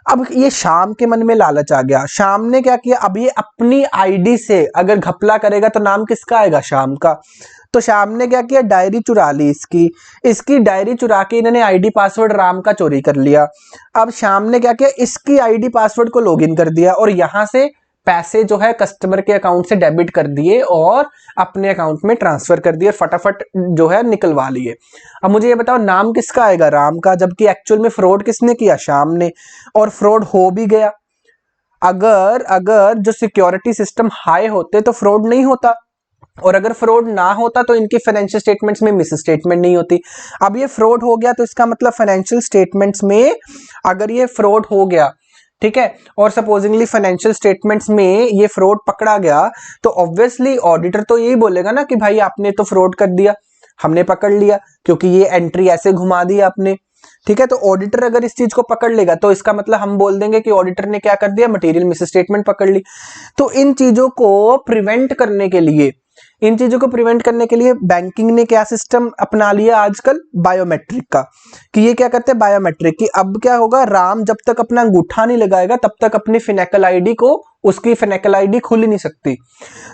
A: अब ये शाम के मन में लालच आ गया। शाम ने क्या किया, अब ये अपनी आईडी से अगर घपला करेगा तो नाम किसका आएगा, शाम का। तो शाम ने क्या किया, डायरी चुरा ली इसकी डायरी चुरा के इन्होंने आईडी पासवर्ड राम का चोरी कर लिया। अब शाम ने क्या किया, इसकी आईडी पासवर्ड को लॉगिन कर दिया और यहां से पैसे जो है कस्टमर के अकाउंट से डेबिट कर दिए और अपने अकाउंट में ट्रांसफर कर दिए, फटाफट जो है निकलवा लिए। अब मुझे ये बताओ नाम किसका आएगा, राम का, जबकि एक्चुअल में फ्रॉड किसने किया, शाम ने। और फ्रॉड हो भी गया। अगर जो सिक्योरिटी सिस्टम हाई होते तो फ्रॉड नहीं होता, और अगर फ्रॉड ना होता तो इनकी फाइनेंशियल स्टेटमेंट्स में मिस स्टेटमेंट नहीं होती। अब ये फ्रॉड हो गया तो इसका मतलब फाइनेंशियल स्टेटमेंट्स में अगर ये फ्रॉड हो गया, ठीक है, और सपोजिंगली फाइनेंशियल स्टेटमेंट्स में ये फ्रॉड पकड़ा गया, तो ऑब्वियसली ऑडिटर तो यही बोलेगा ना कि भाई आपने तो फ्रॉड कर दिया, हमने पकड़ लिया, क्योंकि ये एंट्री ऐसे घुमा दी आपने। ठीक है, तो ऑडिटर अगर इस चीज को पकड़ लेगा तो इसका मतलब हम बोल देंगे कि ऑडिटर ने क्या कर दिया, मटेरियल मिस स्टेटमेंट पकड़ ली। तो इन चीजों को प्रिवेंट करने के लिए बैंकिंग ने क्या सिस्टम अपना लिया आजकल, बायोमेट्रिक का। कि ये क्या करते हैं, बायोमेट्रिक की। अब क्या होगा, राम जब तक अपना अंगूठा नहीं लगाएगा तब तक अपनी फिनेकल आईडी को, उसकी फिनेकल आईडी खुल ही नहीं सकती।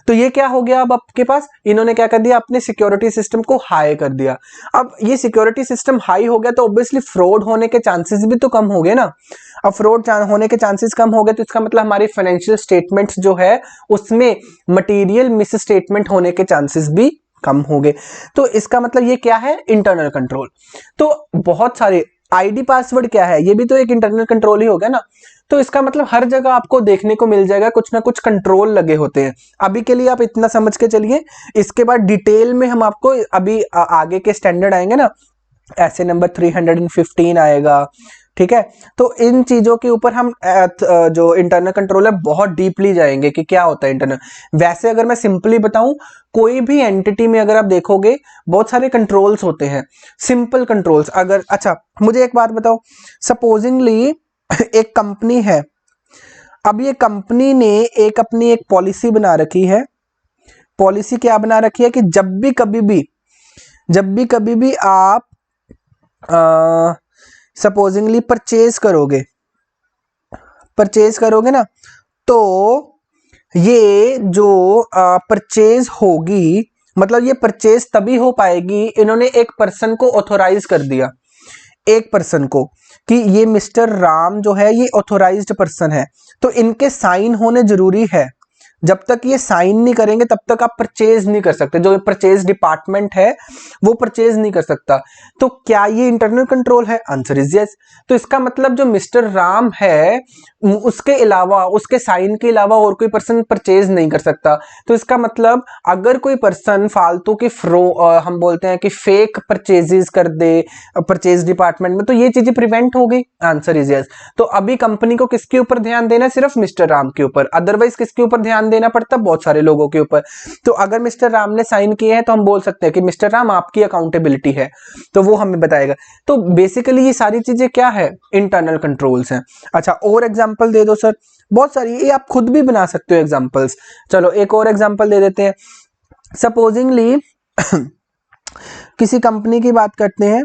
A: तो ये क्या हो गया, अब आपके पास इन्होंने क्या कर दिया, अपने सिक्योरिटी सिस्टम को हाई कर दिया। अब ये सिक्योरिटी सिस्टम हाई हो गया तो ऑब्वियसली फ्रॉड होने के चांसेस भी तो कम हो गए ना। अब फ्रॉड होने के चांसेस कम हो गए तो इसका मतलब हमारी फाइनेंशियल स्टेटमेंट्स जो है उसमें मटेरियल मिस स्टेटमेंट होने के चांसेस भी कम हो गए। तो इसका मतलब ये क्या है, इंटरनल कंट्रोल। तो बहुत सारे आईडी पासवर्ड क्या है, ये भी तो एक इंटरनल कंट्रोल ही हो गया ना। तो इसका मतलब हर जगह आपको देखने को मिल जाएगा कुछ ना कुछ कंट्रोल लगे होते हैं। अभी के लिए आप इतना समझ के चलिए, इसके बाद डिटेल में हम आपको अभी आगे के स्टैंडर्ड आएंगे ना, ऐसे नंबर 315 आएगा, ठीक है। तो इन चीजों के ऊपर हम जो इंटरनल कंट्रोल है बहुत डीपली जाएंगे कि क्या होता है इंटरनल। वैसे अगर मैं सिंपली बताऊं, कोई भी एंटिटी में अगर आप देखोगे बहुत सारे कंट्रोल्स होते हैं, सिंपल कंट्रोल्स। अगर अच्छा मुझे एक बात बताओ, सपोजिंगली एक कंपनी है, अब ये कंपनी ने अपनी एक पॉलिसी बना रखी है। पॉलिसी क्या बना रखी है कि जब भी कभी भी आप सपोजिंगली परचेज करोगे ना, तो ये जो परचेज होगी, मतलब ये परचेज तभी हो पाएगी, इन्होंने एक पर्सन को ऑथोराइज कर दिया, एक पर्सन को, कि ये मिस्टर राम जो है ये ऑथोराइज्ड पर्सन है, तो इनके साइन होने जरूरी है। जब तक ये साइन नहीं करेंगे तब तक आप परचेज नहीं कर सकते। जो परचेज डिपार्टमेंट है वो परचेज नहीं कर सकता। तो क्या ये इंटरनल कंट्रोल है, आंसर इज यस। तो इसका मतलब जो मिस्टर राम है उसके अलावा, उसके साइन के अलावा और कोई पर्सन परचेज नहीं कर सकता। तो इसका मतलब अगर कोई पर्सन फालतू की हम बोलते हैं कि फेक परचेजेस कर दे परचेज डिपार्टमेंट में, तो ये चीजें प्रिवेंट हो गई, आंसर इज यस। तो अभी कंपनी को किसके ऊपर ध्यान देना है, सिर्फ मिस्टर राम के ऊपर, अदरवाइज किसके ऊपर ध्यान देना पड़ता, बहुत सारे लोगों के ऊपर। तो अगर मिस्टर राम ने साइन किए हैं तो हम बोल सकते हैं कि मिस्टर राम आपकी अकाउंटेबिलिटी है, तो वो हमें बताएगा। तो बेसिकली ये सारी चीजें क्या है, इंटरनल कंट्रोल्स हैं। अच्छा और एग्जांपल दे दो सर, बहुत सारी, ये आप खुद भी बना सकते हो एग्जांपल्स। चलो एक और एग्जांपल दे देते हैं। सपोजिंगली किसी कंपनी की बात करते हैं,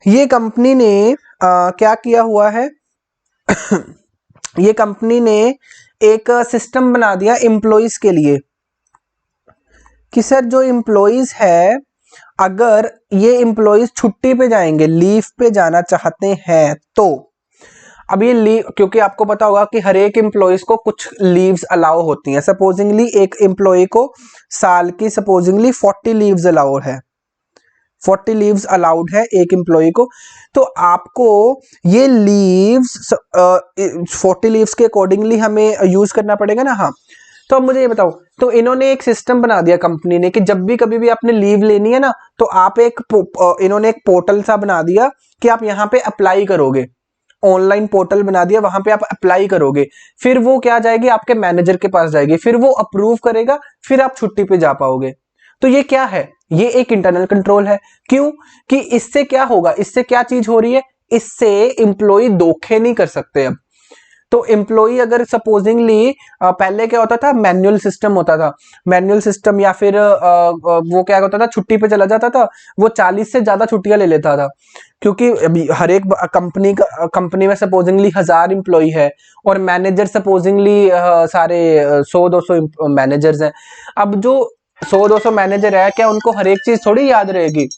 A: ये कंपनी ने क्या किया हुआ है ये कंपनी ने एक सिस्टम बना दिया एम्प्लॉइज के लिए कि सर जो एम्प्लॉइज है, अगर ये एम्प्लॉइज छुट्टी पे जाएंगे, लीव पे जाना चाहते हैं, तो अब ये लीव, क्योंकि आपको पता होगा कि हर एक एम्प्लॉइज को कुछ लीव्स अलाउ होती हैं। सपोजिंगली एक एम्प्लॉय को साल की सपोजिंगली 40 लीव्स अलाउड है, 40 लीव्स अलाउड है एक एम्प्लॉय को। तो आपको ये लीव्स 40 लीव्स के अकॉर्डिंगली हमें यूज करना पड़ेगा ना। हाँ, तो अब मुझे ये बताओ, तो इन्होंने एक सिस्टम बना दिया कंपनी ने कि जब भी कभी भी आपने लीव लेनी है ना, तो आप इन्होंने एक पोर्टल सा बना दिया कि आप यहाँ पे अप्लाई करोगे, ऑनलाइन पोर्टल बना दिया, वहां पे आप अप्लाई करोगे, फिर वो क्या जाएगी आपके मैनेजर के पास जाएगी, फिर वो अप्रूव करेगा, फिर आप छुट्टी पे जा पाओगे। तो ये क्या है, ये एक इंटरनल कंट्रोल है। क्यों कि इससे क्या होगा, इससे क्या चीज हो रही है, इससे एम्प्लॉय धोखे नहीं कर सकते। अब तो एम्प्लॉय अगर सपोजिंगली पहले क्या होता था, मैनुअल सिस्टम होता था, मैनुअल सिस्टम, या फिर वो क्या होता था, छुट्टी पे चला जाता था, वो 40 से ज्यादा छुट्टियां ले लेता था, क्योंकि अभी हर एक कंपनी में सपोजिंगली 1000 एम्प्लॉय है और मैनेजर सपोजिंगली सारे 100-200 मैनेजर्स हैं। अब जो 100-200 मैनेजर है, क्या उनको हर एक चीज थोड़ी याद रहेगी,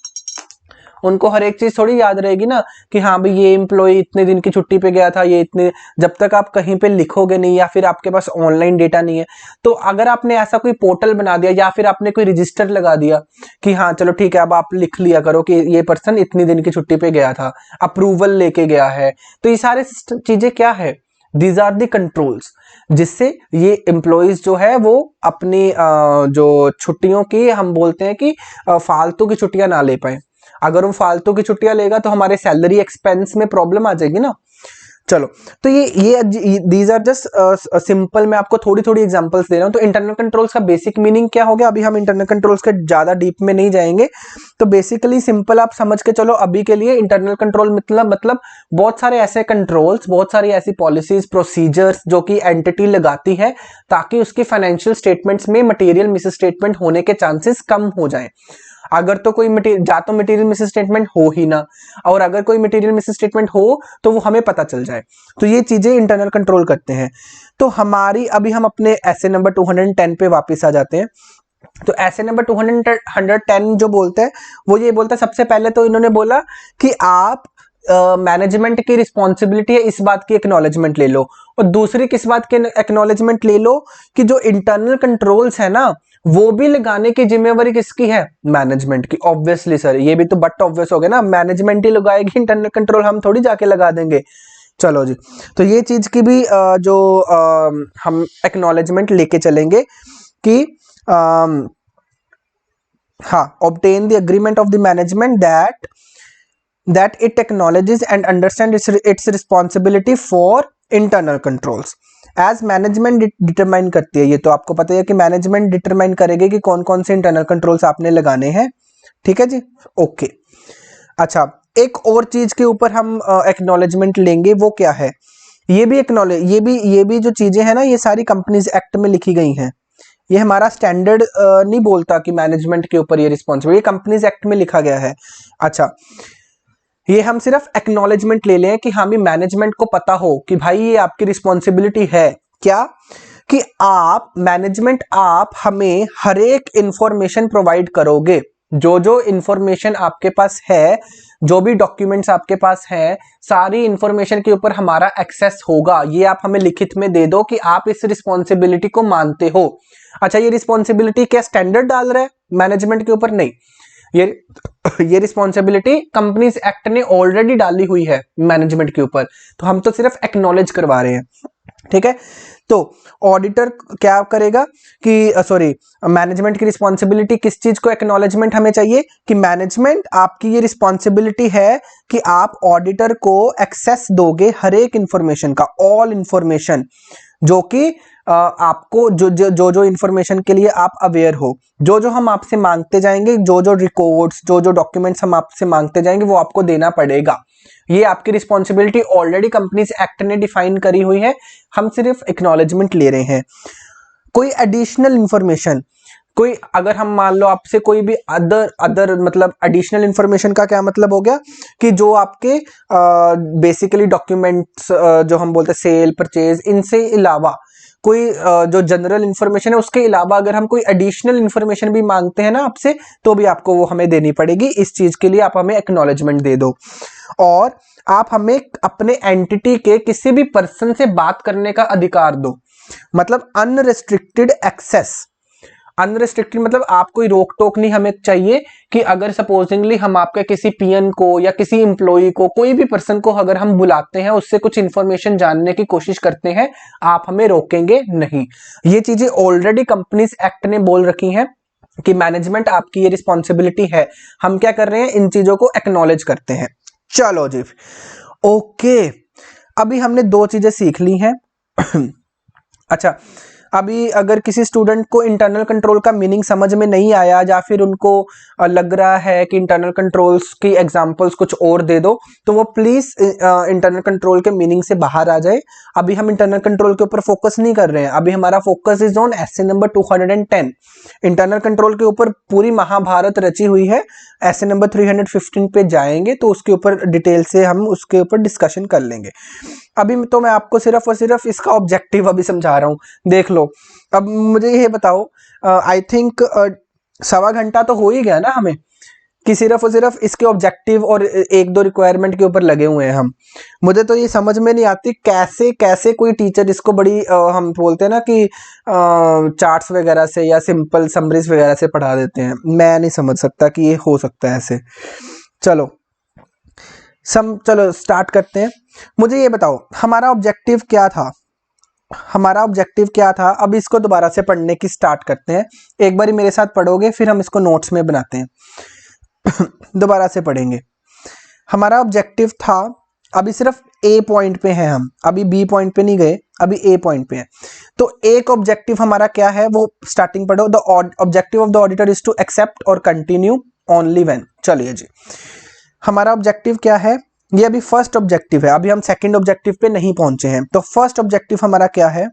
A: उनको हर एक चीज थोड़ी याद रहेगी ना, कि हाँ भाई ये एम्प्लॉय इतने दिन की छुट्टी पे गया था, ये इतने, जब तक आप कहीं पे लिखोगे नहीं या फिर आपके पास ऑनलाइन डेटा नहीं है। तो अगर आपने ऐसा कोई पोर्टल बना दिया या फिर आपने कोई रजिस्टर लगा दिया कि हाँ चलो ठीक है, अब आप लिख लिया करो कि ये पर्सन इतनी दिन की छुट्टी पे गया था, अप्रूवल लेके गया है, तो ये सारे चीजें क्या है, दीज आर दी कंट्रोल्स, जिससे ये एम्प्लॉयज जो है वो अपनी जो छुट्टियों की, हम बोलते हैं कि फालतू की छुट्टियां ना ले पाए। अगर वो फालतू की छुट्टियां लेगा तो हमारे सैलरी एक्सपेंस में प्रॉब्लम आ जाएगी ना। चलो, तो ये दीज आर जस्ट सिंपल, मैं आपको थोड़ी थोड़ी एग्जांपल्स दे रहा हूं। तो इंटरनल कंट्रोल्स का बेसिक मीनिंग क्या हो गया, अभी हम इंटरनल कंट्रोल्स के ज्यादा डीप में नहीं जाएंगे। तो बेसिकली सिंपल आप समझ के चलो अभी के लिए, इंटरनल कंट्रोल मतलब बहुत सारे ऐसे कंट्रोल्स, बहुत सारी ऐसी पॉलिसीज, प्रोसीजर्स जो कि एंटिटी लगाती है ताकि उसकी फाइनेंशियल स्टेटमेंट्स में मटेरियल मिस स्टेटमेंट होने के चांसेस कम हो जाएं। अगर तो कोई मटेरियल मिस स्टेटमेंट हो ही ना, और अगर कोई मटेरियल मिस स्टेटमेंट हो तो वो हमें पता चल जाए। तो ये चीजें इंटरनल कंट्रोल करते हैं। तो हमारी अभी हम अपने एसे नंबर 210 पे वापस आ जाते हैं। तो एसे नंबर 210 जो बोलते हैं, वो ये बोलता है, सबसे पहले तो इन्होंने बोला कि आप मैनेजमेंट की रिस्पॉन्सिबिलिटी है, इस बात की एक्नॉलेजमेंट ले लो, और दूसरी किस बात की एक्नॉलेजमेंट ले लो, कि जो इंटरनल कंट्रोल्स है ना, वो भी लगाने की जिम्मेवारी किसकी है, मैनेजमेंट की। ऑब्वियसली सर, ये भी तो बट ऑब्वियस हो गया ना, मैनेजमेंट ही लगाएगी इंटरनल कंट्रोल, हम थोड़ी जाके लगा देंगे। चलो जी, तो ये चीज की भी जो हम एक्नॉलेजमेंट लेके चलेंगे कि हाँ, obtain the agreement of the management that it acknowledges and understands its responsibility for internal controls as management determine करती है। ये तो आपको पता है कि मैनेजमेंट डिटरमाइन करेगी कि कौन कौन से इंटरनल कंट्रोल्स आपने लगाने हैं। ठीक है जी, ओके। अच्छा, एक और चीज के ऊपर हम एक्नॉलेजमेंट लेंगे, वो क्या है, ये भी जो चीजें हैं ना, ये सारी कंपनीज एक्ट में लिखी गई हैं। ये हमारा स्टैंडर्ड नहीं बोलता कि मैनेजमेंट के ऊपर ये रिस्पॉन्सिबिलिटी, ये कंपनीज एक्ट में लिखा गया है। अच्छा, ये हम सिर्फ एक्नॉलेजमेंट ले लें कि हाँ भी मैनेजमेंट को पता हो कि भाई ये आपकी रिस्पॉन्सिबिलिटी है। क्या कि आप मैनेजमेंट, आप हमें हर एक इंफॉर्मेशन प्रोवाइड करोगे, जो जो इंफॉर्मेशन आपके पास है, जो भी डॉक्यूमेंट्स आपके पास है, सारी इंफॉर्मेशन के ऊपर हमारा एक्सेस होगा। ये आप हमें लिखित में दे दो कि आप इस रिस्पॉन्सिबिलिटी को मानते हो। अच्छा, ये रिस्पॉन्सिबिलिटी क्या स्टैंडर्ड डाल रहा है मैनेजमेंट के ऊपर? नहीं, ये रिस्पॉन्सिबिलिटी कंपनीज एक्ट ने ऑलरेडी डाली हुई है मैनेजमेंट के ऊपर, तो हम तो सिर्फ एक्नॉलेज करवा रहे हैं। ठीक है, तो ऑडिटर क्या करेगा कि मैनेजमेंट की रिस्पॉन्सिबिलिटी किस चीज को एक्नॉलेजमेंट हमें चाहिए, कि मैनेजमेंट आपकी ये रिस्पॉन्सिबिलिटी है कि आप ऑडिटर को एक्सेस दोगे हर एक इंफॉर्मेशन का, ऑल इंफॉर्मेशन, जो कि आपको जो इंफॉर्मेशन के लिए आप अवेयर हो, जो हम आपसे मांगते जाएंगे, जो रिकॉर्ड्स, जो डॉक्यूमेंट्स हम आपसे मांगते जाएंगे, वो आपको देना पड़ेगा। ये आपकी रिस्पॉन्सिबिलिटी ऑलरेडी कंपनीज एक्ट ने डिफाइन करी हुई है, हम सिर्फ एक्नॉलेजमेंट ले रहे हैं। कोई एडिशनल इंफॉर्मेशन, कोई अगर हम मान लो आपसे कोई भी अदर मतलब एडिशनल इंफॉर्मेशन का क्या मतलब हो गया, कि जो आपके बेसिकली डॉक्यूमेंट्स जो हम बोलते हैं सेल परचेज, इनसे अलावा कोई जो जनरल इंफॉर्मेशन है, उसके अलावा अगर हम कोई एडिशनल इंफॉर्मेशन भी मांगते हैं ना आपसे, तो भी आपको वो हमें देनी पड़ेगी। इस चीज के लिए आप हमें एक्नॉलेजमेंट दे दो, और आप हमें अपने एंटिटी के किसी भी पर्सन से बात करने का अधिकार दो, मतलब अनरिस्ट्रिक्टेड एक्सेस। अनरिस्ट्रिक्टेड मतलब आप कोई रोक टोक नहीं हमें चाहिए, कि अगर सपोजिंगली हम आपके किसी पीएन को या किसी इंप्लॉई को, कोई भी पर्सन को अगर हम बुलाते हैं, उससे कुछ इंफॉर्मेशन जानने की कोशिश करते हैं, आप हमें रोकेंगे नहीं। ये चीजें ऑलरेडी कंपनीज एक्ट ने बोल रखी हैं कि मैनेजमेंट आपकी ये रिस्पॉन्सिबिलिटी है। हम क्या कर रहे हैं, इन चीजों को एक्नॉलेज करते हैं। चलो जी, ओके। अभी हमने दो चीजें सीख ली हैं। अच्छा, अभी अगर किसी स्टूडेंट को इंटरनल कंट्रोल का मीनिंग समझ में नहीं आया या फिर उनको लग रहा है कि इंटरनल कंट्रोल्स की एग्जांपल्स कुछ और दे दो, तो वो प्लीज इंटरनल कंट्रोल के मीनिंग से बाहर आ जाए। अभी हम इंटरनल कंट्रोल के ऊपर फोकस नहीं कर रहे हैं, अभी हमारा focus is on essay number 210। Internal control के ऊपर पूरी महाभारत रची हुई है, एसे नंबर 315 पे जाएंगे तो उसके ऊपर डिटेल से हम उसके ऊपर डिस्कशन कर लेंगे। अभी तो मैं आपको सिर्फ और सिर्फ इसका ऑब्जेक्टिव अभी समझा रहा हूँ, देख लो। अब मुझे ये बताओ, आई थिंक 1.25 घंटा तो हो ही गया ना हमें, कि सिर्फ और सिर्फ इसके ऑब्जेक्टिव और एक दो रिक्वायरमेंट के ऊपर लगे हुए हैं हम। मुझे तो ये समझ में नहीं आती कैसे कैसे कोई टीचर इसको बड़ी हम बोलते हैं ना कि चार्ट्स वगैरह से या सिंपल समरीज वगैरह से पढ़ा देते हैं। मैं नहीं समझ सकता कि ये हो सकता है ऐसे। चलो स्टार्ट करते हैं। मुझे ये बताओ हमारा ऑब्जेक्टिव क्या था, हमारा ऑब्जेक्टिव क्या था। अब इसको दोबारा से पढ़ने की स्टार्ट करते हैं, एक बार मेरे साथ पढ़ोगे फिर हम इसको नोट्स में बनाते हैं। दोबारा से पढ़ेंगे। हमारा ऑब्जेक्टिव था, अभी सिर्फ ए पॉइंट पे हैं हम, अभी बी पॉइंट पे नहीं गए, अभी ए पॉइंट पे हैं। तो एक ऑब्जेक्टिव हमारा क्या है वो स्टार्टिंग पढ़ो। The objective of the auditor is to accept और कंटिन्यू ओनली व्हेन। चलिए जी, हमारा ऑब्जेक्टिव क्या है, ये अभी फर्स्ट ऑब्जेक्टिव है, अभी हम सेकंड ऑब्जेक्टिव पे नहीं पहुंचे हैं। तो फर्स्ट ऑब्जेक्टिव हमारा क्या है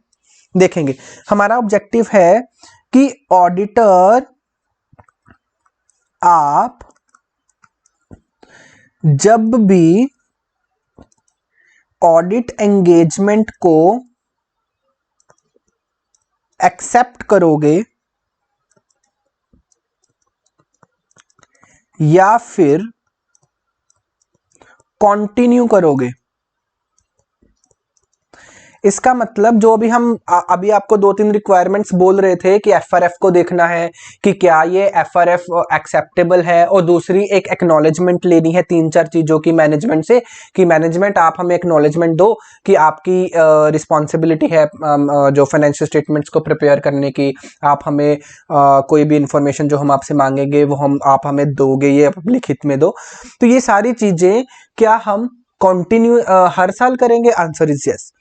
A: देखेंगे। हमारा ऑब्जेक्टिव है कि ऑडिटर आप जब भी ऑडिट एंगेजमेंट को एक्सेप्ट करोगे या फिर कंटिन्यू करोगे, इसका मतलब जो अभी हम अभी आपको 2-3 रिक्वायरमेंट्स बोल रहे थे कि एफआरएफ को देखना है कि क्या ये एफआरएफ एक्सेप्टेबल है, और दूसरी एक एक्नॉलेजमेंट लेनी है 3-4 चीजों की मैनेजमेंट से, कि मैनेजमेंट आप हमें एक्नॉलेजमेंट दो कि आपकी रिस्पॉन्सिबिलिटी है जो फाइनेंशियल स्टेटमेंट्स को प्रिपेयर करने की, आप हमें कोई भी इंफॉर्मेशन जो हम आपसे मांगेंगे वो आप हमें दोगे, ये लिखित में दो। तो ये सारी चीजें क्या हम कंटिन्यू हर साल करेंगे? Answer is yes.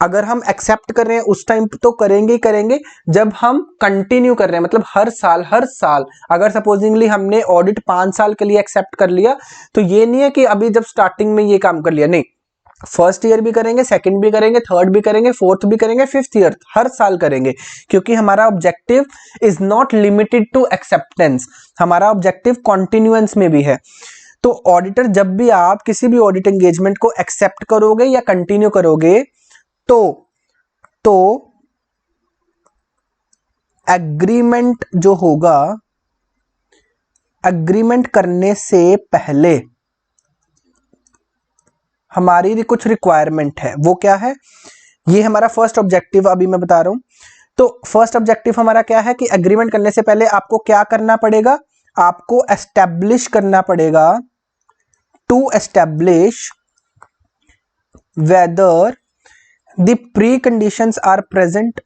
A: अगर हम एक्सेप्ट कर रहे हैं उस टाइम तो करेंगे ही करेंगे, जब हम कंटिन्यू कर रहे हैं मतलब हर साल अगर सपोजिंगली हमने ऑडिट 5 साल के लिए एक्सेप्ट कर लिया, तो ये नहीं है कि अभी जब स्टार्टिंग में ये काम कर लिया, नहीं, फर्स्ट ईयर भी करेंगे, सेकंड भी करेंगे, थर्ड भी करेंगे, फोर्थ भी करेंगे, फिफ्थ ईयर हर साल करेंगे, क्योंकि हमारा objective is not limited to acceptance, हमारा ऑब्जेक्टिव कॉन्टिन्यूएंस में भी है। तो ऑडिटर जब भी आप किसी भी ऑडिट एंगेजमेंट को एक्सेप्ट करोगे या कंटिन्यू करोगे तो एग्रीमेंट जो होगा, एग्रीमेंट करने से पहले हमारी कुछ रिक्वायरमेंट है। वो क्या है? ये हमारा फर्स्ट ऑब्जेक्टिव अभी मैं बता रहा हूं। तो फर्स्ट ऑब्जेक्टिव हमारा क्या है कि एग्रीमेंट करने से पहले आपको क्या करना पड़ेगा? आपको एस्टैब्लिश करना पड़ेगा, to establish whether the preconditions are present,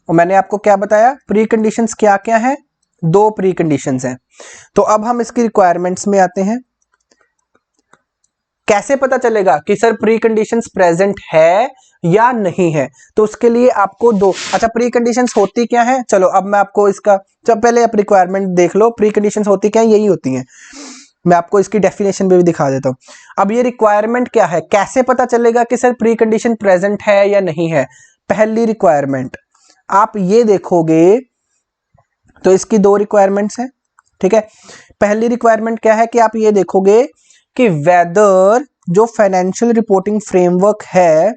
A: और मैंने आपको क्या बताया प्रीकंडीशंस क्या क्या है? 2 प्रीकंडीशंस हैं। तो अब हम इसकी रिक्वायरमेंट्स में आते हैं। कैसे पता चलेगा कि सर प्रीकंडीशंस प्रेजेंट है या नहीं है? तो उसके लिए आपको अच्छा प्रीकंडीशंस होती क्या है, चलो अब मैं आपको इसका, जब पहले आप रिक्वायरमेंट देख लो, प्रीकंडीशंस होती क्या है, यही होती हैं। मैं आपको इसकी डेफिनेशन भी दिखा देता हूं। अब ये रिक्वायरमेंट क्या है, कैसे पता चलेगा कि सर प्री कंडीशन प्रेजेंट है या नहीं है? पहली रिक्वायरमेंट आप ये देखोगे, तो इसकी 2 रिक्वायरमेंट्स हैं, ठीक है। पहली रिक्वायरमेंट क्या है कि आप ये देखोगे कि वेदर जो फाइनेंशियल रिपोर्टिंग फ्रेमवर्क है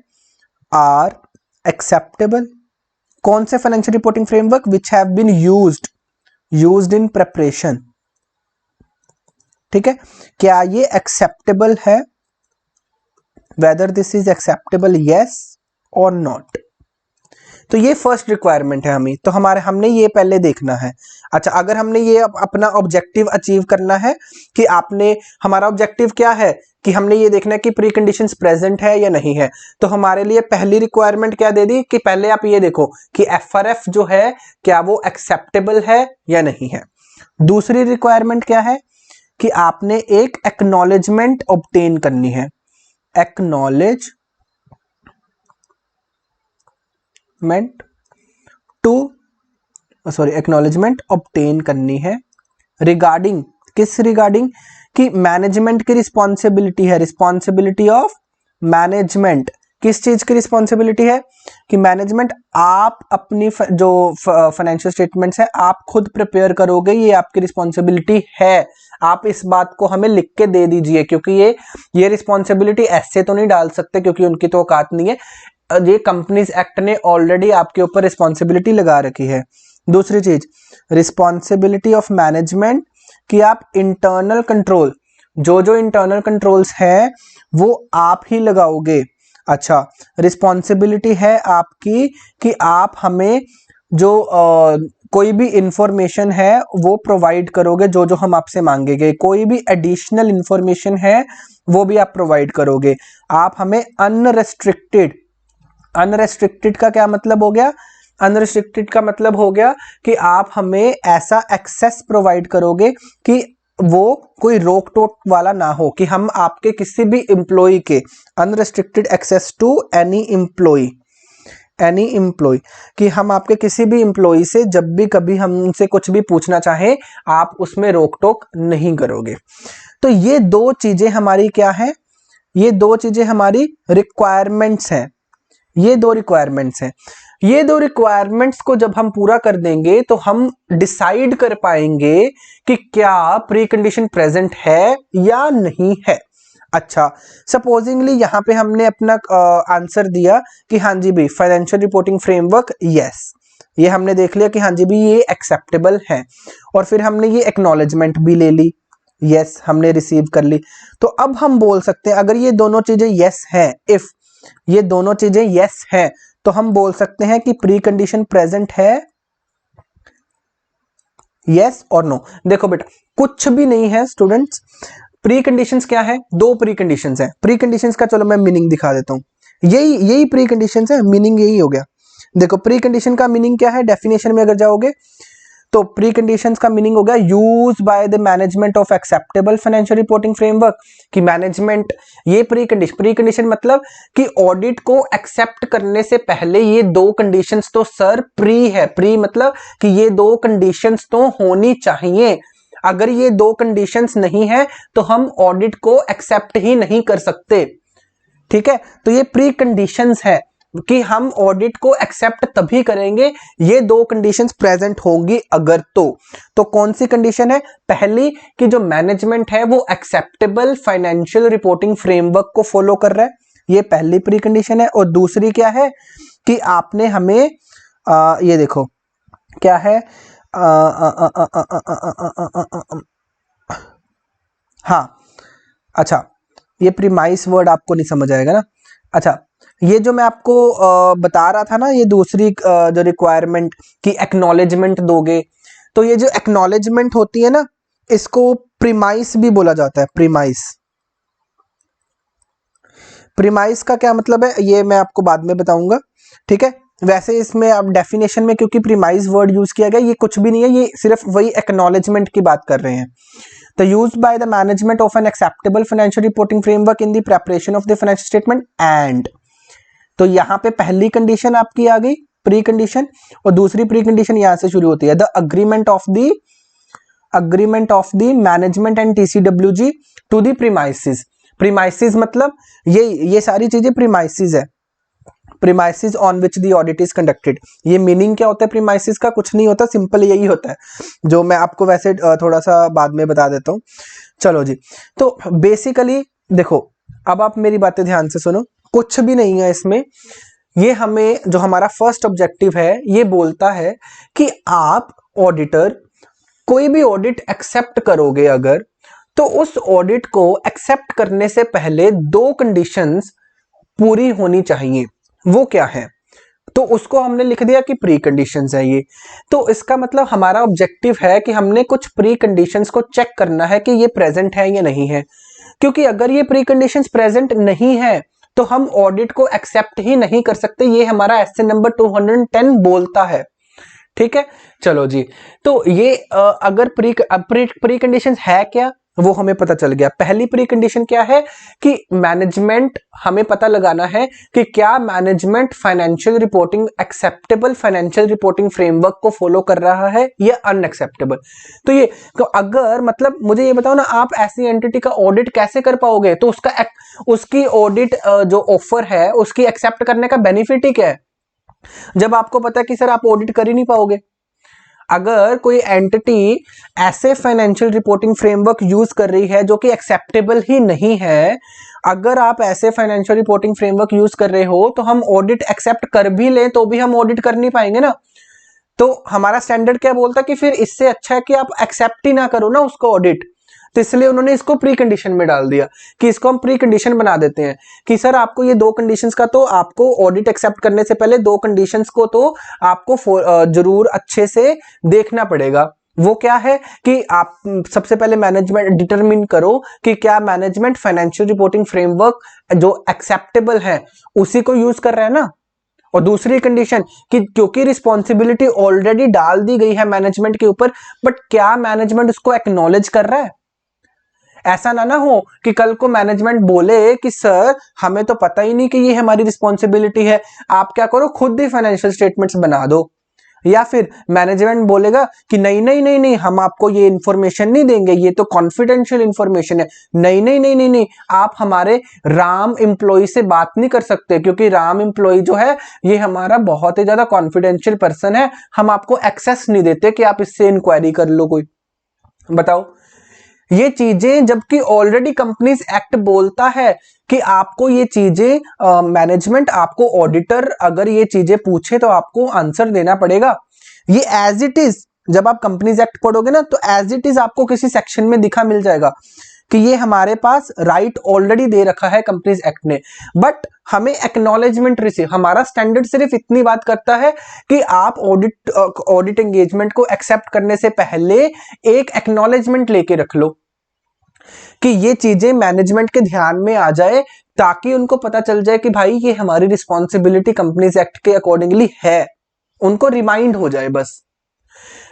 A: आर एक्सेप्टेबल। कौन से financial reporting framework? Which have been used in preparation, ठीक है। क्या ये एक्सेप्टेबल है? Whether this is acceptable, yes और नॉट। तो ये फर्स्ट रिक्वायरमेंट है हमें, तो हमने ये पहले देखना है। अच्छा, अगर हमने ये अपना ऑब्जेक्टिव अचीव करना है कि हमारा ऑब्जेक्टिव क्या है कि हमने ये देखना है कि प्री कंडीशंस प्रेजेंट है या नहीं है, तो हमारे लिए पहली रिक्वायरमेंट क्या दे दी कि पहले आप ये देखो कि एफआरएफ जो है क्या वो एक्सेप्टेबल है या नहीं है। दूसरी रिक्वायरमेंट क्या है कि आपने एक एक्नॉलेजमेंट ऑब्टेन करनी है, एक्नॉलेजमेंट ऑब्टेन करनी है रिगार्डिंग, किस रिगार्डिंग, कि मैनेजमेंट की रिस्पॉन्सिबिलिटी है, रिस्पॉन्सिबिलिटी ऑफ मैनेजमेंट, किस चीज की रिस्पॉन्सिबिलिटी है, कि मैनेजमेंट आप अपनी जो फाइनेंशियल स्टेटमेंट्स है आप खुद प्रिपेयर करोगे, ये आपकी रिस्पॉन्सिबिलिटी है, आप इस बात को हमें लिख के दे दीजिए, क्योंकि ये रिस्पॉन्सिबिलिटी ऐसे तो नहीं डाल सकते क्योंकि उनकी तो औकात नहीं है, ये कंपनीज एक्ट ने ऑलरेडी आपके ऊपर रिस्पॉन्सिबिलिटी लगा रखी है। दूसरी चीज रिस्पॉन्सिबिलिटी ऑफ मैनेजमेंट, कि आप इंटरनल कंट्रोल, जो इंटरनल कंट्रोल्स हैं वो आप ही लगाओगे। अच्छा, रिस्पॉन्सिबिलिटी है आपकी कि आप हमें जो कोई भी इंफॉर्मेशन है वो प्रोवाइड करोगे, जो हम आपसे मांगेंगे, कोई भी एडिशनल इंफॉर्मेशन है वो भी आप प्रोवाइड करोगे। आप हमें अनरेस्ट्रिक्टेड का क्या मतलब हो गया, अनरिस्ट्रिक्टेड का मतलब हो गया कि आप हमें ऐसा एक्सेस प्रोवाइड करोगे कि वो कोई रोक टोक वाला ना हो, कि हम आपके किसी भी एम्प्लॉय के, unrestricted access to any employee, कि हम आपके किसी भी एम्प्लॉय से जब भी कभी हमसे कुछ भी पूछना चाहें आप उसमें रोक टोक नहीं करोगे। तो ये दो चीजें हमारी क्या है, ये दो चीजें हमारी रिक्वायरमेंट्स हैं, ये दो रिक्वायरमेंट्स को जब हम पूरा कर देंगे तो हम डिसाइड कर पाएंगे कि क्या प्री कंडीशन प्रेजेंट है या नहीं है। अच्छा, सपोजिंगली यहां पे हमने अपना आंसर दिया कि हाँ जी भाई फाइनेंशियल रिपोर्टिंग फ्रेमवर्क यस, ये हमने देख लिया कि हाँ जी भाई ये एक्सेप्टेबल है, और फिर हमने ये एक्नॉलेजमेंट भी ले ली, यस हमने रिसीव कर ली। तो अब हम बोल सकते हैं अगर ये दोनों चीजें यस हैं, इफ ये दोनों चीजें यस हैं तो हम बोल सकते हैं कि प्री कंडीशन प्रेजेंट है, यस और नो। देखो बेटा कुछ भी नहीं है स्टूडेंट्स, प्री कंडीशंस क्या है, दो प्री कंडीशंस है। प्री कंडीशंस का चलो मैं मीनिंग दिखा देता हूं, यही प्री कंडीशंस है, मीनिंग यही हो गया। देखो प्री कंडीशन का मीनिंग क्या है, डेफिनेशन में अगर जाओगे तो प्री कंडीशंस का मीनिंग हो गया use by the management of acceptable financial reporting framework, कि मैनेजमेंट ये प्री कंडीशन मतलब कि ऑडिट को एक्सेप्ट करने से पहले ये दो कंडीशंस तो सर प्री है, प्री मतलब कि ये दो कंडीशंस तो होनी चाहिए, अगर ये दो कंडीशंस नहीं है तो हम ऑडिट को एक्सेप्ट ही नहीं कर सकते। ठीक है, तो ये प्री कंडीशंस है कि हम ऑडिट को एक्सेप्ट तभी करेंगे ये दो कंडीशंस प्रेजेंट होंगी अगर तो कौन सी कंडीशन है, पहली कि जो मैनेजमेंट है वो एक्सेप्टेबल फाइनेंशियल रिपोर्टिंग फ्रेमवर्क को फॉलो कर रहा है, ये पहली प्री कंडीशन है। और दूसरी क्या है कि आपने हमें ये देखो क्या है, हाँ अच्छा ये प्रीमाइस वर्ड आपको नहीं समझ आएगा ना। अच्छा ये जो मैं आपको बता रहा था ना, ये दूसरी जो रिक्वायरमेंट कि एक्नॉलेजमेंट दोगे, तो ये जो एक्नॉलेजमेंट होती है ना इसको प्रीमाइस भी बोला जाता है। प्रीमाइस का क्या मतलब है ये मैं आपको बाद में बताऊंगा, ठीक है। वैसे इसमें अब डेफिनेशन में क्योंकि प्रीमाइस वर्ड यूज किया गया, ये कुछ भी नहीं है, ये सिर्फ वही एक्नॉलेजमेंट की बात कर रहे हैं। The used by the management of an acceptable financial reporting framework in the preparation of the financial statement and, तो यहाँ पे पहली कंडीशन आपकी आ गई प्री कंडीशन, और दूसरी प्री कंडीशन यहाँ से शुरू होती है the agreement of the management and TCWG to the premises. Premises मतलब ये सारी चीजें प्रीमाइसिस है, premises on which the audit is conducted. ये मीनिंग क्या होता है प्रीमाइसिस का, कुछ नहीं होता, सिंपल यही होता है जो मैं आपको वैसे थोड़ा सा बाद में बता देता हूँ। चलो जी, तो बेसिकली देखो अब आप मेरी बातें ध्यान से सुनो, कुछ भी नहीं है इसमें। ये हमें जो हमारा फर्स्ट ऑब्जेक्टिव है ये बोलता है कि आप ऑडिटर कोई भी ऑडिट एक्सेप्ट करोगे अगर, तो उस ऑडिट को एक्सेप्ट करने से पहले दो कंडीशंस पूरी होनी चाहिए। वो क्या है, तो उसको हमने लिख दिया कि प्री कंडीशंस है ये। तो इसका मतलब हमारा ऑब्जेक्टिव है कि हमने कुछ प्री कंडीशंस को चेक करना है कि ये प्रेजेंट है या नहीं है, क्योंकि अगर ये प्री कंडीशंस प्रेजेंट नहीं है तो हम ऑडिट को एक्सेप्ट ही नहीं कर सकते, ये हमारा एसए नंबर 210 बोलता है। ठीक है, चलो जी, तो ये अगर प्री कंडीशंस है क्या, वो हमें पता चल गया। पहली प्री कंडीशन क्या है कि मैनेजमेंट, हमें पता लगाना है कि क्या management financial reporting acceptable financial reporting framework को फॉलो कर रहा है या अनएक्सेप्टेबल। तो ये, तो अगर मतलब मुझे ये बताओ ना, आप ऐसी एंटिटी का ऑडिट कैसे कर पाओगे? तो उसकी ऑडिट जो ऑफर है उसकी एक्सेप्ट करने का बेनिफिट ही क्या है, जब आपको पता है कि सर आप ऑडिट कर ही नहीं पाओगे। अगर कोई एंटिटी ऐसे फाइनेंशियल रिपोर्टिंग फ्रेमवर्क यूज कर रही है जो कि एक्सेप्टेबल ही नहीं है, अगर आप ऐसे फाइनेंशियल रिपोर्टिंग फ्रेमवर्क यूज कर रहे हो तो हम ऑडिट एक्सेप्ट कर भी लें तो भी हम ऑडिट कर नहीं पाएंगे ना। तो हमारा स्टैंडर्ड क्या बोलता है कि फिर इससे अच्छा है कि आप एक्सेप्ट ही ना करो ना उसको ऑडिट। तो इसलिए उन्होंने इसको प्री कंडीशन में डाल दिया कि इसको हम प्री कंडीशन बना देते हैं कि सर आपको ये दो कंडीशंस का, तो आपको ऑडिट एक्सेप्ट करने से पहले दो कंडीशंस को तो आपको जरूर अच्छे से देखना पड़ेगा। वो क्या है कि आप सबसे पहले मैनेजमेंट डिटरमिन करो कि क्या मैनेजमेंट फाइनेंशियल रिपोर्टिंग फ्रेमवर्क जो एक्सेप्टेबल है उसी को यूज कर रहा है ना। और दूसरी कंडीशन कि क्योंकि रिस्पॉन्सिबिलिटी ऑलरेडी डाल दी गई है मैनेजमेंट के ऊपर, बट क्या मैनेजमेंट उसको एक्नॉलेज कर रहा है? ऐसा ना हो कि कल को मैनेजमेंट बोले कि सर हमें तो पता ही नहीं कि ये हमारी रिस्पॉन्सिबिलिटी है, आप क्या करो खुद ही फाइनेंशियल स्टेटमेंट्स बना दो। या फिर मैनेजमेंट बोलेगा कि नहीं नहीं नहीं नहीं, हम आपको ये इंफॉर्मेशन नहीं देंगे, ये तो कॉन्फिडेंशियल इंफॉर्मेशन है। नहीं नहीं नहीं नहीं नहीं, आप हमारे राम एम्प्लॉय से बात नहीं कर सकते क्योंकि राम एम्प्लॉय जो है ये हमारा बहुत ही ज्यादा कॉन्फिडेंशियल पर्सन है, हम आपको एक्सेस नहीं देते कि आप इससे इंक्वायरी कर लो कोई। बताओ, ये चीजें जबकि ऑलरेडी कंपनीज एक्ट बोलता है कि आपको ये चीजें मैनेजमेंट, आपको ऑडिटर अगर ये चीजें पूछे तो आपको आंसर देना पड़ेगा। ये एज इट इज, जब आप कंपनीज एक्ट पढ़ोगे ना तो एज इट इज आपको किसी सेक्शन में दिखा मिल जाएगा कि ये हमारे पास राइट ऑलरेडी दे रखा है कंपनीज एक्ट ने। बट हमें एक्नॉलेजमेंट रिसीव, हमारा स्टैंडर्ड सिर्फ इतनी बात करता है कि आप ऑडिट एंगेजमेंट को एक्सेप्ट करने से पहले एक एक्नॉलेजमेंट लेके रख लो कि ये चीजें मैनेजमेंट के ध्यान में आ जाए, ताकि उनको पता चल जाए कि भाई ये हमारी रिस्पॉन्सिबिलिटी कंपनीज एक्ट के अकॉर्डिंगली है, उनको रिमाइंड हो जाए बस।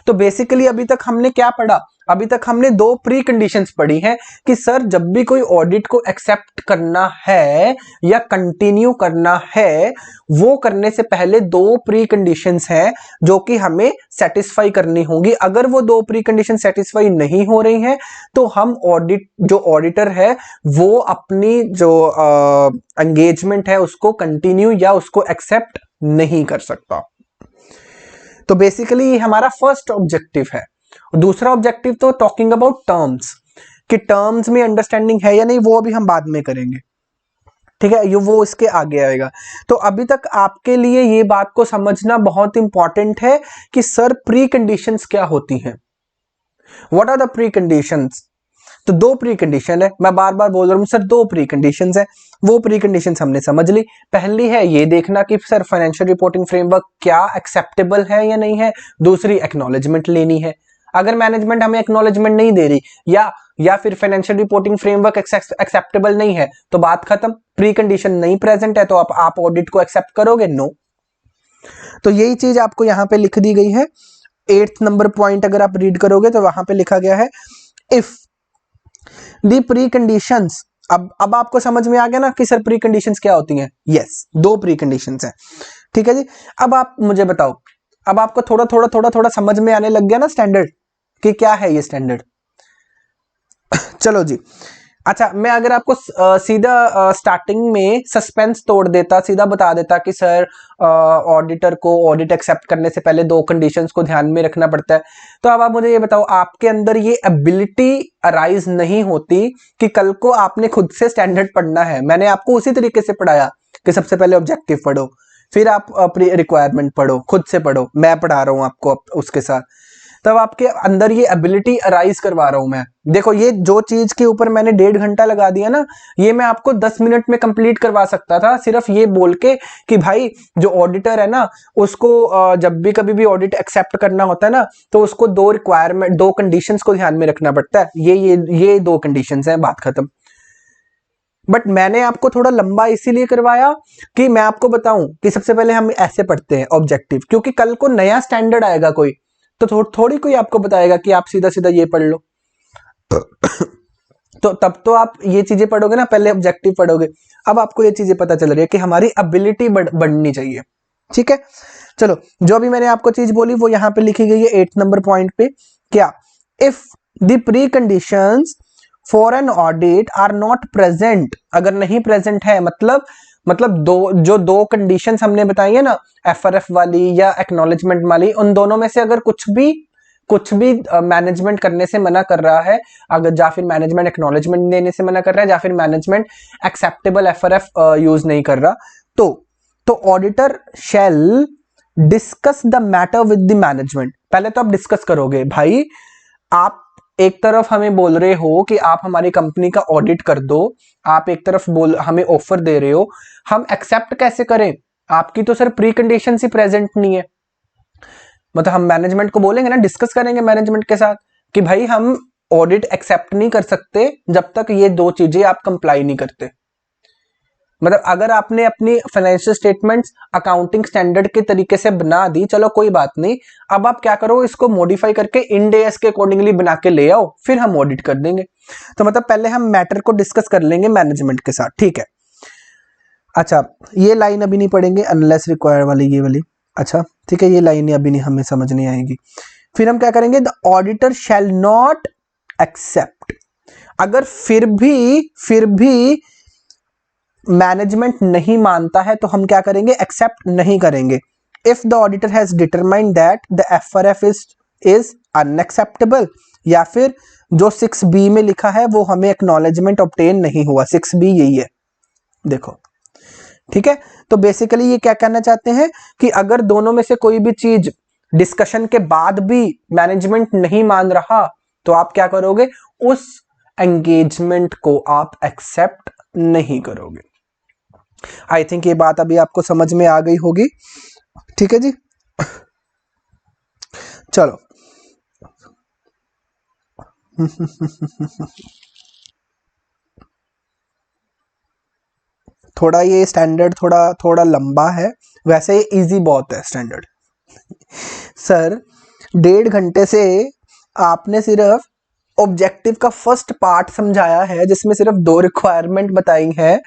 A: तो बेसिकली अभी तक हमने क्या पढ़ा? अभी तक हमने दो प्री कंडीशंस पढ़ी हैं कि सर जब भी कोई ऑडिट को एक्सेप्ट करना है या कंटिन्यू करना है, वो करने से पहले दो प्री कंडीशंस हैं जो कि हमें सेटिस्फाई करनी होगी। अगर वो दो प्री कंडीशन सेटिस्फाई नहीं हो रही हैं तो हम जो ऑडिटर है वो अपनी जो एंगेजमेंट है उसको कंटिन्यू या उसको एक्सेप्ट नहीं कर सकता। तो बेसिकली हमारा फर्स्ट ऑब्जेक्टिव है। दूसरा ऑब्जेक्टिव तो टॉकिंग अबाउट टर्म्स, कि टर्म्स में अंडरस्टैंडिंग है या नहीं, वो अभी हम बाद में करेंगे, ठीक है, ये वो इसके आगे आएगा। तो अभी तक आपके लिए ये बात को समझना बहुत इंपॉर्टेंट है कि सर प्री कंडीशंस क्या होती हैं, what are the pre conditions. तो दो प्री कंडीशन है, मैं बार बार बोल रहा हूं सर दो प्री कंडीशंस है। वो प्री कंडीशंस हमने समझ ली। पहली है ये देखना कि सर फाइनेंशियल रिपोर्टिंग फ्रेमवर्क क्या एक्सेप्टेबल है या नहीं है। दूसरी एक्नॉलेजमेंट लेनी है। अगर मैनेजमेंट हमें एक्नॉलेजमेंट नहीं दे रही या फिर फाइनेंशियल रिपोर्टिंग फ्रेमवर्क एक्सेप्टेबल नहीं है तो बात खत्म, प्री कंडीशन नहीं प्रेजेंट है तो आप ऑडिट को एक्सेप्ट करोगे? नो। तो यही चीज आपको यहां पे लिख दी गई है। 8th नंबर पॉइंट अगर आप रीड करोगे तो वहां पे लिखा गया है इफ दी प्री कंडीशंस। अब आपको समझ में आ गया ना कि सर प्री कंडीशंस क्या होती हैं? यस, दो प्री कंडीशंस हैं, ठीक है जी। अब आप मुझे बताओ, अब आपको थोड़ा थोड़ा समझ में आने लग गया ना स्टैंडर्ड कि क्या है ये स्टैंडर्ड। चलो जी, अच्छा मैं अगर आपको सीधा स्टार्टिंग में सस्पेंस तोड़ देता, सीधा बता देता कि सर ऑडिटर को ऑडिट एक्सेप्ट करने से पहले दो कंडीशंस को ध्यान में रखना पड़ता है, तो अब आप मुझे ये बताओ, आपके अंदर ये एबिलिटी अराइज नहीं होती कि कल को आपने खुद से स्टैंडर्ड पढ़ना है। मैंने आपको उसी तरीके से पढ़ाया कि सबसे पहले ऑब्जेक्टिव पढ़ो, फिर आप रिक्वायरमेंट पढ़ो, खुद से पढ़ो, मैं पढ़ा रहा हूं आपको उसके साथ, तब आपके अंदर ये एबिलिटी अराइज करवा रहा हूं मैं। देखो ये जो चीज के ऊपर मैंने 1.5 घंटा लगा दिया ना, ये मैं आपको 10 मिनट में कंप्लीट करवा सकता था, सिर्फ ये बोल के कि भाई जो ऑडिटर है ना उसको जब भी कभी भी ऑडिट एक्सेप्ट करना होता है ना तो उसको दो रिक्वायरमेंट, दो कंडीशंस को ध्यान में रखना पड़ता है। ये दो कंडीशंस हैं, बात खत्म। बट मैंने आपको थोड़ा लंबा इसीलिए करवाया कि मैं आपको बताऊं कि सबसे पहले हम ऐसे पढ़ते हैं ऑब्जेक्टिव, क्योंकि कल को नया स्टैंडर्ड आएगा कोई तो थोड़ी कोई आपको बताएगा कि आप सीधा सीधा ये पढ़ लो। तो तब तो आप ये चीजें पढ़ोगे ना, पहले ऑब्जेक्टिव पढ़ोगे, अब आपको ये चीजें पता चल रही है कि हमारी एबिलिटी बढ़नी चाहिए। ठीक है, चलो जो अभी मैंने आपको चीज बोली वो यहाँ पे लिखी गई है 8 नंबर पॉइंट पे। क्या? If the pre conditions for an audit are not present, अगर नहीं प्रेजेंट है, मतलब दो कंडीशंस हमने बताई है ना, एफआरएफ वाली या एक्नॉलेजमेंट वाली, उन दोनों में से अगर कुछ भी मैनेजमेंट करने से मना कर रहा है, अगर या फिर मैनेजमेंट एक्नॉलेजमेंट देने से मना कर रहा है, या फिर मैनेजमेंट एक्सेप्टेबल एफआरएफ यूज नहीं कर रहा, तो auditor shall discuss the matter with the management. पहले तो आप डिस्कस करोगे भाई, आप एक तरफ हमें बोल रहे हो कि आप हमारी कंपनी का ऑडिट कर दो, आप एक तरफ हमें ऑफर दे रहे हो, हम एक्सेप्ट कैसे करें? आपकी तो सर प्री कंडीशन ही प्रेजेंट नहीं है। मतलब हम मैनेजमेंट को बोलेंगे ना, डिस्कस करेंगे मैनेजमेंट के साथ कि भाई हम ऑडिट एक्सेप्ट नहीं कर सकते जब तक ये दो चीजें आप कंप्लाई नहीं करते। मतलब अगर आपने अपनी फाइनेंशियल स्टेटमेंट्स अकाउंटिंग स्टैंडर्ड के तरीके से बना दी, चलो कोई बात नहीं, अब आप क्या करो, इसको मॉडिफाई करके इंड एएस के अकॉर्डिंगली बना के ले आओ, फिर हम ऑडिट कर देंगे। तो मतलब पहले हम मैटर को डिस्कस कर लेंगे मैनेजमेंट के साथ, ठीक है। अच्छा, ये लाइन अभी नहीं पढ़ेंगे, अनलेस रिक्वायर वाली, ये वाली। अच्छा ठीक है, ये लाइन अभी नहीं, हमें समझ नहीं आएगी। फिर हम क्या करेंगे, the auditor shall not accept. अगर फिर भी मैनेजमेंट नहीं मानता है तो हम क्या करेंगे, एक्सेप्ट नहीं करेंगे। If the auditor has determined that the FRF is unacceptable, या फिर जो 6B में लिखा है वो हमें एक्नॉलेजमेंट ऑब्टेन नहीं हुआ, 6B यही है, देखो। ठीक है, तो बेसिकली ये क्या कहना चाहते हैं कि अगर दोनों में से कोई भी चीज डिस्कशन के बाद भी मैनेजमेंट नहीं मान रहा, तो आप क्या करोगे, उस एंगेजमेंट को आप एक्सेप्ट नहीं करोगे। आई थिंक ये बात अभी आपको समझ में आ गई होगी। ठीक है जी, चलो। थोड़ा ये स्टैंडर्ड थोड़ा लंबा है, वैसे ये इजी बहुत है स्टैंडर्ड। सर 1.5 घंटे से आपने सिर्फ ऑब्जेक्टिव का फर्स्ट पार्ट समझाया है, जिसमें सिर्फ 2 रिक्वायरमेंट बताई हैं,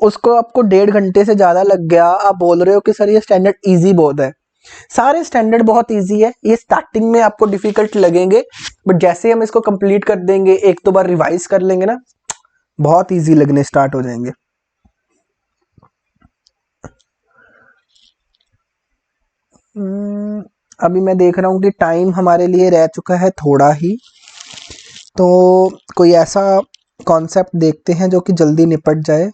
A: उसको आपको 1.5 घंटे से ज्यादा लग गया। आप बोल रहे हो कि सर ये स्टैंडर्ड इजी बहुत है। सारे स्टैंडर्ड बहुत इजी है, ये स्टार्टिंग में आपको डिफिकल्ट लगेंगे, बट जैसे हम इसको कंप्लीट कर देंगे, एक दो बार रिवाइज कर लेंगे ना, बहुत इजी लगने स्टार्ट हो जाएंगे। अभी मैं देख रहा हूँ कि टाइम हमारे लिए रह चुका है थोड़ा ही, तो कोई ऐसा कॉन्सेप्ट देखते हैं जो कि जल्दी निपट जाए।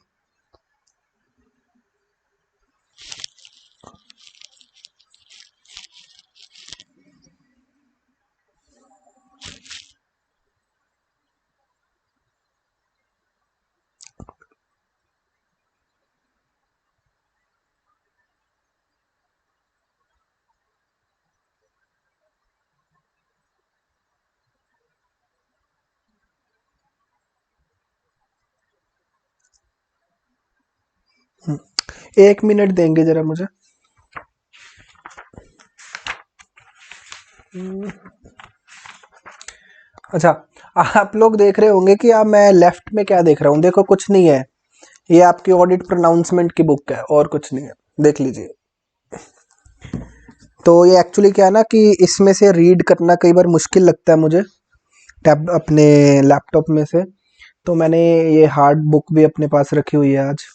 A: हम्म, 1 मिनट देंगे जरा मुझे। अच्छा, आप लोग देख रहे होंगे कि अब मैं लेफ्ट में क्या देख रहा हूँ, देखो कुछ नहीं है, ये आपकी ऑडिट प्रोनाउंसमेंट की बुक है और कुछ नहीं है, देख लीजिए। तो ये एक्चुअली क्या है ना कि इसमें से रीड करना कई बार मुश्किल लगता है मुझे टैब अपने लैपटॉप में से, तो मैंने ये हार्ड बुक भी अपने पास रखी हुई है आज।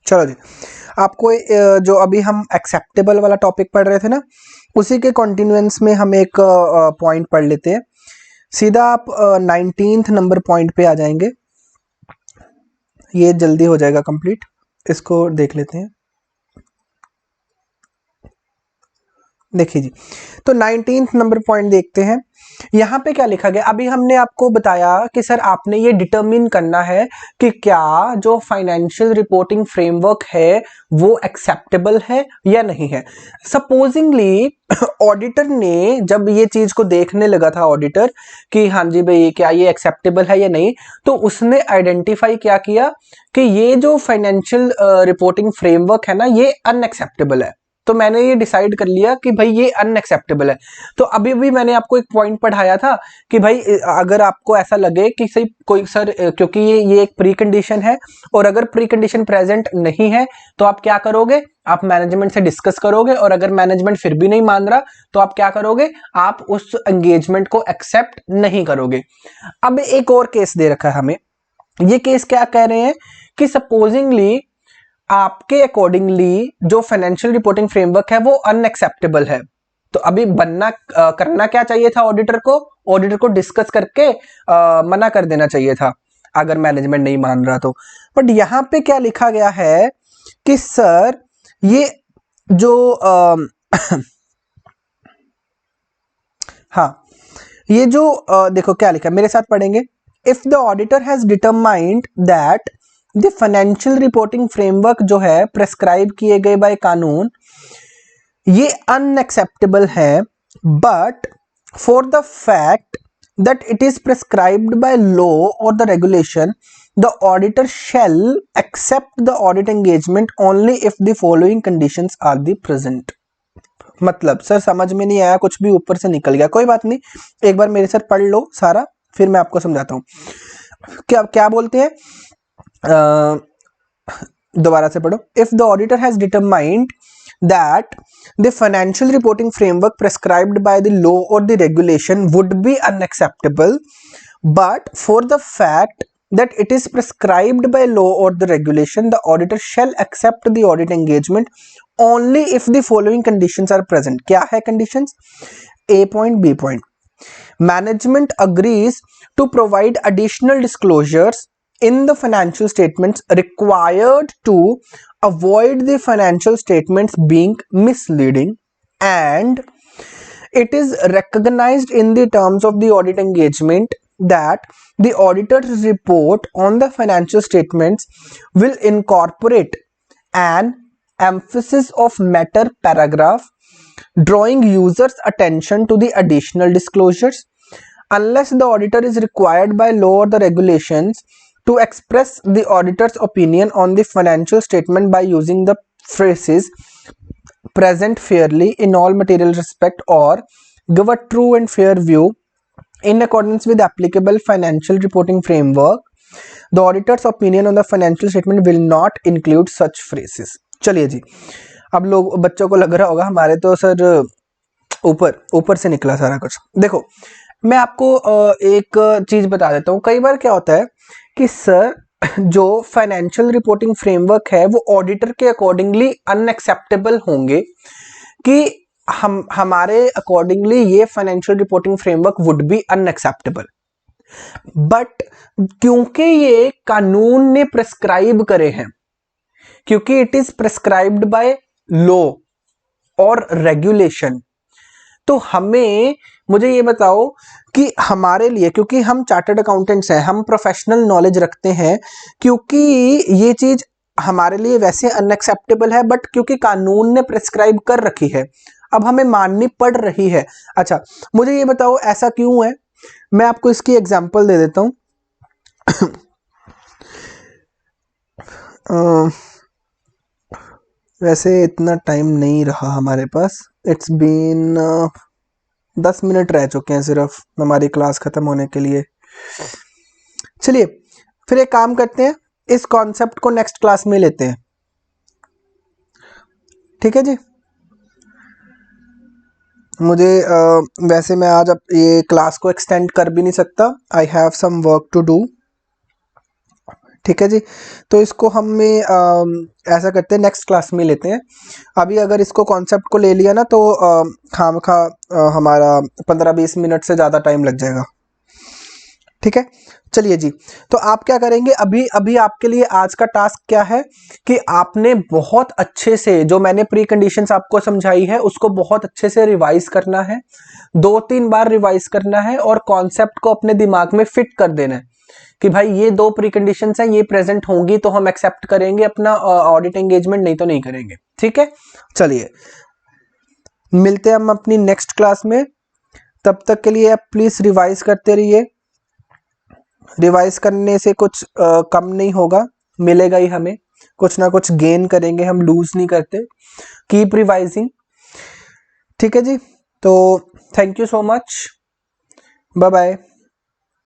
A: चलो जी, आपको जो अभी हम एक्सेप्टेबल वाला टॉपिक पढ़ रहे थे ना, उसी के कॉन्टिन्यूएंस में हम एक पॉइंट पढ़ लेते हैं। सीधा आप 19th नंबर पॉइंट पे आ जाएंगे, ये जल्दी हो जाएगा कंप्लीट। इसको देख लेते हैं। देखिए जी, तो 19th नंबर पॉइंट देखते हैं। यहाँ पे क्या लिखा गया, अभी हमने आपको बताया कि सर आपने ये डिटरमिन करना है कि क्या जो फाइनेंशियल रिपोर्टिंग फ्रेमवर्क है वो एक्सेप्टेबल है या नहीं है। सपोजिंगली ऑडिटर ने जब ये चीज को देखने लगा था, ऑडिटर कि हाँ जी भाई क्या ये एक्सेप्टेबल है या नहीं, तो उसने आइडेंटिफाई क्या किया कि ये जो फाइनेंशियल रिपोर्टिंग फ्रेमवर्क है ना, ये अनएक्सेप्टेबल है। तो मैंने ये डिसाइड कर लिया कि भाई ये अनएक्सेप्टेबल है। तो अभी भी मैंने आपको एक पॉइंट पढ़ाया था कि भाई अगर आपको ऐसा लगे कि सही कोई सर क्योंकि ये एक प्री कंडीशन है, और अगर प्री कंडीशन प्रेजेंट नहीं है तो आप क्या करोगे, आप मैनेजमेंट से डिस्कस करोगे, और अगर मैनेजमेंट फिर भी नहीं मान रहा तो आप क्या करोगे, आप उस एंगेजमेंट को एक्सेप्ट नहीं करोगे। अब एक और केस दे रखा है हमें। ये केस क्या कह रहे हैं कि सपोजिंगली आपके अकॉर्डिंगली जो फाइनेंशियल रिपोर्टिंग फ्रेमवर्क है वो अनएक्सेप्टेबल है। तो अभी करना क्या चाहिए था ऑडिटर को, ऑडिटर को डिस्कस करके मना कर देना चाहिए था अगर मैनेजमेंट नहीं मान रहा तो। बट यहां पे क्या लिखा गया है कि सर ये जो हाँ, ये जो देखो क्या लिखा है, मेरे साथ पढ़ेंगे। If the auditor has determined that the financial reporting framework जो है प्रेस्क्राइब किए गए बाय कानून ये अनएक्सेप्टेबल है, but for the fact that it is prescribed by law or the regulation the auditor shall accept the audit engagement only if the following conditions are the present. मतलब sir समझ में नहीं आया, कुछ भी ऊपर से निकल गया, कोई बात नहीं, एक बार मेरे साथ पढ़ लो सारा, फिर मैं आपको समझाता हूं। क्या क्या बोलते हैं, दोबारा से पढ़ो। If the auditor has determined that the financial reporting framework prescribed by the law or the regulation would be unacceptable, but for the fact that it is prescribed by law or the regulation the auditor shall accept the audit engagement only if the following conditions are present। क्या है conditions? A point, B point, management agrees to provide additional disclosures in the financial statements required to avoid the financial statements being misleading, and it is recognized in the terms of the audit engagement that the auditor's report on the financial statements will incorporate an emphasis of matter paragraph drawing users attention to the additional disclosures, unless the auditor is required by law or the regulations to express the auditor's opinion on the financial statement by using the phrases present fairly in all material respect or give a true and fair view in accordance with applicable financial reporting framework, the auditor's opinion on the financial statement will not include such phrases। चलिए जी, अब लोग बच्चों को लग रहा होगा हमारे तो सर ऊपर से निकला सारा कुछ। देखो मैं आपको एक चीज बता देता हूँ। कई बार क्या होता है कि सर जो फाइनेंशियल रिपोर्टिंग फ्रेमवर्क है वो ऑडिटर के अकॉर्डिंगली अनएक्सेप्टेबल होंगे कि हमारे अकॉर्डिंगली ये financial reporting framework would be unacceptable, but क्योंकि ये कानून ने प्रेस्क्राइब करे हैं, क्योंकि it is prescribed by law और रेगुलेशन, तो हमें मुझे ये बताओ कि हमारे लिए, क्योंकि हम चार्टर्ड अकाउंटेंट्स हैं, हम प्रोफेशनल नॉलेज रखते हैं, क्योंकि ये चीज हमारे लिए वैसे अनएक्सेप्टेबल है, बट क्योंकि कानून ने प्रेस्क्राइब कर रखी है अब हमें माननी पड़ रही है। अच्छा मुझे ये बताओ ऐसा क्यों है, मैं आपको इसकी एग्जांपल दे देता हूं। वैसे इतना टाइम नहीं रहा हमारे पास, इट्स बीन 10 मिनट रह चुके हैं सिर्फ हमारी क्लास खत्म होने के लिए। चलिए फिर एक काम करते हैं, इस कॉन्सेप्ट को नेक्स्ट क्लास में लेते हैं, ठीक है जी। मुझे वैसे मैं आज अब ये क्लास को एक्सटेंड कर भी नहीं सकता, I have some work to do, ठीक है जी। तो इसको हमें ऐसा करते हैं, नेक्स्ट क्लास में लेते हैं। अभी अगर इसको कॉन्सेप्ट को ले लिया ना तो खामखा हमारा 15-20 मिनट से ज़्यादा टाइम लग जाएगा। ठीक है, चलिए जी। तो आप क्या करेंगे, अभी अभी आपके लिए आज का टास्क क्या है कि आपने बहुत अच्छे से जो मैंने प्री कंडीशंस आपको समझाई है उसको बहुत अच्छे से रिवाइज करना है, 2-3 बार रिवाइज करना है और कॉन्सेप्ट को अपने दिमाग में फिट कर देना है कि भाई ये 2 प्री कंडीशंस हैं, ये प्रेजेंट होंगी तो हम एक्सेप्ट करेंगे अपना ऑडिट एंगेजमेंट, नहीं तो नहीं करेंगे। ठीक है, चलिए मिलते हैं हम अपनी नेक्स्ट क्लास में। तब तक के लिए आप प्लीज रिवाइज करते रहिए। रिवाइज करने से कुछ कम नहीं होगा, मिलेगा ही हमें, कुछ ना कुछ गेन करेंगे, हम लूज नहीं करते। Keep revising. ठीक है जी, तो thank you so much, bye bye.